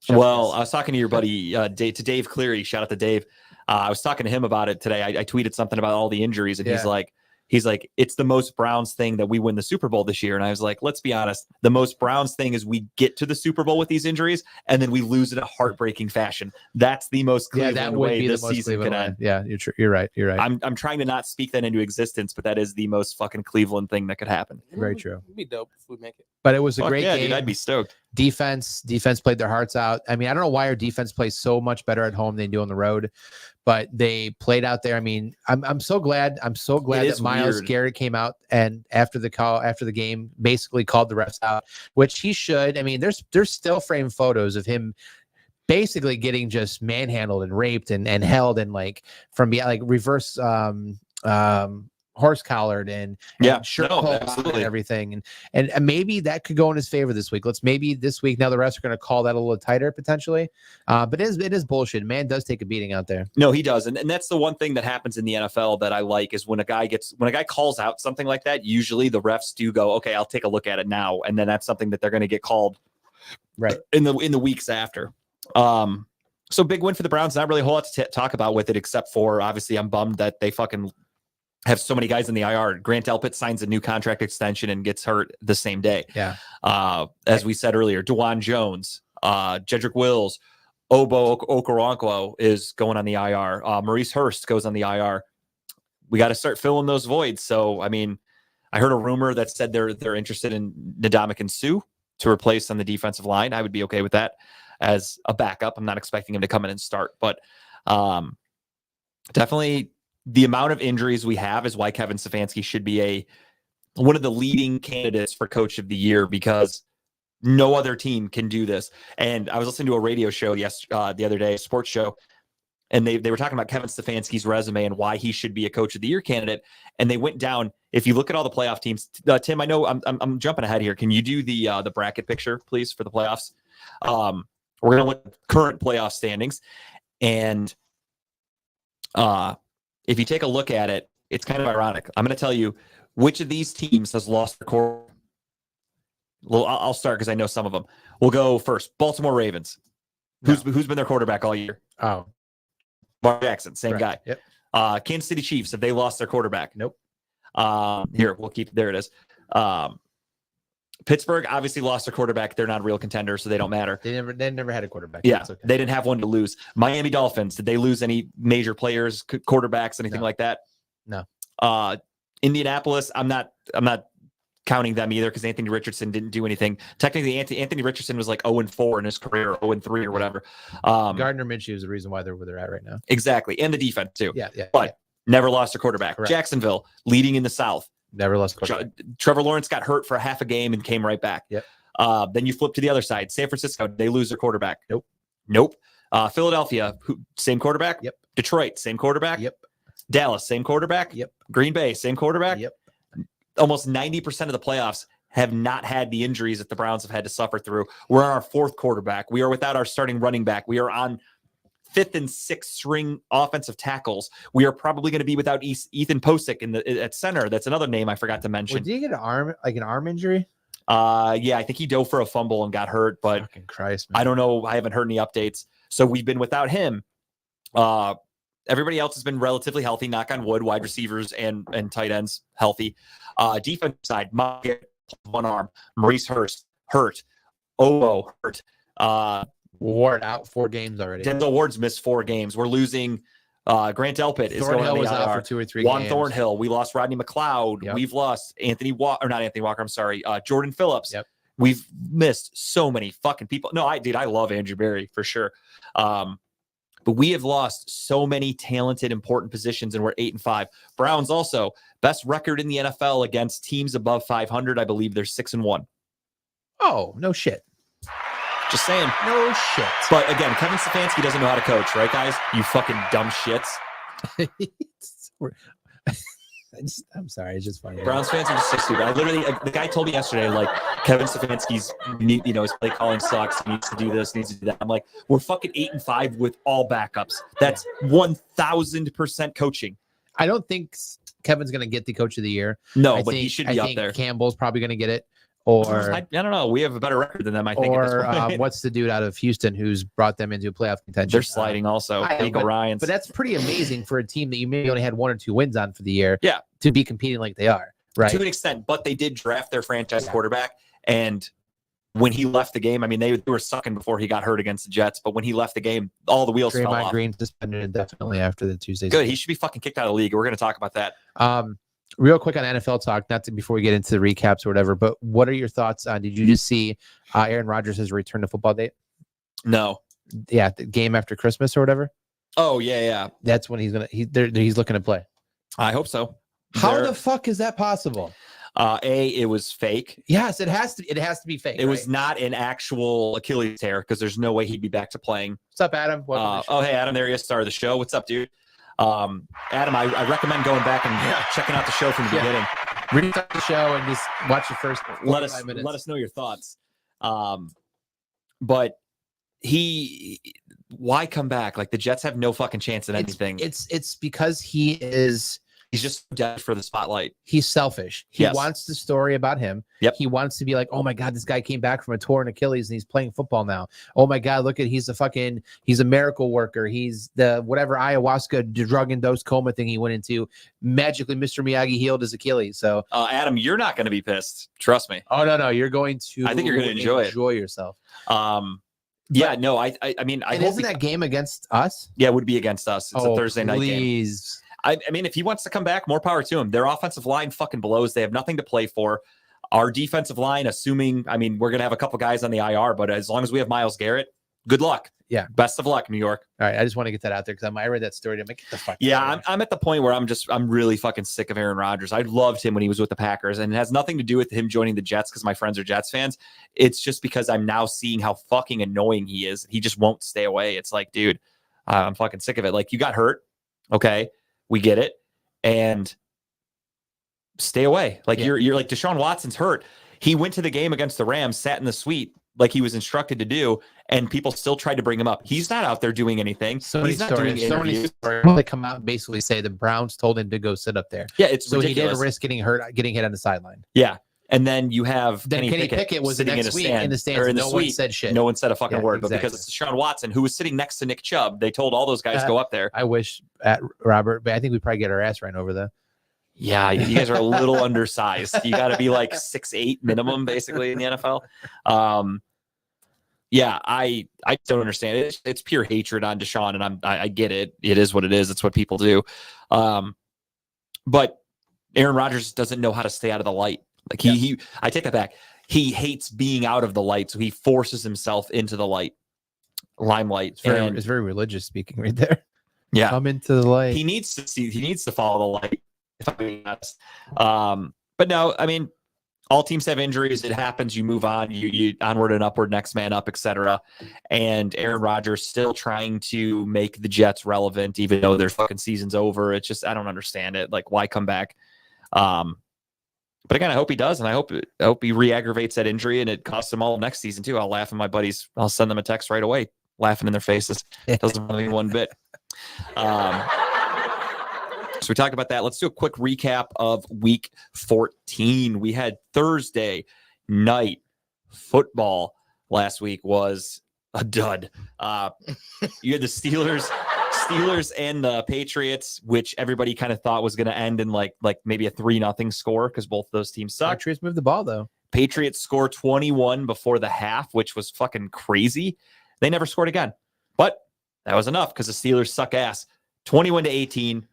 Well, I was talking to your buddy, Dave Cleary. Shout out to Dave. I was talking to him about it today. I tweeted something about all the injuries, and he's Yeah. like, He's like, it's the most Browns thing that we win the Super Bowl this year. And I was like, let's be honest. The most Browns thing is we get to the Super Bowl with these injuries and then we lose in a heartbreaking fashion. That's the most Cleveland that would way be this the most season Cleveland could way. end. Yeah, you're right. You're right. I'm trying to not speak that into existence, but that is the most fucking Cleveland thing that could happen. Very true. It'd be dope if we make it. But it was a Fuck great yeah, game. dude, I'd be stoked. Defense played their hearts out. I mean, I don't know why our defense plays so much better at home than they do on the road, but they played out there. I mean, I'm so glad. I'm so glad is that Myles weird. Garrett came out and after the game, basically called the refs out, which he should. I mean, there's still frame photos of him basically getting just manhandled and raped and held and like from behind, like reverse horse collared and shirt pulled off absolutely. and everything. And maybe that could go in his favor this week. Maybe this week, now the refs are going to call that a little tighter potentially. But it is bullshit. Man does take a beating out there. No, he does. And that's the one thing that happens in the NFL that I like is when a guy calls out something like that, usually the refs do go, okay, I'll take a look at it now. And then that's something that they're going to get called right in the weeks after. So big win for the Browns. Not really a whole lot to talk about with it, except for obviously I'm bummed that they fucking have so many guys in the IR. Grant Delpit signs a new contract extension and gets hurt the same day. Yeah. As we said earlier, DeJuan Jones, Jedrick Wills, Obo Okoronkwo is going on the IR. Maurice Hurst goes on the IR. We got to start filling those voids. So, I mean, I heard a rumor that said they're interested in Ndamukong Suh to replace on the defensive line. I would be okay with that as a backup. I'm not expecting him to come in and start, but definitely the amount of injuries we have is why Kevin Stefanski should be one of the leading candidates for coach of the year, because no other team can do this. And I was listening to a radio show the other day, a sports show, and they were talking about Kevin Stefanski's resume and why he should be a coach of the year candidate. And they went down. If you look at all the playoff teams, Tim, I know I'm jumping ahead here. Can you do the bracket picture, please, for the playoffs? We're going to look at current playoff standings. And if you take a look at it, it's kind of ironic. I'm going to tell you which of these teams has lost their core. Well, I'll start because I know some of them. We'll go first. Baltimore Ravens. Who's been their quarterback all year? Oh, Lamar Jackson, same correct. guy. Yep. Kansas City Chiefs, have they lost their quarterback? Nope. Here, we'll keep, there it is. Pittsburgh obviously lost their quarterback. They're not a real contender, so they don't matter. They never had a quarterback. Yeah, That's okay. they didn't have one to lose. Miami Dolphins, did they lose any major players, quarterbacks, anything like that? No. Indianapolis, I'm not counting them either because Anthony Richardson didn't do anything. Technically, Anthony Richardson was like 0-4 in his career, 0-3 or whatever. Gardner Minshew is the reason why they're where they're at right now. Exactly, and the defense too. Yeah. But never lost a quarterback. Correct. Jacksonville, leading in the South. Never lost a quarterback. Trevor Lawrence got hurt for half a game and came right back. Yep. Then you flip to the other side. San Francisco, they lose their quarterback. Nope. Philadelphia, same quarterback. Yep. Detroit, same quarterback. Yep. Dallas, same quarterback. Yep. Green Bay, same quarterback. Yep. Almost 90% of the playoffs have not had the injuries that the Browns have had to suffer through. We're on our fourth quarterback. We are without our starting running back. We are on fifth and sixth string offensive tackles. We are probably going to be without Ethan Posick at center. That's another name I forgot to mention. Did he get an arm injury? Yeah, I think he dove for a fumble and got hurt, but Fucking Christ, man. I don't know. I haven't heard any updates. So we've been without him. Everybody else has been relatively healthy, knock on wood, wide receivers and tight ends healthy. Defense side, one arm, Maurice Hurst, hurt. Obo, hurt. Ward out 4 games already. Denzel Ward's missed 4 games. We're losing Grant Delpit is going Thornhill on the was out IR. for 2 or 3 Juan games. Thornhill. We lost Rodney McLeod. Yep. We've lost not Anthony Walker. I'm sorry. Jordan Phillips. Yep. We've missed so many fucking people. No, I love Andrew Berry for sure. But we have lost so many talented, important positions, and we're 8-5. Browns also best record in the NFL against teams above 500. I believe they're 6-1. Oh, no shit. Just saying. No shit. But again, Kevin Stefanski doesn't know how to coach, right, guys? You fucking dumb shits. I'm sorry. It's just funny. Browns fans are just so stupid. I literally, the guy told me yesterday, like, Kevin Stefanski's, his play calling sucks. He needs to do this, needs to do that. I'm like, we're fucking 8-5 with all backups. That's 1,000% coaching. I don't think Kevin's going to get the coach of the year. No, but he should be up there. Campbell's probably going to get it. or I don't know. We have a better record than them, I think. or at this point. what's the dude out of Houston who's brought them into playoff contention? They're sliding also. I know, Nico Ryans. But that's pretty amazing for a team that you maybe only had 1 or 2 wins on for the year. Yeah. To be competing like they are, right? To an extent, but they did draft their franchise quarterback. And when he left the game, I mean, they were sucking before he got hurt against the Jets. But when he left the game, all the wheels fell Draymond off. Green suspended indefinitely after the Tuesdays. Good. He should be fucking kicked out of the league. We're going to talk about that. Real quick on NFL talk, before we get into the recaps or whatever, but what are your thoughts on, did you just see Aaron Rodgers has returned to football date? No. Yeah, the game after Christmas or whatever. Oh, yeah. That's when he's looking to play. I hope so. How the fuck is that possible? It was fake. Yes, it has to be fake. It was not an actual Achilles tear because there's no way he'd be back to playing. What's up, Adam? Hey, Adam, there he is, star of the show. What's up, dude? Adam, I recommend going back and checking out the show from the beginning. Restart the show and just watch the first 45 minutes. Let us know your thoughts. But why come back? Like the Jets have no fucking chance at anything. It's because He's just dead for the spotlight. He's selfish. He Yes. wants the story about him. Yep. He wants to be like, oh my God, this guy came back from a torn Achilles and he's playing football now. Oh my God, he's a miracle worker. He's the whatever ayahuasca drug induced coma thing he went into. Magically, Mr. Miyagi healed his Achilles. So Adam, you're not going to be pissed. Trust me. oh no, you're going to. I think you're going to enjoy yourself. Yeah, no, I mean, I and hope isn't that game against us? Yeah, it would be against us. It's a Thursday night game. Please. I mean, if he wants to come back, more power to him. Their offensive line fucking blows. They have nothing to play for. Our defensive line, assuming, I mean, we're going to have a couple guys on the IR, but as long as we have Myles Garrett, good luck. Yeah. Best of luck, New York. All right. I just want to get that out there because I read that story. I'm like, get the fuck. Yeah, I'm at the point where I'm really fucking sick of Aaron Rodgers. I loved him when he was with the Packers, and it has nothing to do with him joining the Jets because my friends are Jets fans. It's just because I'm now seeing how fucking annoying he is. He just won't stay away. It's like, dude, I'm fucking sick of it. Like, you got hurt. Okay. We get it. And stay away. Like you're like Deshaun Watson's hurt. He went to the game against the Rams, sat in the suite like he was instructed to do, and people still tried to bring him up. He's not out there doing anything. He's not doing interviews. They come out and basically say the Browns told him to go sit up there. Yeah, it's so ridiculous. He didn't risk getting hit on the sideline. Yeah. And then you have Kenny Pickett was sitting next week in the stands. or in the no suite. one said shit. No one said a fucking word. Exactly. But because it's Deshaun Watson, who was sitting next to Nick Chubb, they told all those guys go up there. I wish at Robert, but I think we probably get our ass ran over though. Yeah, you guys are a little undersized. You got to be like 6'8" minimum, basically, in the NFL. Yeah, I don't understand it. It's pure hatred on Deshaun, and I get it. It is what it is. It's what people do. But Aaron Rodgers doesn't know how to stay out of the light. Like I take that back. He hates being out of the light, so he forces himself into the limelight. It's very religious speaking right there. Yeah, come into the light. He needs to follow the light. If I'm being honest. But no, I mean, all teams have injuries. It happens. You move on. You onward and upward, next man up, etc. And Aaron Rodgers still trying to make the Jets relevant, even though their fucking season's over. It's just I don't understand it. Like, why come back? But again, I hope he does, and I hope he re-aggravates that injury, and it costs him all next season too. I'll laugh at my buddies. I'll send them a text right away, laughing in their faces. Doesn't bother me one bit. So we talked about that. Let's do a quick recap of Week 14. We had Thursday night football last week. Was a dud. You had the Steelers and the Patriots, which everybody kind of thought was going to end in like maybe a 3-0 score because both of those teams suck. Patriots moved the ball though. Patriots score 21 before the half, which was fucking crazy. They never scored again, but that was enough because the Steelers suck ass. 21-18.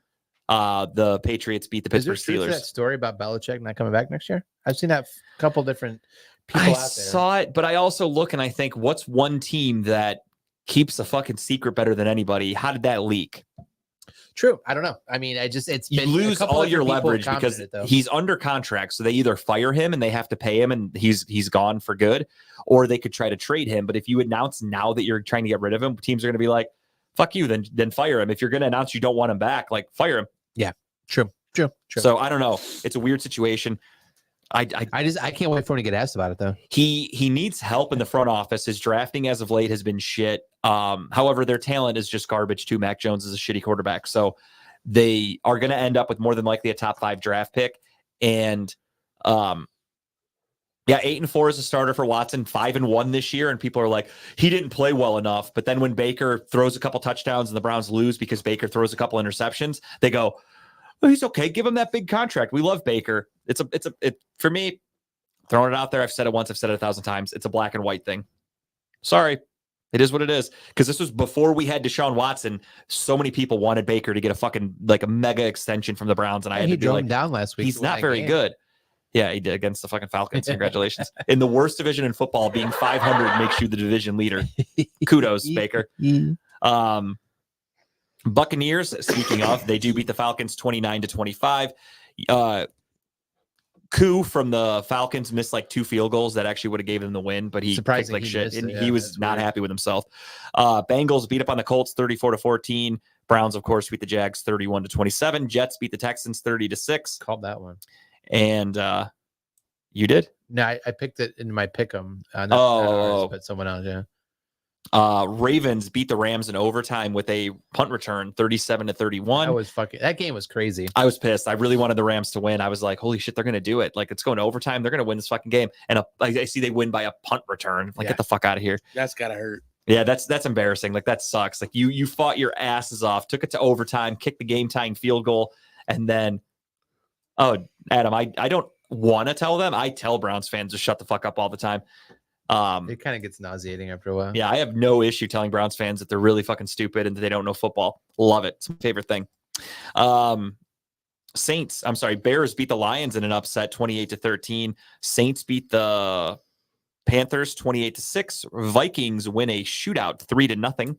The Patriots beat the Pittsburgh Steelers. That story about Belichick not coming back next year? I've seen that a couple different people out there. I saw it, but I also look and I think, what's one team that keeps a fucking secret better than anybody? How did that leak? True. I don't know. I mean, you lose all your leverage because he's under contract. So they either fire him and they have to pay him and he's gone for good, or they could try to trade him. But if you announce now that you're trying to get rid of him, teams are going to be like, fuck you, then fire him. If you're going to announce you don't want him back, like, fire him. Yeah, true. So I don't know. It's a weird situation. I can't wait for him to get asked about it though. He needs help in the front office. His drafting as of late has been shit. However, their talent is just garbage too. Mac Jones is a shitty quarterback. So they are going to end up with more than likely a top 5 draft pick. And Yeah, 8-4 as a starter for Watson, 5-1 this year, and people are like, he didn't play well enough. But then when Baker throws a couple touchdowns and the Browns lose because Baker throws a couple interceptions, they go, "Oh, he's okay. Give him that big contract. We love Baker." It for me, throwing it out there. I've said it once. I've said it 1,000 times. It's a black and white thing. Sorry, it is what it is. Because this was before we had Deshaun Watson. So many people wanted Baker to get a fucking like a mega extension from the Browns, and I had to be drove like, him down last week. he's to win not that very game. good. Yeah, he did against the fucking Falcons. Congratulations. In the worst division in football, being 500 makes you the division leader. Kudos, Baker. Buccaneers, speaking of, they do beat the Falcons 29-25. Koo from the Falcons missed like 2 field goals that actually would have gave them the win, but he kicked Surprising like he shit. missed And it. he Yeah, was that's not weird. happy with himself. Bengals beat up on the Colts 34-14. Browns, of course, beat the Jags 31-27. Jets beat the Texans 30-6. Called that one. And you did? No, I picked it in my pick'em. Not Oh. ours, but someone else. Yeah. Ravens beat the Rams in overtime with a punt return 37-31. That game was crazy. I was pissed. I really wanted the Rams to win. I was like, holy shit, they're going to do it. Like, it's going to overtime. They're going to win this fucking game. And I see they win by a punt return. Like, Yeah. get the fuck out of here. That's gotta hurt. Yeah, that's embarrassing. Like, that sucks. Like, you fought your asses off, took it to overtime, kicked the game-tying field goal, and then, oh, Adam, I don't want to tell them. I tell Browns fans to shut the fuck up all the time. It kind of gets nauseating after a while. Yeah, I have no issue telling Browns fans that they're really fucking stupid and that they don't know football. Love it. It's my favorite thing. Bears beat the Lions in an upset 28-13. Saints beat the Panthers 28-6. Vikings win a shootout 3-0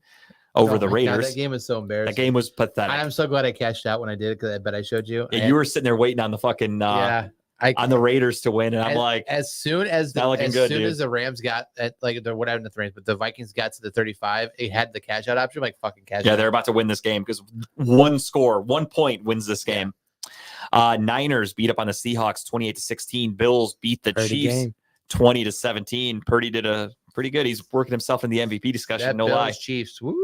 over Oh the my God, Raiders. that game was so embarrassing. That game was pathetic. I'm so glad I cashed out when I did it because I bet I showed you. Yeah, you were sitting there waiting on the fucking on the Raiders to win, and I'm like, as soon as not looking good, dude. as the Rams got at like the whatever the Rams, but the Vikings got to the 35, it had the cash out option. I'm like fucking cash yeah, out. they're about to win this game because 1 point wins this game. Niners beat up on the Seahawks 28-16. Bills beat the Pretty Chiefs game. 20-17. Purdy did a pretty good. He's working himself in the MVP discussion. That No Bills lie. Chiefs. Woo.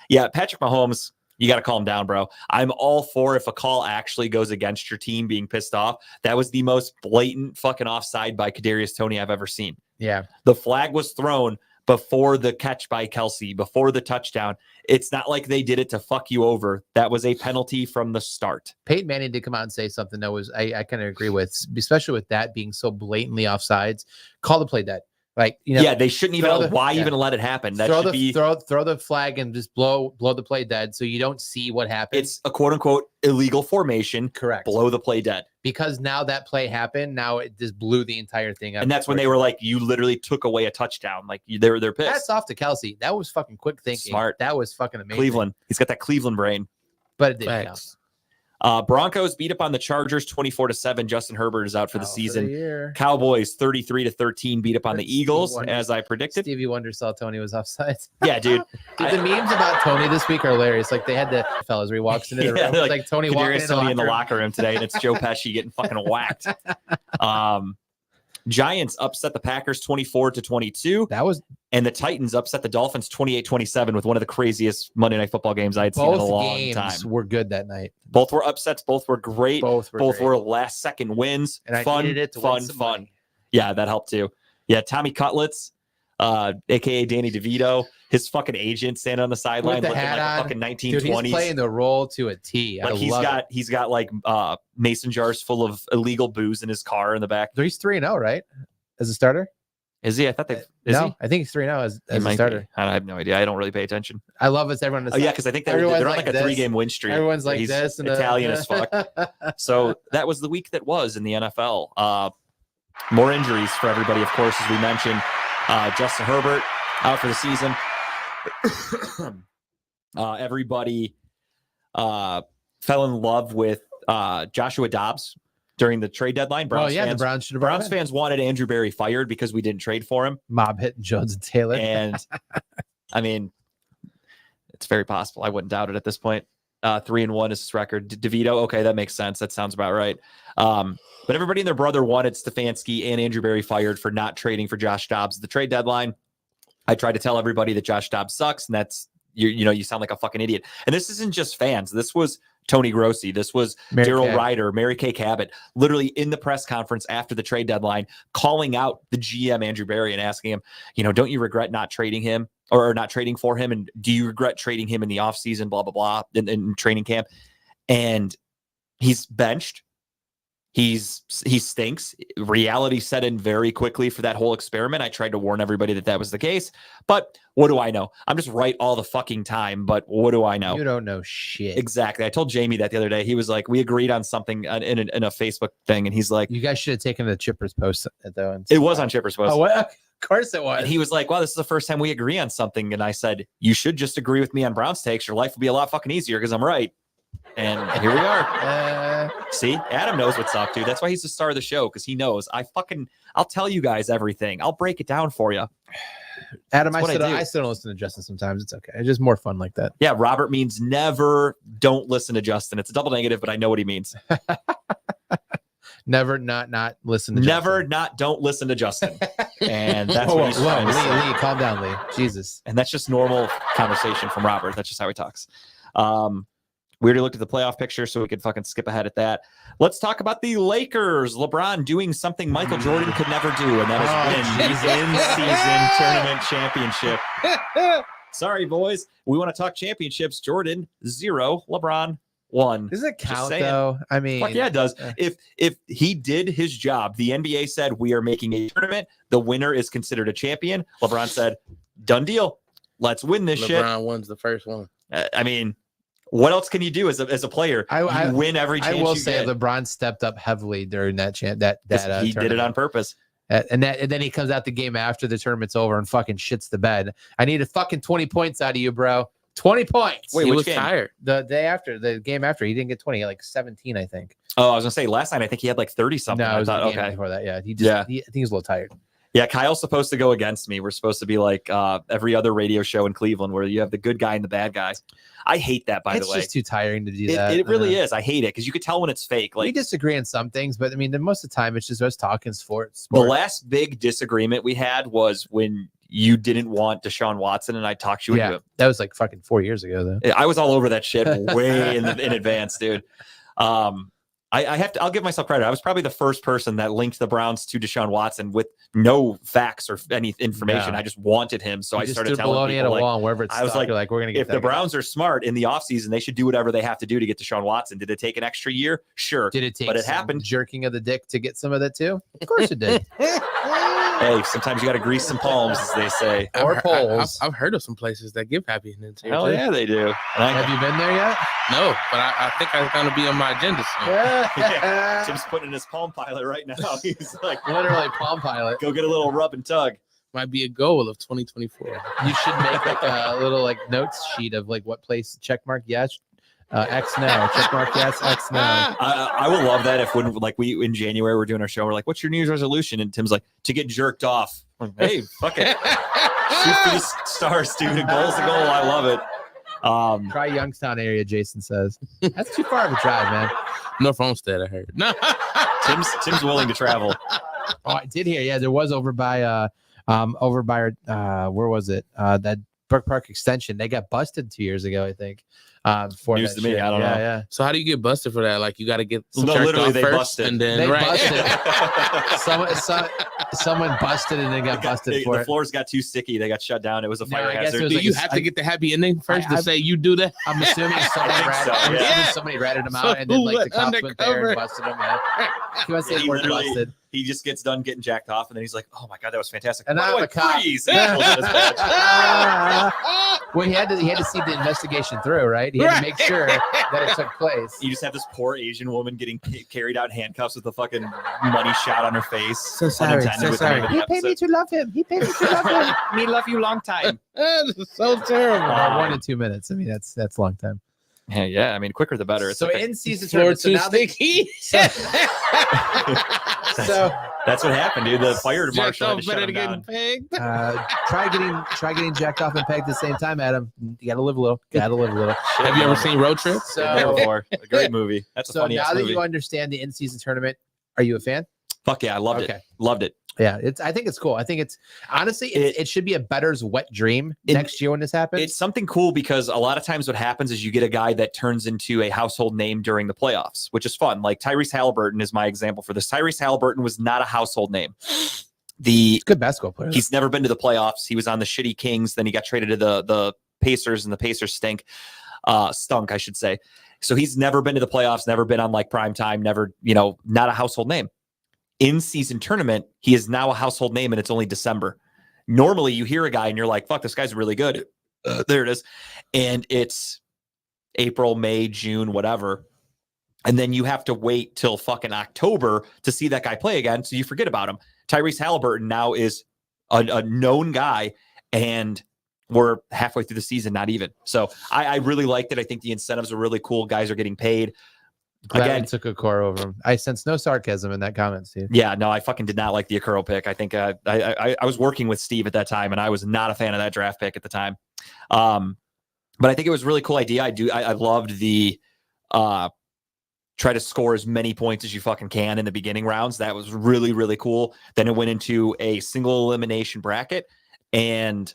Yeah, Patrick Mahomes, you got to calm down, bro. I'm all for if a call actually goes against your team being pissed off. That was the most blatant fucking offside by Kadarius Toney I've ever seen. Yeah. The flag was thrown before the catch by Kelsey, before the touchdown. It's not like they did it to fuck you over. That was a penalty from the start. Peyton Manning did come out and say something that was I kind of agree with, especially with that being so blatantly offsides. Call the play dead. Like, you know, Yeah, they shouldn't even. throw the- Why yeah. even let it happen? That throw should be. throw the flag and just blow the play dead so you don't see what happens. It's a quote unquote illegal formation. Correct. Blow the play dead. Because now that play happened, now it just blew the entire thing up. And that's when they were like, you literally took away a touchdown. Like they're pissed. Hats off to Kelsey. That was fucking quick thinking. Smart. That was fucking amazing. Cleveland. He's got that Cleveland brain. But it didn't count. Facts. Broncos beat up on the Chargers 24-7. Justin Herbert is out for the Out season. year. Cowboys 33-13 beat up on the Stevie Eagles, Wonder. as I predicted. Stevie Wonder saw Tony was offside. Yeah, dude. Dude, the memes about Tony this week are hilarious. Like they had the fellas where he walks into the Yeah, room. they're It's like Tony walking Kadarius in Toney in the room. locker room today, and it's Joe Pesci getting fucking whacked. Giants upset the Packers 24-22, That was and the Titans upset the Dolphins 28-27 with one of the craziest Monday Night Football games I had seen in a both long games time. were good that night. Both were upsets. Both were great. Both were Both great. were last-second wins. And I fun, needed it to fun, win some fun. money. Yeah, that helped too. Yeah, Tommy Cutlets, aka Danny DeVito, his fucking agent standing on the sideline the looking hat like on. a fucking Dude, 1920s. he's playing the role to a T. Like he's got like mason jars full of illegal booze in his car in the back. He's 3-0, right? As a starter? Is he? I thought they. Is no, he? I think he's 3-0 as He a might starter. be. I have no idea. I don't really pay attention. I love us. Everyone is Oh yeah, because I think they're everyone's on like like a this. 3-game win streak. everyone's like He's this. And Italian as fuck. So that was the week that was in the NFL. More injuries for everybody, of course, as we mentioned. Justin Herbert out for the season. Everybody fell in love with Joshua Dobbs during the trade deadline. Oh Browns yeah, the fans, Browns should have Browns fans wanted Andrew Berry fired because we didn't trade for him. mob hitting Jones and Taylor. And I mean, it's very possible. I wouldn't doubt it at this point. 3-1 is his record. DeVito, okay, that makes sense. That sounds about right. But everybody and their brother wanted Stefanski and Andrew Berry fired for not trading for Josh Dobbs at the trade deadline. I tried to tell everybody that Josh Dobbs sucks, and that's you sound like a fucking idiot. And this isn't just fans. This was Tony Grossi. This was Mary Daryl Kay. Ryder, Mary Kay Cabot, literally in the press conference after the trade deadline, calling out the GM, Andrew Berry, and asking him, don't you regret not trading him or not trading for him? And do you regret trading him in the offseason, blah, blah, blah, in training camp? And he's benched. He stinks. Reality set in very quickly for that whole experiment. I tried to warn everybody that was the case, but what do I know? I'm just right all the fucking time, but what do I know? You don't know shit. Exactly. I told Jamie that the other day. He was like, we agreed on something in a Facebook thing, and he's like, You guys should have taken the Chipper's post though. it was on Chipper's post. Oh, what? Of course it was. And he was like, wow, this is the first time we agree on something. And I said, you should just agree with me on Brown's takes. Your life will be a lot fucking easier because I'm right. And here we are. See, Adam knows what's up, dude. That's why he's the star of the show, because he knows. I'll tell you guys everything. I'll break it down for you. Adam, That's what I do. I still don't listen to Justin sometimes. It's okay. It's just more fun like that. Yeah, Robert means never don't listen to Justin. It's a double negative, but I know what he means. Never not listen to Never Justin. not don't listen to Justin. And that's Whoa, what he's trying to say. Lee, calm down, Lee. Jesus. And that's just normal conversation from Robert. That's just how he talks. We already looked at the playoff picture, so we could fucking skip ahead at that. Let's talk about the Lakers. LeBron doing something Michael Jordan could never do, and that is win the in-season tournament championship. Sorry, boys. We want to talk championships. Jordan, 0. LeBron, 1. Does it Just count saying. though? I mean, Fuck yeah, it does. If he did his job, the NBA said we are making a tournament. The winner is considered a champion. LeBron said, done deal. Let's win this shit. LeBron wins the first one. I mean, what else can you do as a player? You win every chance I will you say get. LeBron stepped up heavily during that chance. He did it on purpose. And then he comes out the game after the tournament's over and fucking shits the bed. I need a fucking 20 points out of you, bro. 20 points. Wait, He which was game? tired. The day after, the game after, he didn't get 20, he had like 17, I think. Oh, I was gonna say last night I think he had like 30 something. No, it I was thought, the game okay. before that. Yeah, I think he was a little tired. Yeah, Kyle's supposed to go against me. We're supposed to be like every other radio show in Cleveland where you have the good guy and the bad guy. I hate that, by It's the way. just too tiring to do that. It really is. I hate it because you could tell when it's fake. We Like disagree on some things, but I mean, most of the time it's just us talking sports. the last big disagreement we had was when you didn't want Deshaun Watson and I talked you into it. That was like fucking 4 years ago, though. I was all over that shit way in advance, dude. I'll give myself credit. I was probably the first person that linked the Browns to Deshaun Watson with no facts or any information. No. I just wanted him, so I just started stood telling baloney at people, a like, wall, and wherever it's I was stuck, like, you're like, we're gonna get if that the guy. Browns are smart in the offseason, they should do whatever they have to do to get Deshaun Watson. Did it take an extra year? Sure. Did it take but it some happened. jerking of the dick to get some of that too? Of course it did. Hey, sometimes you got to grease some palms, as they say. Or I've- polls. I've heard of some places that give happy endings. here, Hell too. yeah, they do. And Have you been there yet? No, but I think I'm gonna be on my agenda soon. Yeah. Tim's putting in his Palm Pilot right now. He's like, Literally Palm Pilot. go get a little rub and tug. Might be a goal of 2024. You should make like a little like notes sheet of like what place check mark yes, X no, check mark yes, X no. I will love that if when like we in January we're doing our show, we're like, "What's your New Year's resolution?" And Tim's like, "To get jerked off." I'm like, hey, fuck it, shoot for the stars, dude. A goal's a goal. I love it. Try Youngstown area, Jason says. That's too far of a drive, man. North Homestead, I heard. No. Tim's willing to travel. Oh, I did hear. Yeah, there was over by where was it? That Brook Park extension. They got busted 2 years ago, I think. For News that to me, shit. I don't know. Yeah. So how do you get busted for that? Like you got to get No, jerked literally, off they first, busted. and then They right. busted. Someone busted and then got busted for The it. floors got too sticky. They got shut down. It was a No, fire I guess it hazard. was Do like you a- have to get the happy ending first to say you do that? I'm assuming somebody think ratted, so, I'm yeah. assuming somebody ratted him So out, and then like who the cops went there undercover? and busted him. Yeah. He wants to Yeah, say he we're literally- busted. He just gets done getting jacked off, and then he's like, "Oh my god, that was fantastic." And By the I'm way, a cop. freeze. And he pulls out his badge. Well, he had to see the investigation through, right? He had to make sure that it took place. You just have this poor Asian woman getting carried out in handcuffs with a fucking money shot on her face. So sorry, Unintended so with the name sorry. of the episode. to love him. He paid me to love him. Me love you long time. This is so terrible. Wow. 1 to 2 minutes. I mean, that's a long time. Yeah, I mean, quicker the better. It's So okay. in season Floor tournament, so too now they, sticky. so That's what happened, dude. The fire Jacked marshal had off to shut better him than down. getting pegged. try getting jacked off and pegged at the same time, Adam. You gotta live a little. Gotta live a little. Have you ever seen Road Trip? Been there So, before. A great movie. That's a so funny now ass that movie. you understand the in-season tournament, are you a fan? Fuck yeah, I loved Okay. it. Loved it. Yeah, I think it's cool. I think it's honestly it should be a better's wet dream next year when this happens. It's something cool because a lot of times what happens is you get a guy that turns into a household name during the playoffs, which is fun. Like Tyrese Halliburton is my example for this. Tyrese Halliburton was not a household name. He's a good basketball player. He's never been to the playoffs. He was on the shitty Kings. Then he got traded to the Pacers, and the Pacers stunk, I should say. So he's never been to the playoffs, never been on like prime time, never, not a household name. In-season tournament, he is now a household name, and it's only December. Normally, you hear a guy and you're like, fuck, this guy's really good. There it is. And it's April, May, June, whatever. And then you have to wait till fucking October to see that guy play again, so you forget about him. Tyrese Halliburton now is a known guy, and we're halfway through the season, not even. So I really liked it. I think the incentives are really cool. Guys are getting paid. Again, took a core over him. I sense no sarcasm in that comment, Steve. Yeah, no, I fucking did not like the Okoro pick. I think I was working with Steve at that time, and I was not a fan of that draft pick at the time. But I think it was a really cool idea. I loved the try to score as many points as you fucking can in the beginning rounds. That was really, really cool. Then it went into a single elimination bracket, and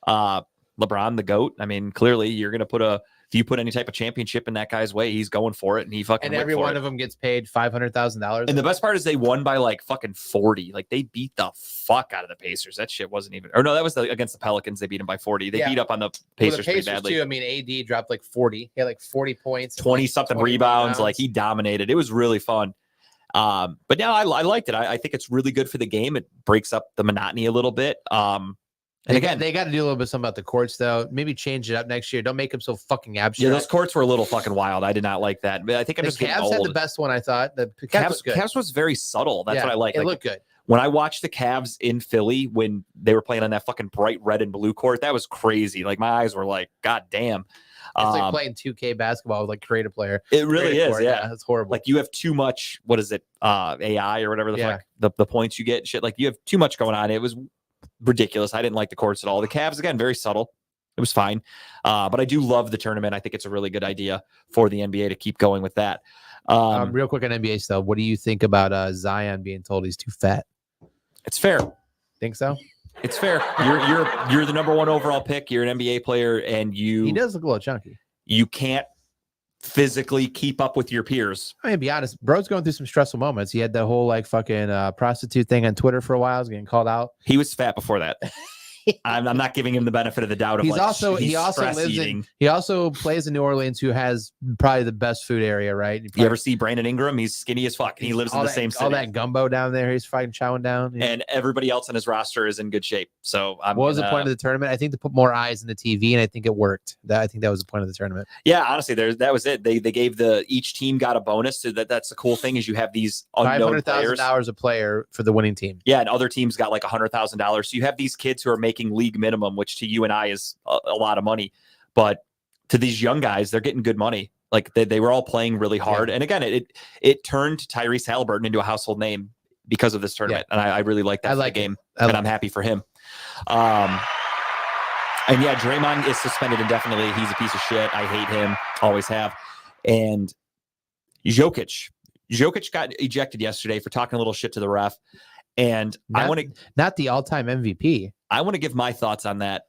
LeBron, the GOAT. I mean, clearly you're going to if you put any type of championship in that guy's way, he's going for it, and he fucking. And every one of them gets paid $500,000. And the best part is they won by like fucking 40. Like they beat the fuck out of the Pacers. That shit wasn't even. Or no, that was against the Pelicans. They beat them by 40. They beat up on the Pacers, pretty badly. Too, I mean, AD dropped like 40. He had like 40 points, 20 something rebounds. Like he dominated. It was really fun. But now I liked it. I think it's really good for the game. It breaks up the monotony a little bit. And again, they got to do a little bit something about the courts, though. Maybe change it up next year. Don't make them so fucking abstract. Yeah, those courts were a little fucking wild. I did not like that. But I think I'm just getting old. The Cavs had the best one, I thought. The Cavs was good. Cavs was very subtle. That's what I like. It looked good. When I watched the Cavs in Philly when they were playing on that fucking bright red and blue court, that was crazy. Like my eyes were like, God damn. It's like playing 2K basketball with like creative player. It really is. Yeah, it's horrible. Like you have too much. What is it? AI or whatever the fuck the points you get. Shit. Like you have too much going on. It was ridiculous. I didn't like the courts at all. The Cavs, again, very subtle. It was fine. But I do love the tournament. I think it's a really good idea for the NBA to keep going with that. Real quick on NBA stuff. What do you think about Zion being told he's too fat? It's fair. Think so? It's fair. You're the number one overall pick. You're an NBA player, and he does look a little chunky. You can't physically keep up with your peers. I mean, be honest, bro's going through some stressful moments. He had the whole like fucking prostitute thing on Twitter for a while. He's getting called out. He was fat before that. I'm not giving him the benefit of the doubt. He also plays in New Orleans, who has probably the best food area, right? You ever see Brandon Ingram? He's skinny as fuck. He lives in the same city. All that gumbo down there, he's fucking chowing down. Yeah. And everybody else on his roster is in good shape. So what was the point of the tournament? I think to put more eyes in the TV, and I think it worked. I think that was the point of the tournament. Yeah, honestly, that was it. They gave each team got a bonus. So that's the cool thing is you have these unknown players. $500,000 a player for the winning team. Yeah, and other teams got like $100,000. So you have these kids who are making league minimum, which to you and I is a lot of money, but to these young guys, they're getting good money. Like they were all playing really hard. Yeah. And again, it turned Tyrese Halliburton into a household name because of this tournament. Yeah. And I really like that game. And I'm happy for him. And yeah, Draymond is suspended indefinitely. He's a piece of shit. I hate him. Always have. And Jokic got ejected yesterday for talking a little shit to the ref. And not the all-time MVP. I want to give my thoughts on that.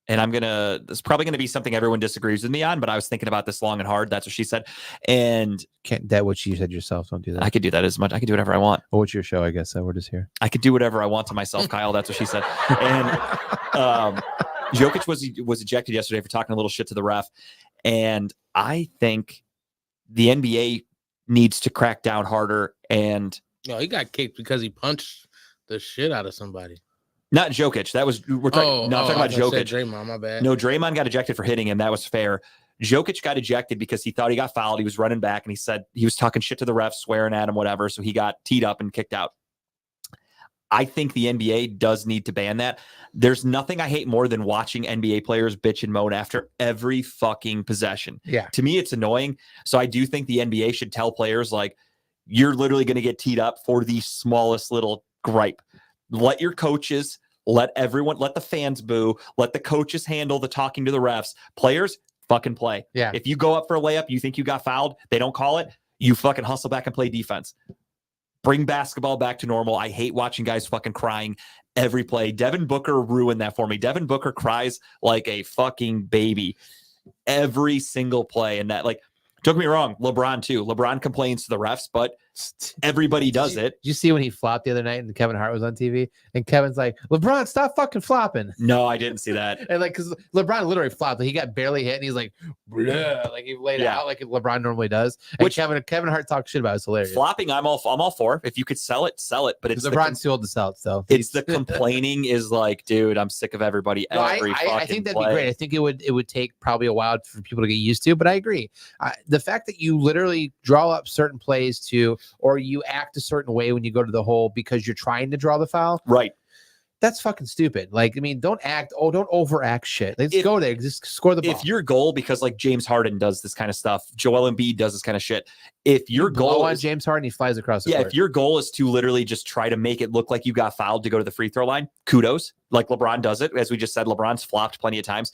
And it's probably going to be something everyone disagrees with me on, but I was thinking about this long and hard. That's what she said. And can't that what you said yourself. Don't do that. I could do that as much. I could do whatever I want. Well, what's your show? I guess we're just here. I could do whatever I want to myself, Kyle. That's what she said. And Jokic was ejected yesterday for talking a little shit to the ref. And I think the NBA needs to crack down harder. And no, he got kicked because he punched the shit out of somebody. Not Jokic. We're talking about Jokic. Draymond, my bad. No, Draymond got ejected for hitting him. That was fair. Jokic got ejected because he thought he got fouled. He was running back and he said he was talking shit to the refs, swearing at him, whatever. So he got teed up and kicked out. I think the NBA does need to ban that. There's nothing I hate more than watching NBA players bitch and moan after every fucking possession. Yeah. To me, it's annoying. So I do think the NBA should tell players like, you're literally going to get teed up for the smallest little gripe. Let your coaches, let the fans boo, let the coaches handle the talking to the refs. Players, fucking play. Yeah. If you go up for a layup, you think you got fouled, they don't call it, you fucking hustle back and play defense. Bring basketball back to normal. I hate watching guys fucking crying every play. Devin Booker ruined that for me. Devin Booker cries like a fucking baby every single play. And that, like, don't get me wrong, LeBron too. LeBron complains to the refs, but everybody does it. Did you see when he flopped the other night and Kevin Hart was on TV? And Kevin's like, LeBron, stop fucking flopping. No, I didn't see that. And like, because LeBron literally flopped. Like, he got barely hit and he's like, bleh, like he laid it Yeah. out like LeBron normally does. And Which- Kevin Hart talks shit about it. It's hilarious. Flopping, I'm all for. If you could sell it, sell it. But it's LeBron's too old to sell it, so it's the complaining is like, dude, I'm sick of everybody No, every fucking I think that'd play. be great. I think it would take probably a while for people to get used to, but I agree. The fact that you literally draw up certain plays to, or you act a certain way when you go to the hole because you're trying to draw the foul, Right. that's fucking stupid. Like, I mean, don't overact shit. Let's If- go there, just score the ball. If your goal, because like James Harden does this kind of stuff, Joel Embiid does this kind of shit. If your You blow goal on is, James Harden, he flies across the yeah, court. if your goal is to literally just try to make it look like you got fouled to go to the free throw line, kudos. Like LeBron does it. As we just said, LeBron's flopped plenty of times.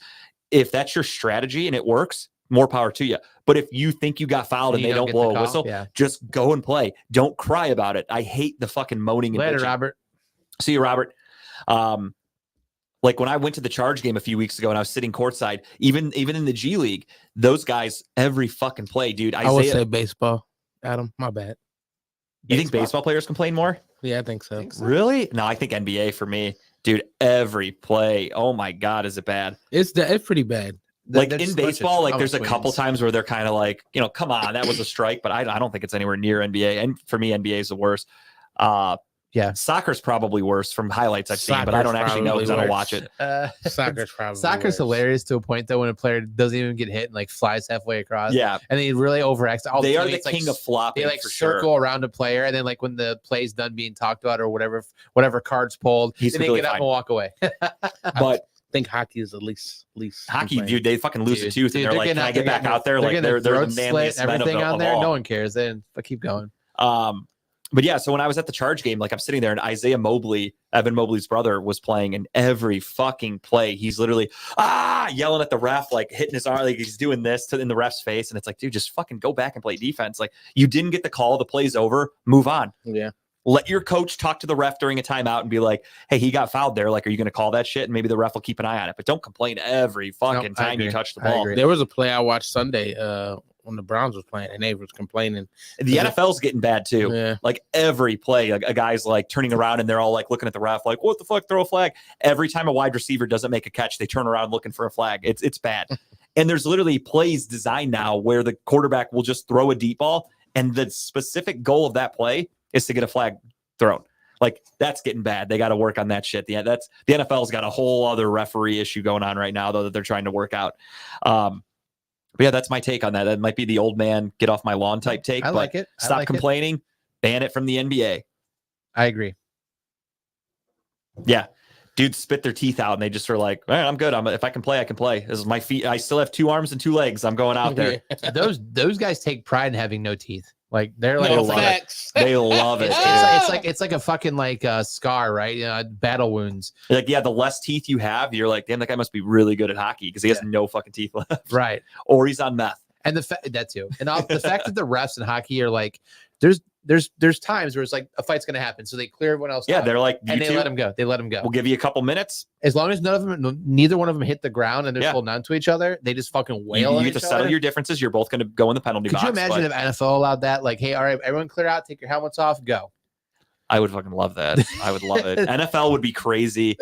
If that's your strategy and it works, more power to you. But if you think you got fouled and you they don't get blow the a call, whistle, yeah. just go and play. Don't cry about it. I hate the fucking moaning and Later, bitching. Robert. See you, Robert. Like when I went to the Charge game a few weeks ago and I was sitting courtside, even in the G League, those guys every fucking play, dude. I would Isaiah, say baseball. Adam, my bad. you think baseball players complain more? Yeah, I think so. Really? No, I think NBA for me, dude. Every play. Oh my god, is it bad? It's pretty bad. Like They're in just a bunch of baseball, like drama there's a couple queens. times where they're kind of like, you know, come on, that was a strike, but I don't think it's anywhere near NBA. And for me, NBA is the worst. Yeah. Soccer's probably worse from highlights I've seen, but I don't Soccer's actually know because I don't probably watch it. Soccer's probably Soccer's worse. hilarious to a point though when a player doesn't even get hit and like flies halfway across. Yeah, And he really overacts. All they are the teammates, like, king of flopping. They like for circle sure. around a player, and then like when the play's done being talked about or whatever cards pulled, He's then they completely get up fine. and walk away. But I think hockey is the least hockey, complaint. dude, they fucking lose a Dude, tooth, and they're like, getting "Can I out- get back getting out there?" Like getting they're their the throats slit, manliest men of everything on of there. all. No one cares. Then but keep going. But yeah, so when I was at the Charge game, like I'm sitting there and Isaiah Mobley, Evan Mobley's brother, was playing, and every fucking play, he's literally yelling at the ref, like hitting his arm, like he's doing this in the ref's face. And it's like, dude, just fucking go back and play defense. Like you didn't get the call, the play's over, move on. Yeah. Let your coach talk to the ref during a timeout and be like, hey, he got fouled there. Like, are you going to call that shit? And maybe the ref will keep an eye on it. But don't complain every fucking I time you agree. touch the I ball. agree. There was a play I watched Sunday when the Browns was playing, and they was complaining. The NFL's getting bad too. Yeah. Like every play, a guy's like turning around and they're all like looking at the ref, like, what the fuck, throw a flag. Every time a wide receiver doesn't make a catch, they turn around looking for a flag. It's bad. And there's literally plays designed now where the quarterback will just throw a deep ball, and the specific goal of that play is to get a flag thrown. Like that's getting bad. They got to work on that shit. Yeah, the NFL's got a whole other referee issue going on right now, though, that they're trying to work out. But yeah, that's my take on that. That might be the old man get off my lawn type take. I but like it. stop complaining. Ban it from the NBA. I agree. Yeah. Dudes spit their teeth out and they just are like, all right, I'm good. If I can play, I can play. This is my feet. I still have 2 arms and 2 legs. I'm going out there. Those guys take pride in having no teeth. Like they're like No it's like, facts. They love it. it's like a fucking like scar, right? Battle wounds, Like, yeah, the less teeth you have, you're like, damn, that guy must be really good at hockey because he has Yeah. no fucking teeth left. right? Or he's on meth. And that too, and the fact that the refs in hockey are like, there's times where it's like a fight's gonna happen, so they clear everyone else. Yeah, out, they're like, and you they two, let them go. They let them go. we'll give you a couple minutes. As long as neither one of them hit the ground and they're Yeah. holding on to each other, they just fucking You, wail. you on get to each settle other. your differences. You're both going to go in the penalty Could box. you imagine if NFL allowed that? Like, hey, all right, everyone clear out, take your helmets off, go. I would fucking love that. I would love it. NFL would be crazy.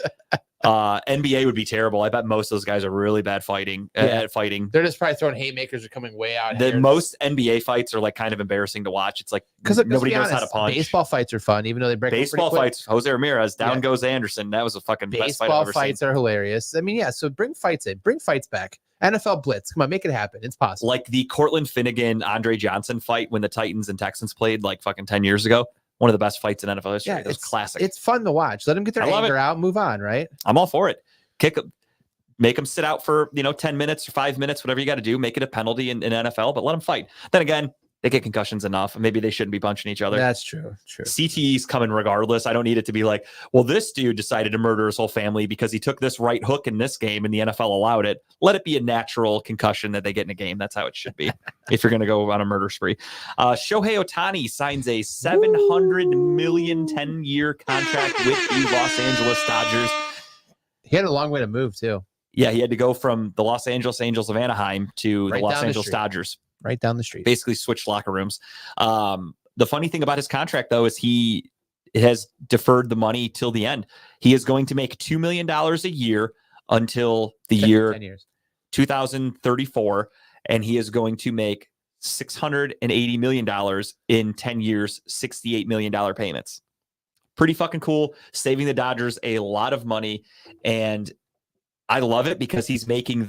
NBA would be terrible. I bet most of those guys are really bad fighting. At fighting. They're just probably throwing haymakers are coming way out. The most NBA fights are like kind of embarrassing to watch. It's like because nobody knows how to punch. Baseball fights are fun, even though they break. up pretty Baseball quick. fights. Jose Ramirez down Yeah. goes Anderson. That was a fucking best fight I've Baseball ever fights seen. are hilarious. I mean, yeah. So bring fights in. Bring fights back. NFL Blitz. Come on, make it happen. It's possible. Like the Cortland Finnegan, Andre Johnson fight when the Titans and Texans played like fucking 10 years ago. One of the best fights in NFL history. Yeah, It was classic. It's fun to watch. Let them get their I love anger it. out. Move on. Right. I'm all for it. Make them sit out for 10 minutes or 5 minutes, whatever you got to do. Make it a penalty in NFL, but let them fight. Then again, They get concussions enough. Maybe they shouldn't be punching each other. That's true. True. CTE's coming regardless. I don't need it to be like, well, this dude decided to murder his whole family because he took this right hook in this game and the NFL allowed it. Let it be a natural concussion that they get in a game. That's how it should be if you're going to go on a murder spree. Shohei Ohtani signs a $700 million 10-year contract with the Los Angeles Dodgers. He had a long way to move too. Yeah, he had to go from the Los Angeles Angels of Anaheim to Right the Los down the Angeles street. Dodgers. Right down the street. Basically switched locker rooms. The funny thing about his contract, though, is he has deferred the money till the end. He is going to make $2 million a year until the 10 year years. 2034, and he is going to make $680 million in 10 years, $68 million payments. Pretty fucking cool. Saving the Dodgers a lot of money, and I love it because he's giving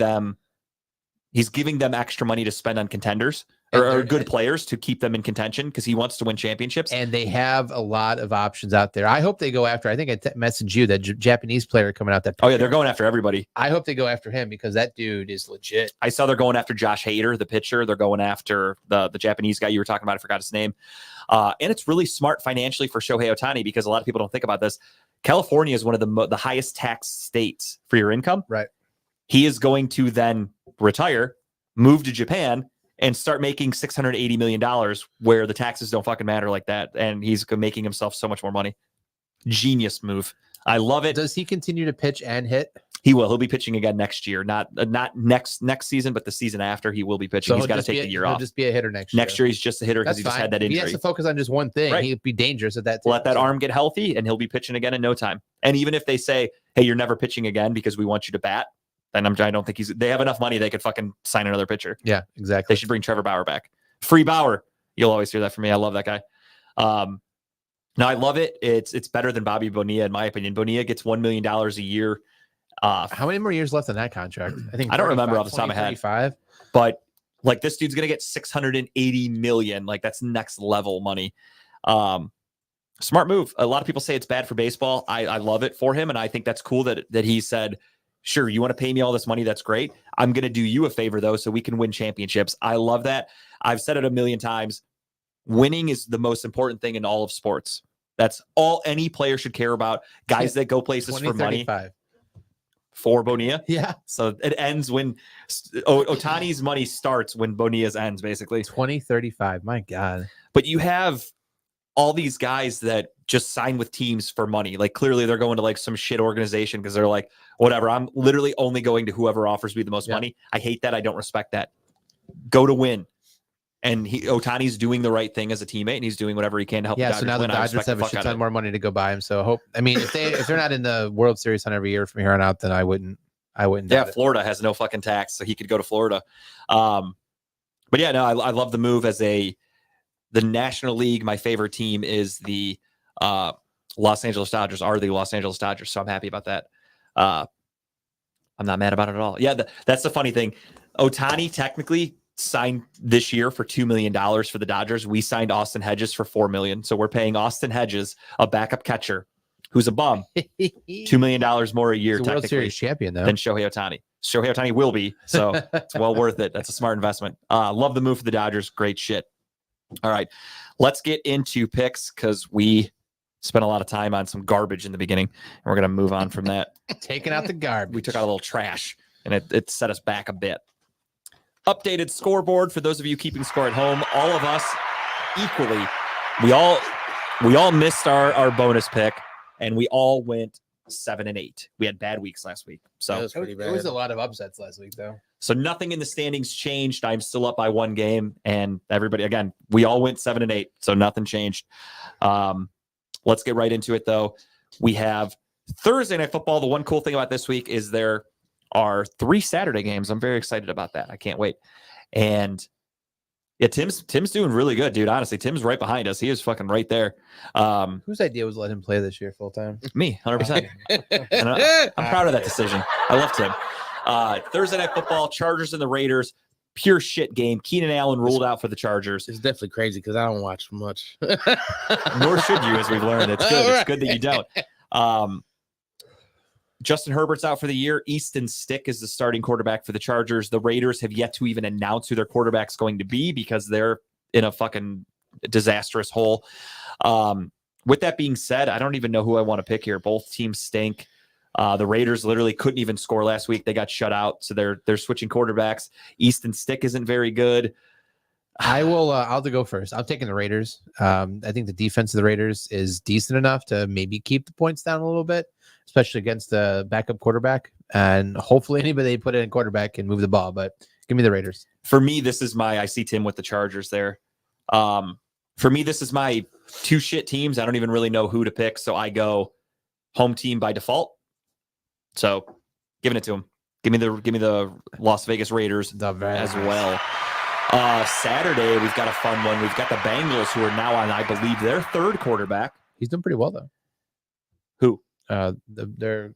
them extra money to spend on contenders or good players to keep them in contention because he wants to win championships. And they have a lot of options out there. I hope they go after. I think I messaged you that Japanese player coming out. That Oh yeah, they're going after everybody. I hope they go after him because that dude is legit. I saw they're going after Josh Hader, the pitcher. They're going after the Japanese guy you were talking about. I forgot his name. And it's really smart financially for Shohei Ohtani because a lot of people don't think about this. California is one of the highest tax states for your income. Right. He is going to then retire, move to Japan, and start making $680 million where the taxes don't fucking matter like that. And he's making himself so much more money. Genius move. I love it. Does he continue to pitch and hit? He will. He'll be pitching again next year. Not next season, but the season after he will be pitching. He's got to take the year He'll off. just be a hitter next year. Next year, he's just a hitter because That's he just fine. had that He has injury. to focus on just one thing. Right. He'd be dangerous at that. Let that so- arm get healthy, and he'll be pitching again in no time. And even if they say, "Hey, you're never pitching again because we want you to bat," then I don't think they have enough money they could fucking sign another pitcher. Yeah, They exactly. should bring Trevor Bauer back. Free Bauer. You'll always hear that from me. I love that guy. No, I love it. It's better than Bobby Bonilla in my opinion. Bonilla gets $1 million a year. How many more years left in that contract? I think I don't remember 35, off the top of my head. 35. But like this dude's gonna get $680 million. Like that's next level money. Smart move. A lot of people say it's bad for baseball. I love it for him, and I think that's cool that he said, "Sure, you want to pay me all this money? That's great. I'm gonna do you a favor though, so we can win championships." I love that. I've said it a million times. Winning is the most important thing in all of sports. That's all any player should care about. Guys that go places for money. 2035. For Bonilla. Yeah. So it ends when Ohtani's money starts when Bonilla's ends, basically. 2035. My God. But you have all these guys that just sign with teams for money. Like clearly they're going to like some shit organization because they're like, whatever, I'm literally only going to whoever offers me the most money. I hate that. I don't respect that. Go to win. And Ohtani's doing the right thing as a teammate, and he's doing whatever he can to help. Yeah. the So now the win. I Dodgers respect the have a fuck shit out ton of it. more money to go buy him. So I hope. I mean, if they're not in the World Series on every year from here on out, then I wouldn't. Yeah, doubt it. Florida has no fucking tax, so he could go to Florida. But yeah, no, I love the move as the National League. My favorite team is the Los Angeles Dodgers. Are the Los Angeles Dodgers? So I'm happy about that. I'm not mad about it at all. Yeah, that's the funny thing. Ohtani technically signed this year for $2 million for the Dodgers. We signed Austin Hedges for $4 million, so we're paying Austin Hedges, a backup catcher who's a bum, $2 million more a year He's a World technically Series champion though. than Shohei Ohtani. Shohei Ohtani will be, so it's well worth it. That's a smart investment. Love the move for the Dodgers. Great shit. All right, let's get into picks because we spent a lot of time on some garbage in the beginning, and we're gonna move on from that. Taking out the garbage. We took out a little trash, and it set us back a bit. Updated scoreboard for those of you keeping score at home. All of us equally. We all missed our bonus pick, and we all went 7 and 8. We had bad weeks last week, so was pretty It was bad. a lot of upsets last week though. so nothing in the standings changed. I'm still up by 1 game, and everybody again, we all went 7 and 8, so nothing changed. Let's get right into it though. We have Thursday Night Football. The one cool thing about this week is there are 3 Saturday games. I'm very excited about that. I can't wait. And yeah, Tim's doing really good, dude. Honestly, Tim's right behind us. He is fucking right there. Whose idea was to let him play this year full time? Me, 100%. And I'm proud of that decision. I love Tim. Thursday Night Football, Chargers and the Raiders. Pure shit game. Keenan Allen ruled out for the Chargers. It's definitely crazy because I don't watch much. Nor should you, as we've learned. It's good. It's good that you don't. Justin Herbert's out for the year. Easton Stick is the starting quarterback for the Chargers. The Raiders have yet to even announce who their quarterback's going to be because they're in a fucking disastrous hole. With that being said, I don't even know who I want to pick here. Both teams stink. The Raiders literally couldn't even score last week. They got shut out, so they're switching quarterbacks. Easton Stick isn't very good. I will. I'll have to go first. I'm taking the Raiders. I think the defense of the Raiders is decent enough to maybe keep the points down a little bit, especially against the backup quarterback. And hopefully, anybody they put in quarterback can move the ball. But give me the Raiders. For me, this is I see Tim with the Chargers there. For me, this is my two shit teams. I don't even really know who to pick, so I go home team by default. So, giving it to them. Give me the Las Vegas Raiders as well. Saturday, we've got a fun one. We've got the Bengals, who are now on, I believe, their third quarterback. He's doing pretty well though. Who? Their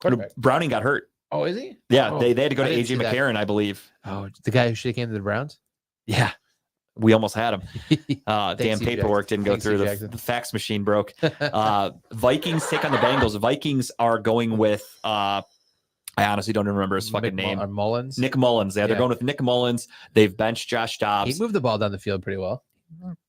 quarterback. Browning got hurt. Oh, is he? Yeah, Oh, they had to go I to didn't AJ see that. McCarron, I believe. Oh, the guy who should have came to the Browns. Yeah, we almost had him. Damn Thanks, Hugh paperwork didn't go Thanks, through. Hugh The, Jackson. the fax machine broke. Vikings take on the Bengals. The Vikings are going with I honestly don't remember his fucking name. Mullins. Nick Mullins. Yeah, they're Yeah. going with Nick Mullins. They've benched Josh He Dobbs. moved the ball down the field pretty well.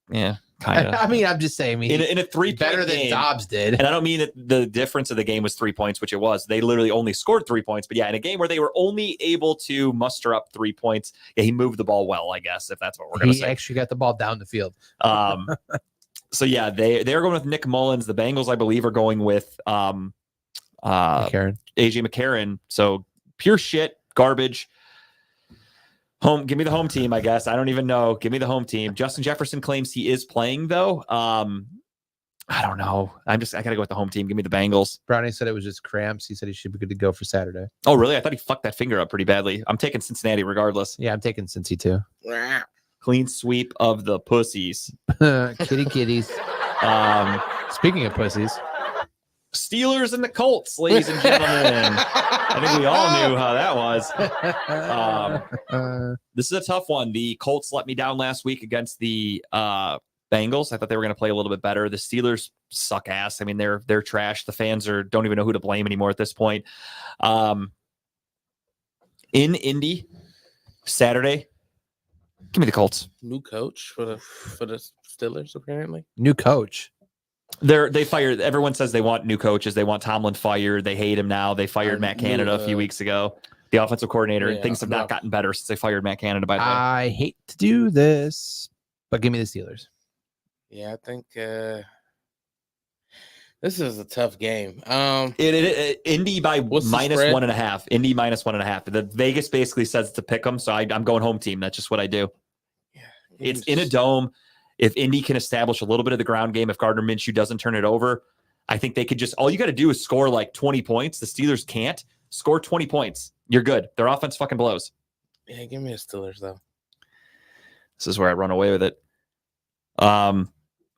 Yeah, kind of. I mean, I'm just saying. I mean, In a 3 better than game, Dobbs did. And I don't mean that the difference of the game was 3 points, which it was. They literally only scored 3 points. But yeah, in a game where they were only able to muster up 3 points, yeah, he moved the ball well, I guess, if that's what we're going to He say. actually got the ball down the field. So yeah, they're going with Nick Mullins. The Bengals, I believe, are going with Karen. AJ McCarron. So pure shit, garbage. Give me the home team, I guess. I don't even know. Give me the home team. Justin Jefferson claims he is playing though. I don't know. I gotta go with the home team. Give me the Bengals. Brownie said it was just cramps. He said he should be good to go for Saturday. Oh, really? I thought he fucked that finger up pretty badly. I'm taking Cincinnati regardless. Yeah, I'm taking Cincy too. Clean sweep of the pussies. Kitty kitties. Um, Speaking of pussies, Steelers and the Colts, ladies and gentlemen. I think we all knew how that was. This is a tough one. The Colts let me down last week against the Bengals. I thought they were going to play a little bit better. The Steelers suck ass. I mean, they're trash. The fans don't even know who to blame anymore at this point. In Indy, Saturday, give me the Colts. New coach for the Steelers, apparently. new coach. They fired. Everyone says they want new coaches. They want Tomlin fired. They hate him now. They fired Matt Canada a few weeks ago, the offensive coordinator. And yeah, things have not gotten better since they fired Matt Canada. By the way, I hate to do this, but give me the Steelers. Yeah, I think this is a tough game. Indy by What's the minus spread? 1.5. Indy minus 1.5. The Vegas basically says it's a pick 'em, so I'm going home team. That's just what I do. It's in a dome. If Indy can establish a little bit of the ground game, if Gardner Minshew doesn't turn it over, I think they could just all you got to do is score like 20 points. The Steelers can't score 20 points. You're good. Their offense fucking blows. Yeah, give me the Steelers though. This is where I run away with it.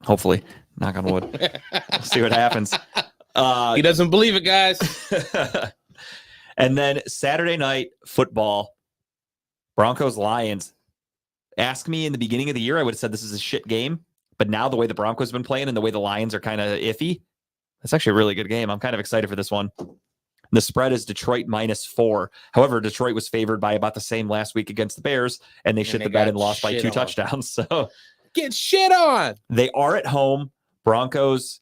Hopefully, knock on wood. We'll see what happens. He doesn't believe it, guys. And then Saturday night football, Broncos Lions. Ask me in the beginning of the year, I would have said this is a shit game. But now the way the Broncos have been playing and the way the Lions are kind of iffy, that's actually a really good game. I'm kind of excited for this one. The spread is Detroit -4. However, Detroit was favored by about the same last week against the Bears, and they shit they the bed got and lost by shit 2 on. touchdowns. So Get shit on. they are at home. Broncos,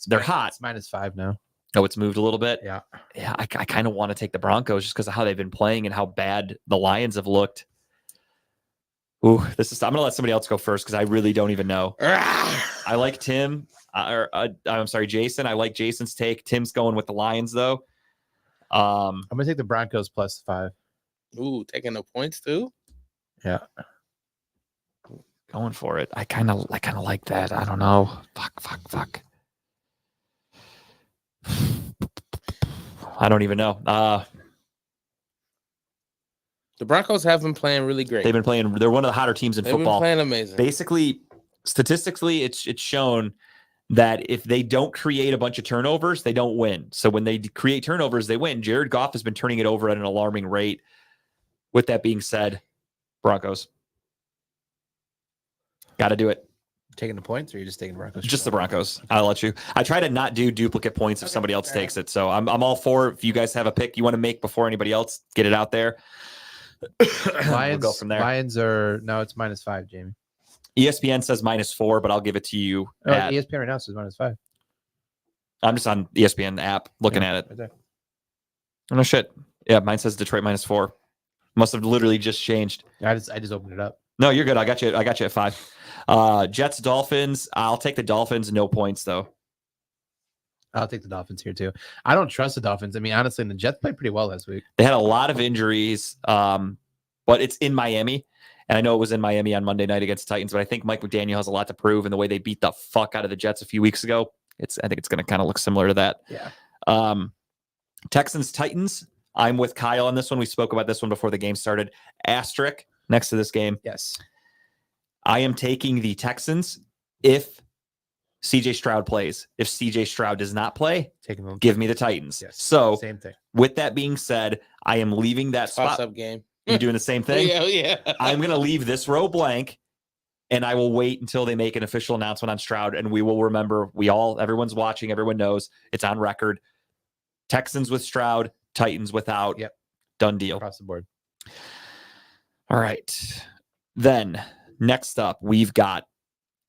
they're hot. It's -5 now. Oh, it's moved a little bit. Yeah. Yeah, I kind of want to take the Broncos just because of how they've been playing and how bad the Lions have looked. Ooh, I'm going to let somebody else go first because I really don't even know. I like Tim. I'm sorry, Jason. I like Jason's take. Tim's going with the Lions, though. I'm gonna take the Broncos +5. Ooh, taking the points too. Yeah. Going for it. I kind of like that. I don't know. Fuck. I don't even know. The Broncos have been playing really great. They've been playing. They're one of the hotter teams in They've football. been playing amazing. Basically, statistically, it's shown that if they don't create a bunch of turnovers, they don't win. So when they create turnovers, they win. Jared Goff has been turning it over at an alarming rate. With that being said, Broncos. Got to do it. Taking the points, or you just taking the Broncos? Just the Broncos. I'll let you. I try to not do duplicate points if somebody else takes it. So I'm all for if you guys have a pick you want to make before anybody else, get it out there. Lions, go from there. Lions are no, it's -5, Jamie. ESPN says -4, but I'll give it to you. Oh, at- ESPN right now says -5. I'm just on ESPN app looking at it. Right there. Oh, no shit. Yeah, mine says Detroit -4. Must have literally just changed. I just opened it up. No, you're good. I got you at 5. Jets, Dolphins. I'll take the Dolphins. No points though. I'll take the Dolphins here too. I don't trust the Dolphins. I mean, honestly, the Jets played pretty well last week. They had a lot of injuries, but it's in Miami. And I know it was in Miami on Monday night against the Titans, but I think Mike McDaniel has a lot to prove in the way they beat the fuck out of the Jets a few weeks ago. I think it's going to kind of look similar to that. Yeah. Texans, Titans. I'm with Kyle on this one. We spoke about this one before the game started. Asterisk next to this game. Yes. I am taking the Texans if CJ Stroud plays. If CJ Stroud does not play, Taking them. give me the Titans. Yes. So Same thing. with that being said, I am leaving that spot. Toss-up game. You doing the same thing? Yeah. I'm going to leave this row blank, and I will wait until they make an official announcement on Stroud, and we will remember. Everyone's watching. Everyone knows it's on record. Texans with Stroud, Titans without. Yep. Done deal. Across the board. All right. Then next up, we've got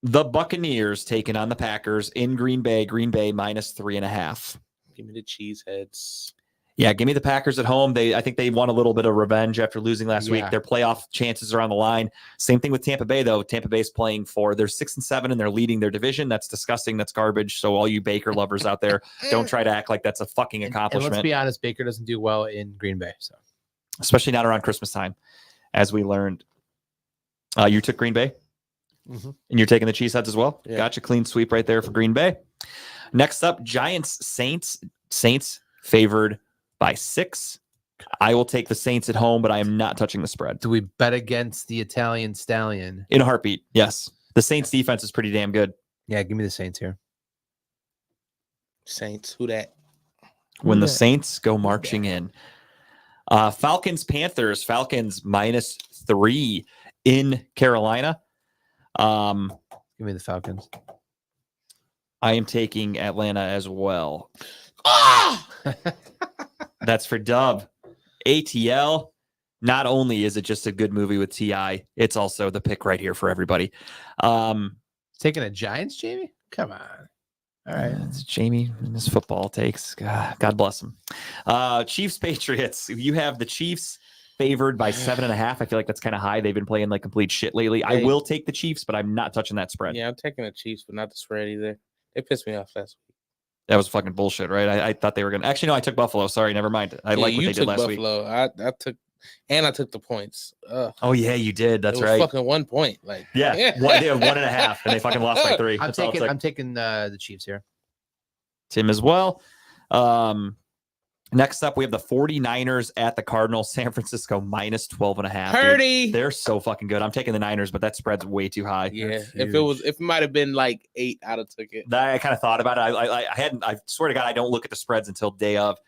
the Buccaneers taking on the Packers in Green Bay. Green Bay -3.5. Give me the cheeseheads. Yeah, give me the Packers at home. I think they want a little bit of revenge after losing last week. Yeah. Their playoff chances are on the line. Same thing with Tampa Bay, though. Tampa Bay's playing they're 6-7 and they're leading their division. That's disgusting. That's garbage. So all you Baker lovers out there, don't try to act like that's a fucking And accomplishment, let's be honest, Baker doesn't do well in Green Bay. So especially not around Christmas time, as we learned. You took Green Bay, Mhm. and you're taking the Cheeseheads as well. Yeah. Gotcha. Clean sweep right there for Green Bay. Next up, Giants, Saints. Saints favored by 6. I will take the Saints at home, but I am not touching the spread. do we bet against the Italian stallion? In a heartbeat, yes. The Saints defense is pretty damn good. Yeah, give me the Saints here. Saints. Who that? When the Yeah. Saints go marching in. Falcons, Panthers. Falcons -3 in Carolina. Give me the Falcons. I am taking Atlanta as well. Ah! That's for Dub. ATL. Not only is it just a good movie with T.I., it's also the pick right here for everybody. Taking a Giants, Jamie? Come on. All right. It's Jamie and his football takes. God bless him. Chiefs, Patriots. You have the Chiefs favored by 7.5. I feel like that's kind of high. They've been playing like complete shit lately. I Hey. will take the Chiefs, but I'm not touching that spread. Yeah, I'm taking the Chiefs, but not the spread either. They pissed me off last week. That was fucking bullshit, right? I thought they were going to. Actually, no, I took Buffalo. Sorry, never mind. I like what you they did took last week. Buffalo. I took the points. Oh, yeah, you did. That's it was right. Fucking 1 point. Like Yeah. They have 1.5, and they fucking lost by 3. I'm That's all it took. I'm taking the Chiefs here. Tim as well. Next up, we have the 49ers at the Cardinals. San Francisco -12.5. dude. Purdy. They're so fucking good. I'm taking the Niners, but that spread's way too high. Yeah, That's if huge. it might have been like 8, I'd have took it. I kind of thought about it. I hadn't. I swear to God, I don't look at the spreads until day of,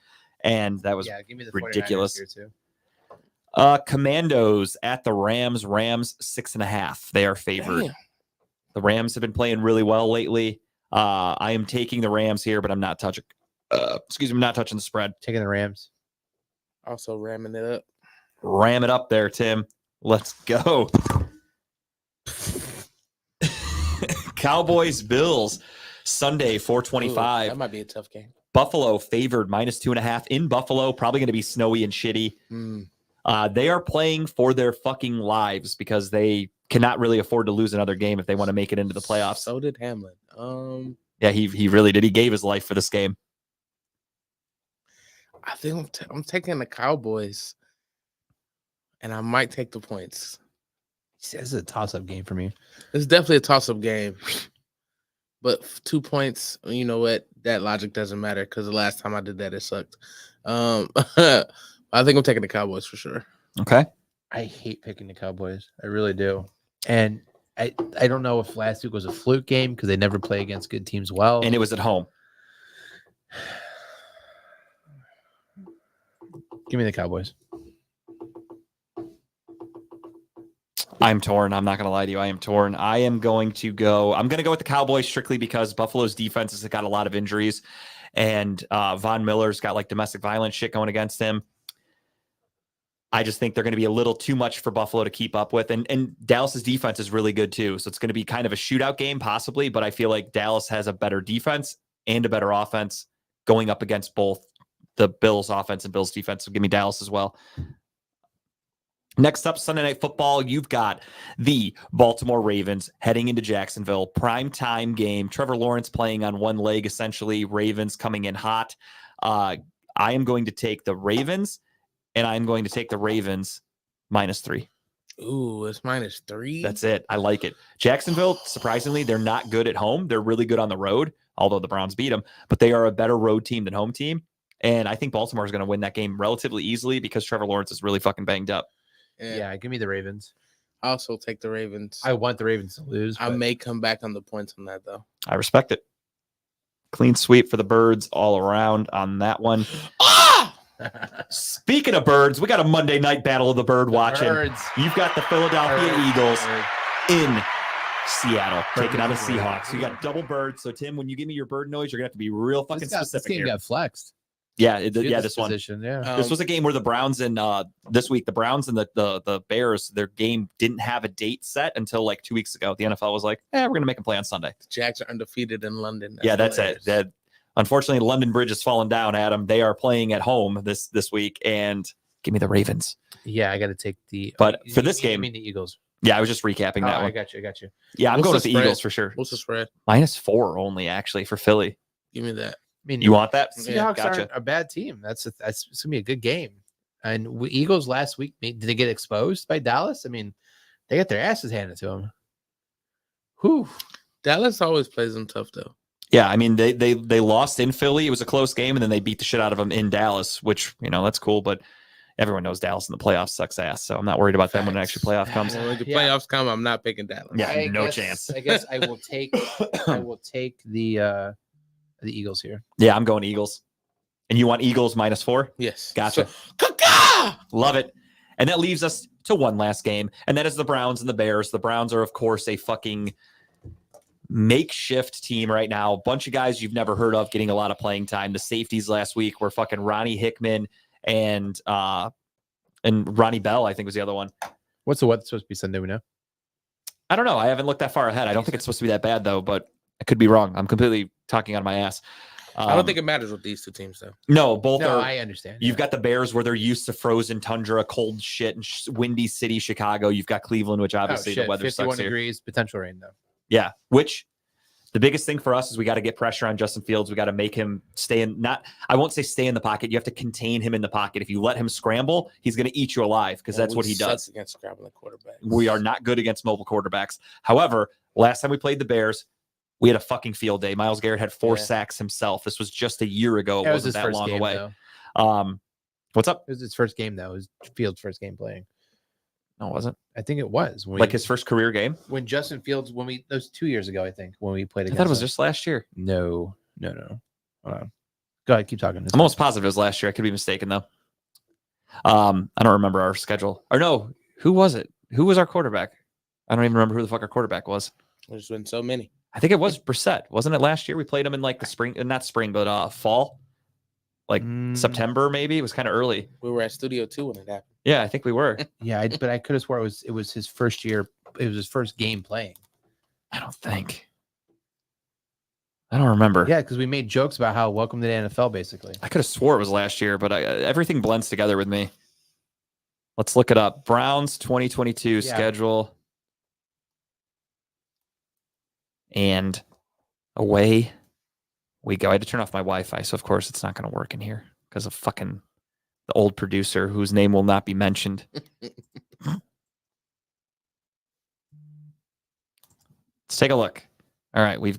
and that was Yeah, give me the ridiculous. 49ers here too. Commandos at the Rams. Rams 6.5. They are favored. Damn. The Rams have been playing really well lately. I am taking the Rams here, but I'm not touching. I'm not touching the spread. Taking the Rams. Also ramming it up. Ram it up there, Tim. Let's go. Cowboys, Bills, Sunday, Ooh, 425. that might be a tough game. Buffalo favored -2.5 in Buffalo. Probably going to be snowy and shitty. They are playing for their fucking lives because they cannot really afford to lose another game if they want to make it into the playoffs. So did Hamlin. Yeah, he really did. He gave his life for this game. I think I'm taking the Cowboys, and I might take the points. This is a toss-up game for me. It's definitely a toss-up game, but 2 points. You know what? That logic doesn't matter because the last time I did that, it sucked. I think I'm taking the Cowboys for sure. Okay. I hate picking the Cowboys. I really do. And I don't know if last week was a fluke game because they never play against good teams well. And it was at home. Give me the Cowboys. I'm torn. I'm not going to lie to you. I am torn. I'm going to go with the Cowboys strictly because Buffalo's defense has got a lot of injuries, and Von Miller's got like domestic violence shit going against him. I just think they're going to be a little too much for Buffalo to keep up with. And Dallas's defense is really good too. So it's going to be kind of a shootout game possibly, but I feel like Dallas has a better defense and a better offense going up against both the Bills offense and Bills defense. So give me Dallas as well. Next up, Sunday Night Football, you've got the Baltimore Ravens heading into Jacksonville. Prime time game. Trevor Lawrence playing on one leg, essentially. Ravens coming in hot. I am going to take the Ravens, and I'm going to take the Ravens -3. Ooh, it's -3. That's it. I like it. Jacksonville, surprisingly, they're not good at home. They're really good on the road, although the Browns beat them. But they are a better road team than home team. And I think Baltimore is going to win that game relatively easily because Trevor Lawrence is really fucking banged up. Yeah, give me the Ravens. I also take the Ravens. I want the Ravens to lose. I but- may come back on the points on that though. I respect it. Clean sweep for the Birds all around on that one. Ah! Speaking of birds, we got a Monday night battle of the bird watching. Birds. You've got the Philadelphia Birds. Eagles Birds. in Seattle taking on the Birds. Seahawks. You got double birds. So Tim, when you give me your bird noise, you're gonna have to be real fucking This specific game here. got flexed. Yeah, this one. Position, yeah. This was a game where the Browns and this week, the Browns and the Bears, their game didn't have a date set until like 2 weeks ago. The NFL was like, we're going to make them play on Sunday. The Jags are undefeated in London. Yeah, that's hilarious. it. That unfortunately, London Bridge has fallen down, Adam. They are playing at home this week, and give me the Ravens. Yeah, I got to take the. But you- for this you game- mean the Eagles. Yeah, I was just recapping that I one. got you. I got you. Yeah, I'm What's going the with the spread? Eagles for sure. What's the spread? -4 only, actually, for Philly. Give me that. I mean, You want that? Seahawks Gotcha. aren't a bad team. That's it's gonna be a good game. And Eagles last week, did they get exposed by Dallas? I mean, they got their asses handed to them. Whew. Dallas always plays them tough though. Yeah, I mean, they lost in Philly. It was a close game, and then they beat the shit out of them in Dallas, which, that's cool. But everyone knows Dallas in the playoffs sucks ass, so I'm not worried about them when the Facts. actual playoff comes. When the Yeah. playoffs come, I'm not picking Dallas. Yeah. no chance. I guess I will take. I will take the Eagles here. Yeah, I'm going Eagles. And you want Eagles -4? Yes. Gotcha. So, Caca! Love it. And that leaves us to one last game, and that is the Browns and the Bears. The Browns are, of course, a fucking makeshift team right now. A bunch of guys you've never heard of getting a lot of playing time. The safeties last week were fucking Ronnie Hickman and Ronnie Bell, I think was the other one. What's the weather supposed to be Sunday? We know. I don't know. I haven't looked that far ahead. I don't think it's supposed to be that bad, though, but I could be wrong. I'm completely talking out of my ass. I don't think it matters with these two teams though. No, both No, are. I understand. You've got the Bears where they're used to frozen tundra, cold shit, and windy city, Chicago. You've got Cleveland, which obviously the weather 51 sucks here. degrees, potential rain though. Yeah, which the biggest thing for us is we got to get pressure on Justin Fields. We got to make him stay in. I won't say stay in the pocket. You have to contain him in the pocket. If you let him scramble, he's going to eat you alive because that's We what he suck does. against scrambling quarterbacks. We are not good against mobile quarterbacks. However, last time we played the Bears, we had a fucking field day. Myles Garrett had 4 Yeah. sacks himself. This was just a year ago. It That was wasn't his that first long game away. though. What's up? It was his first game though. It was Fields' first game playing. No, it wasn't. I think it was Like his first career game? when Justin Fields that was 2 years ago. I think when we played I against. thought it was him. just last year. No. Hold on. Go ahead, keep talking. I'm almost positive it was last year. I could be mistaken though. I don't remember our schedule. Or no, who was it? Who was our quarterback? I don't even remember who the fuck our quarterback was. There's been so many. I think it was Brissett. Wasn't it last year? We played him in like the spring, not spring, but fall, like Mm, September maybe. It was kind of early. We were at Studio 2 when it happened. Yeah, I think we were. Yeah, but I could have swore it was his first year. It was his first game playing. I don't think. I don't remember. Yeah, because we made jokes about how welcome to the NFL basically. I could have swore it was last year, but everything blends together with me. Let's look it up. Browns 2022 Yeah. schedule. And away we go. I had to turn off my Wi-Fi, so of course it's not going to work in here because of fucking the old producer whose name will not be mentioned. Let's take a look. All right, we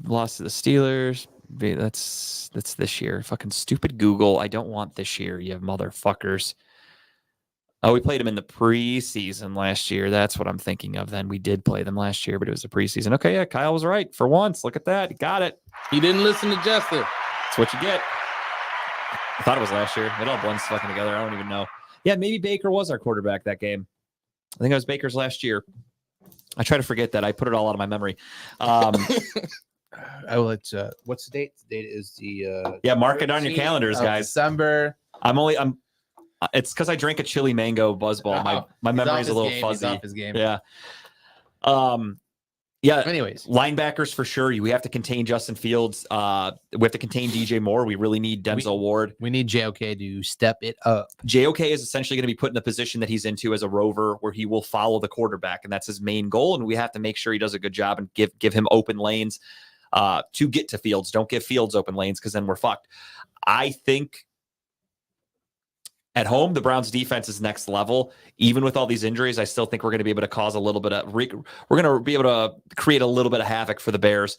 lost to the Steelers. That's this year. Fucking stupid Google. I don't want this year, you motherfuckers. Oh, we played them in the preseason last year. That's what I'm thinking of. Then we did play them last year, but it was the preseason. Okay, yeah, Kyle was right for once. Look at that. He got it. He didn't listen to Justin. That's what you get. I thought it was last year. It all blends fucking together. I don't even know. Yeah, maybe Baker was our quarterback that game. I think it was Baker's last year. I try to forget that. I put it all out of my memory. I will let. What's the date? The date is the. Yeah, mark it on your 13th calendars, of guys. December. I'm It's because I drank a chili mango buzzball. My He's memory off is a his little game, he's fuzzy. off his game. Yeah. Yeah. Anyways, Linebackers for sure. We have to contain Justin Fields. We have to contain DJ Moore. We really need Denzel Ward. we need JOK to step it up. JOK is essentially going to be put in the position that he's into as a rover, where he will follow the quarterback, and that's his main goal. And we have to make sure he does a good job and give him open lanes to get to Fields. Don't give Fields open lanes, because then we're fucked. I think at home, the Browns defense is next level. Even with all these injuries, I still think we're going to be able to cause a little bit of we're going to be able to create a little bit of havoc for the Bears.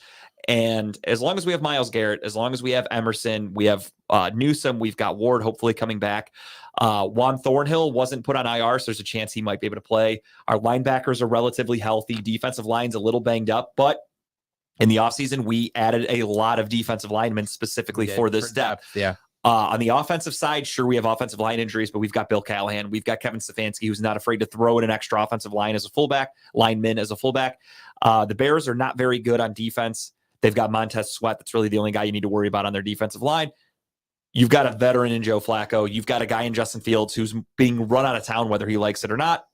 And as long as we have Myles Garrett, as long as we have Emerson, we have Newsome, we've got Ward hopefully coming back. Juan Thornhill wasn't put on IR, so there's a chance he might be able to play. Our linebackers are relatively healthy. Defensive line's a little banged up, but in the offseason, we added a lot of defensive linemen specifically for this depth. Yeah. On the offensive side, sure, we have offensive line injuries, but we've got Bill Callahan. We've got Kevin Stefanski, who's not afraid to throw in an extra offensive lineman as a fullback. The Bears are not very good on defense. They've got Montez Sweat. That's really the only guy you need to worry about on their defensive line. You've got a veteran in Joe Flacco. You've got a guy in Justin Fields who's being run out of town, whether he likes it or not.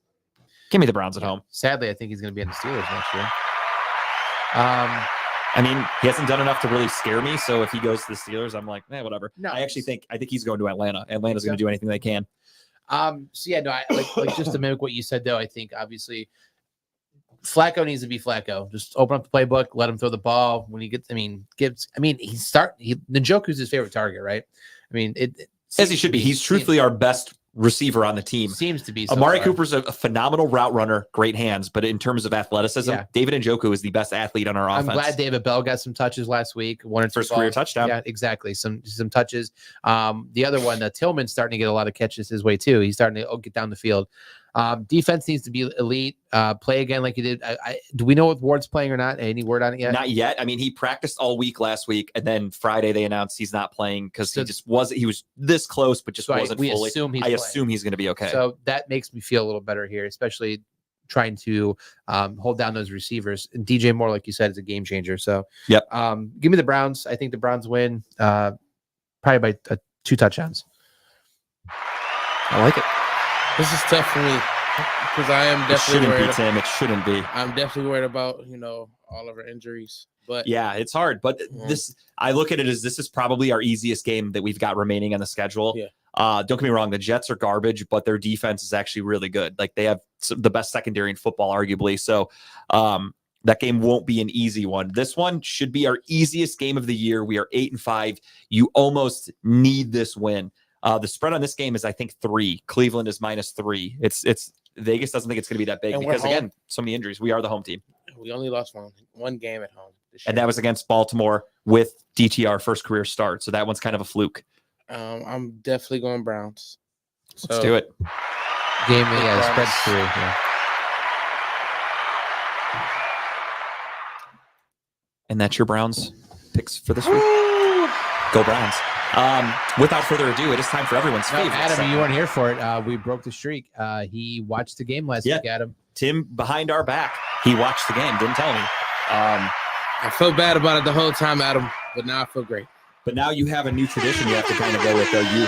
Give me the Browns at home. Sadly, I think he's going to be in the Steelers next year. I mean, he hasn't done enough to really scare me. So if he goes to the Steelers, I'm like, whatever. No, I think he's going to Atlanta. Atlanta's going to do anything they can. So yeah, no, I like just to mimic what you said though. I think obviously Flacco needs to be Flacco. Just open up the playbook, let him throw the ball when he gets. Njoku's his favorite target, right? I mean, As he should be. He's truthfully our best receiver on the team. Seems to be. So Amari far. Cooper's a phenomenal route runner, great hands, but in terms of athleticism, David Njoku is the best athlete on our offense. I'm glad David Bell got some touches last week. One or two First career touchdown. Yeah, exactly. Some touches. The other one, Tillman's starting to get a lot of catches his way too. He's starting to get down the field. Defense needs to be elite. Play again like he did. Do we know if Ward's playing or not? Any word on it yet? Not yet. I mean, he practiced all week last week, and then Friday they announced he's not playing because he was this close, but just wasn't fully. I assume he's going to be okay. So that makes me feel a little better here, especially trying to hold down those receivers. And DJ Moore, like you said, is a game changer. So yep. Give me the Browns. I think the Browns win probably by 2 touchdowns. I like it. This is tough for me because I am definitely worried. It shouldn't be. I'm definitely worried about all of our injuries. But yeah, it's hard. But I look at it as this is probably our easiest game that we've got remaining on the schedule. Yeah. Don't get me wrong, the Jets are garbage, but their defense is actually really good. Like they have the best secondary in football, arguably. So that game won't be an easy one. This one should be our easiest game of the year. We are 8-5. You almost need this win. The spread on this game is, I think, 3. Cleveland is -3. It's Vegas doesn't think it's going to be that big because again, so many injuries. We are the home team. We only lost one game at home this year. And that was against Baltimore with DTR first career start. So that one's kind of a fluke. I'm definitely going Browns. Let's do it. Game, spread's 3. Yeah. And that's your Browns picks for this week. Go Browns. Without further ado, it is time for everyone's favorite. Adam, segment. you weren't here for it. We broke the streak. He watched the game last week, Adam. Tim, behind our back, he watched the game. Didn't tell me. I felt bad about it the whole time, Adam, but now I feel great. But now you have a new tradition you have to kind of go with, though. You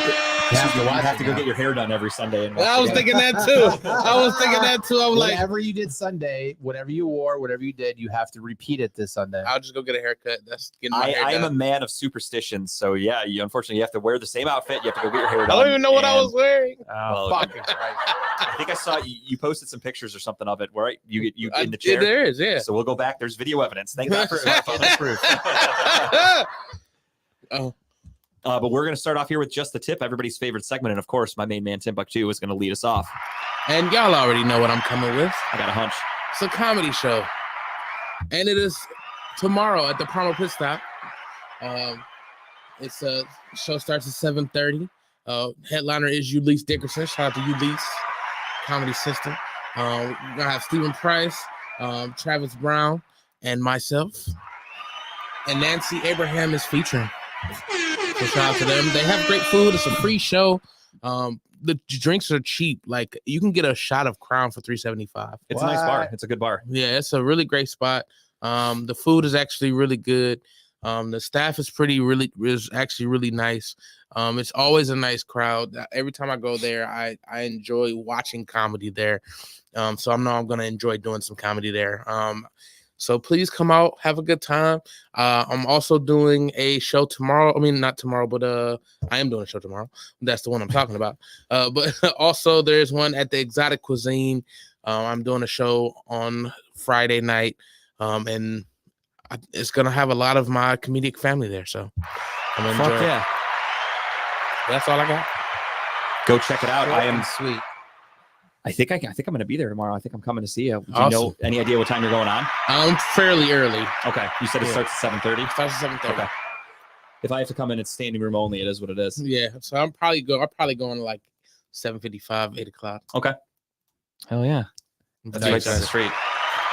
have to go get your hair done every Sunday. And I was thinking that too. I was like, whatever you did Sunday, whatever you wore, whatever you did, you have to repeat it this Sunday. I'll just go get a haircut. That's getting my hair I am done. a man of superstitions, so yeah, unfortunately you have to wear the same outfit. You have to go get your hair done. I don't even know what I was wearing. Fucking Christ. I think I saw you posted some pictures or something of it, right? You in the chair. There is, yeah. So we'll go back. There's video evidence. Thank God for proof. Oh. But we're going to start off here with just the tip, everybody's favorite segment. And of course, my main man, Timbuktu, is going to lead us off. And y'all already know what I'm coming with. I got a hunch. It's a comedy show. And it is tomorrow at the Promo Pit Stop. It's a show starts at 7:30. Headliner is Ulysses Dickerson. Shout out to Ulysses Comedy System. We're going to have Stephen Price, Travis Brown, and myself. And Nancy Abraham is featuring. So shout out to them. They have great food. It's a free show. The drinks are cheap. Like you can get a shot of Crown for $3.75. It's a nice bar. It's a good bar. Yeah, it's a really great spot. The food is actually really good. The staff is actually really nice. It's always a nice crowd. Every time I go there, I enjoy watching comedy there. So I know I'm gonna enjoy doing some comedy there. So please come out, have a good time. I'm also doing a show tomorrow. I mean, not tomorrow, but I am doing a show tomorrow. That's the one I'm talking about. But also there's one at the Exotic Cuisine. I'm doing a show on Friday night, and it's gonna have a lot of my comedic family there. So I'm gonna Fuck enjoy it. yeah. That's all I got. Go check it out. I am sweet. I think I'm going to be there tomorrow. I think I'm coming to see you. Do you Awesome. know any idea what time you're going on? I'm fairly early. Okay. You said it Yeah. starts at 7:30. Starts at 7:30. Okay. If I have to come in, it's standing room only. It is what it is. Yeah. So I'm probably going like 7:55, 8 o'clock. Okay. Hell yeah. That's Nice. right down the street.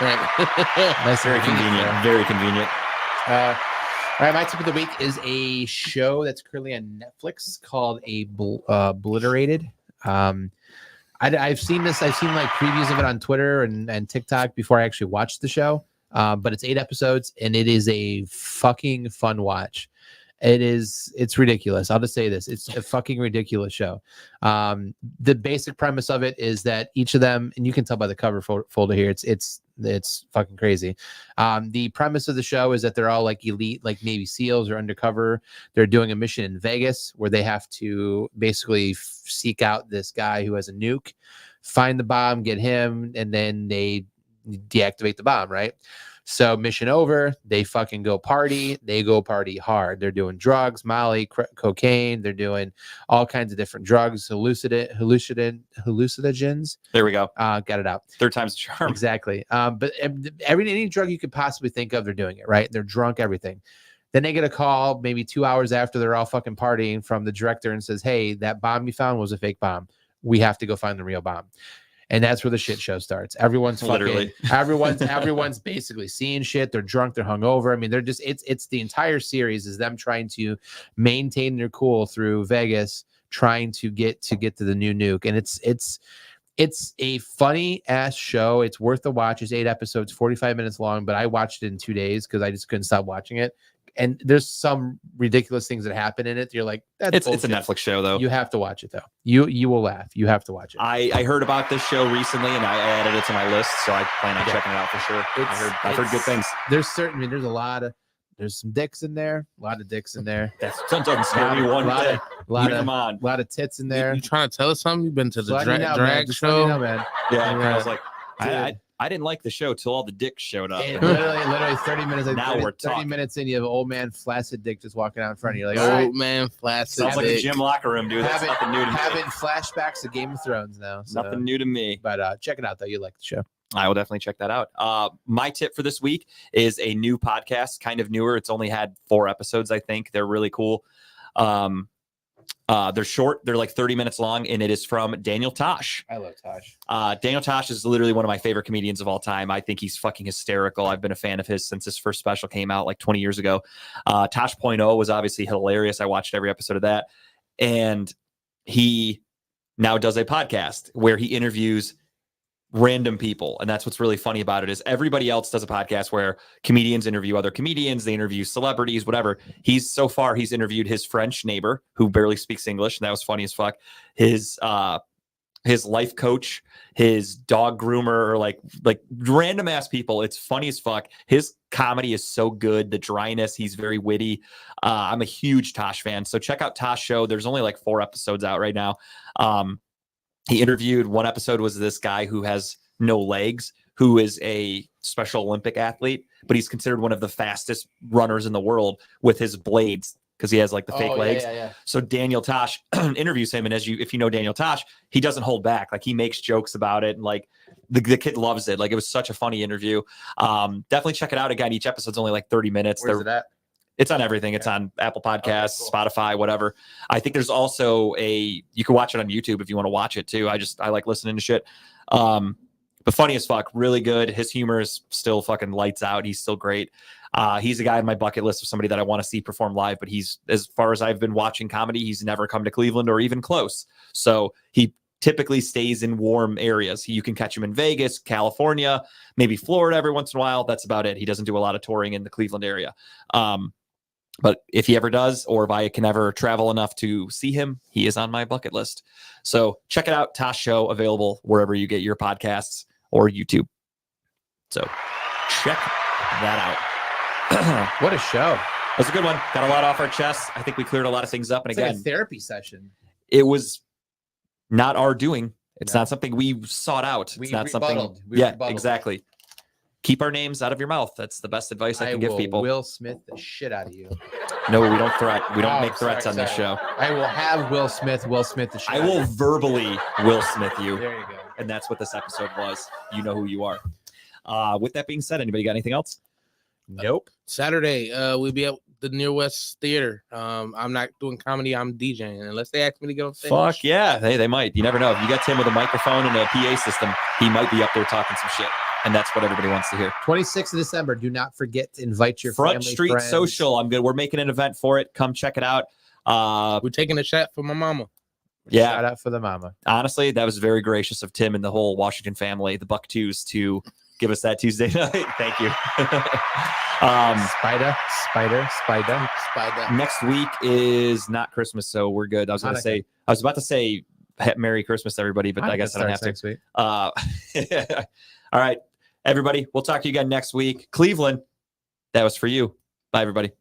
Right. Nice, Very convenient. Very convenient. All right, my tip of the week is a show that's currently on Netflix called Obliterated. I've seen this. I've seen like previews of it on Twitter and TikTok before I actually watched the show. But it's 8 episodes and it is a fucking fun watch. It's ridiculous. I'll just say this. It's a fucking ridiculous show. The basic premise of it is that each of them, and you can tell by the cover folder here, it's fucking crazy. The premise of the show is that they're all like elite, like Navy SEALs or undercover. They're doing a mission in Vegas where they have to basically seek out this guy who has a nuke, find the bomb, get him, and then they deactivate the bomb, right? So mission over, they fucking go party. They go party hard. They're doing drugs, Molly, cocaine. They're doing all kinds of different drugs, hallucinogens. There we go. Got it out. Third time's the charm. Exactly. But any drug you could possibly think of, they're doing it, right? They're drunk, everything. Then they get a call maybe 2 hours after they're all fucking partying from the director and says, hey, that bomb you found was a fake bomb. We have to go find the real bomb. And that's where the shit show starts. Everyone's Literally. everyone's basically seeing shit. They're drunk, they're hungover. I mean, they're just it's the entire series is them trying to maintain their cool through Vegas, trying to get to the new nuke. And it's a funny ass show. It's worth the watch. It's 8 episodes, 45 minutes long, but I watched it in 2 days because I just couldn't stop watching it. And there's some ridiculous things that happen in it. You're like, that's It's a Netflix show though. You have to watch it though. You will laugh. You have to watch it. I heard about this show recently and I added it to my list, so I plan on checking it out for sure. I've heard good things. There's some dicks in there, a lot of dicks in there. That doesn't scare me one bit. Come on. lot of tits in there. You trying to tell us something? You've been to the Just letting you know, man. drag Just letting you show? know, man. Yeah, Yeah. I was like, I didn't like the show till all the dicks showed up. And literally 30 minutes. Like Now 30, we're 30 talking. minutes in, you have an old man flaccid dick just walking out in front of you. Like, all right, Old man, flaccid Sounds like a dick. gym locker room, dude. That's nothing new to me. having flashbacks of Game of Thrones now. So. Nothing new to me. But check it out though. You like the show. I will definitely check that out. My tip for this week is a new podcast, kind of newer. It's only had 4 episodes, I think. They're really cool. They're short. They're like 30 minutes long, and it is from Daniel Tosh. I love Tosh. Daniel Tosh is literally one of my favorite comedians of all time. I think he's fucking hysterical. I've been a fan of his since his first special came out like 20 years ago. Tosh.0 was obviously hilarious. I watched every episode of that. And he now does a podcast where he interviews random people. And that's what's really funny about it is everybody else does a podcast where comedians interview other comedians, they interview celebrities, whatever. He's interviewed his French neighbor who barely speaks English, and that was funny as fuck. His life coach, his dog groomer, or like random ass people. It's funny as fuck. His comedy is so good. The dryness, he's very witty. I'm a huge Tosh fan. So check out Tosh Show. There's only like 4 episodes out right now. He interviewed, one episode was this guy who has no legs, who is a Special Olympic athlete, but he's considered one of the fastest runners in the world with his blades because he has like the fake legs. Yeah. So Daniel Tosh interviews him, and if you know Daniel Tosh, he doesn't hold back. Like he makes jokes about it, and like the kid loves it. Like it was such a funny interview. Definitely check it out. Again, each episode's only like 30 minutes. Where's it at? It's on everything. It's on Apple Podcasts, cool. Spotify, whatever. I think there's also you can watch it on YouTube if you want to watch it too. I like listening to shit. But funny as fuck, really good. His humor is still fucking lights out. He's still great. He's a guy on my bucket list of somebody that I want to see perform live, but he's, as far as I've been watching comedy, he's never come to Cleveland or even close. So he typically stays in warm areas. You can catch him in Vegas, California, maybe Florida every once in a while. That's about it. He doesn't do a lot of touring in the Cleveland area. But if he ever does, or if I can ever travel enough to see him, he is on my bucket list. So check it out. Tosh Show, available wherever you get your podcasts or YouTube. So check that out. What a show. That was a good one. Got a lot off our chests. I think we cleared a lot of things up. And It's again, like a therapy session. it was not our doing. It's No. not something we sought out. We It's not rebutted. something. We Yeah, rebutted. exactly. Keep our names out of your mouth. That's the best advice I can give will people. Will Smith the shit out of you. No, we don't threat. We don't Oh, make threats sorry, on this sorry. show. I will have Will Smith the shit I out will of you. verbally Will Smith you. There you go. And that's what this episode was. You know who you are. With that being said, anybody got anything else? Nope. Saturday, we'll be at the Near West Theater. I'm not doing comedy. I'm DJing unless they ask me to get on stage. Fuck yeah. Hey, they might. You never know. If you got Tim with a microphone and a PA system, he might be up there talking some shit. And that's what everybody wants to hear. 26th of December. Do not forget to invite your Front family, Street friends. Social. I'm good. We're making an event for it. Come check it out. We're taking a shot for my mama. Yeah. Shout out for the mama. Honestly, that was very gracious of Tim and the whole Washington family, the Buck Twos, to give us that Tuesday night. Thank you. Spider. Next week is not Christmas, so we're good. I was about to say Merry Christmas to everybody, but I guess I don't have to. Next week. All right, everybody. We'll talk to you again next week. Cleveland, that was for you. Bye, everybody.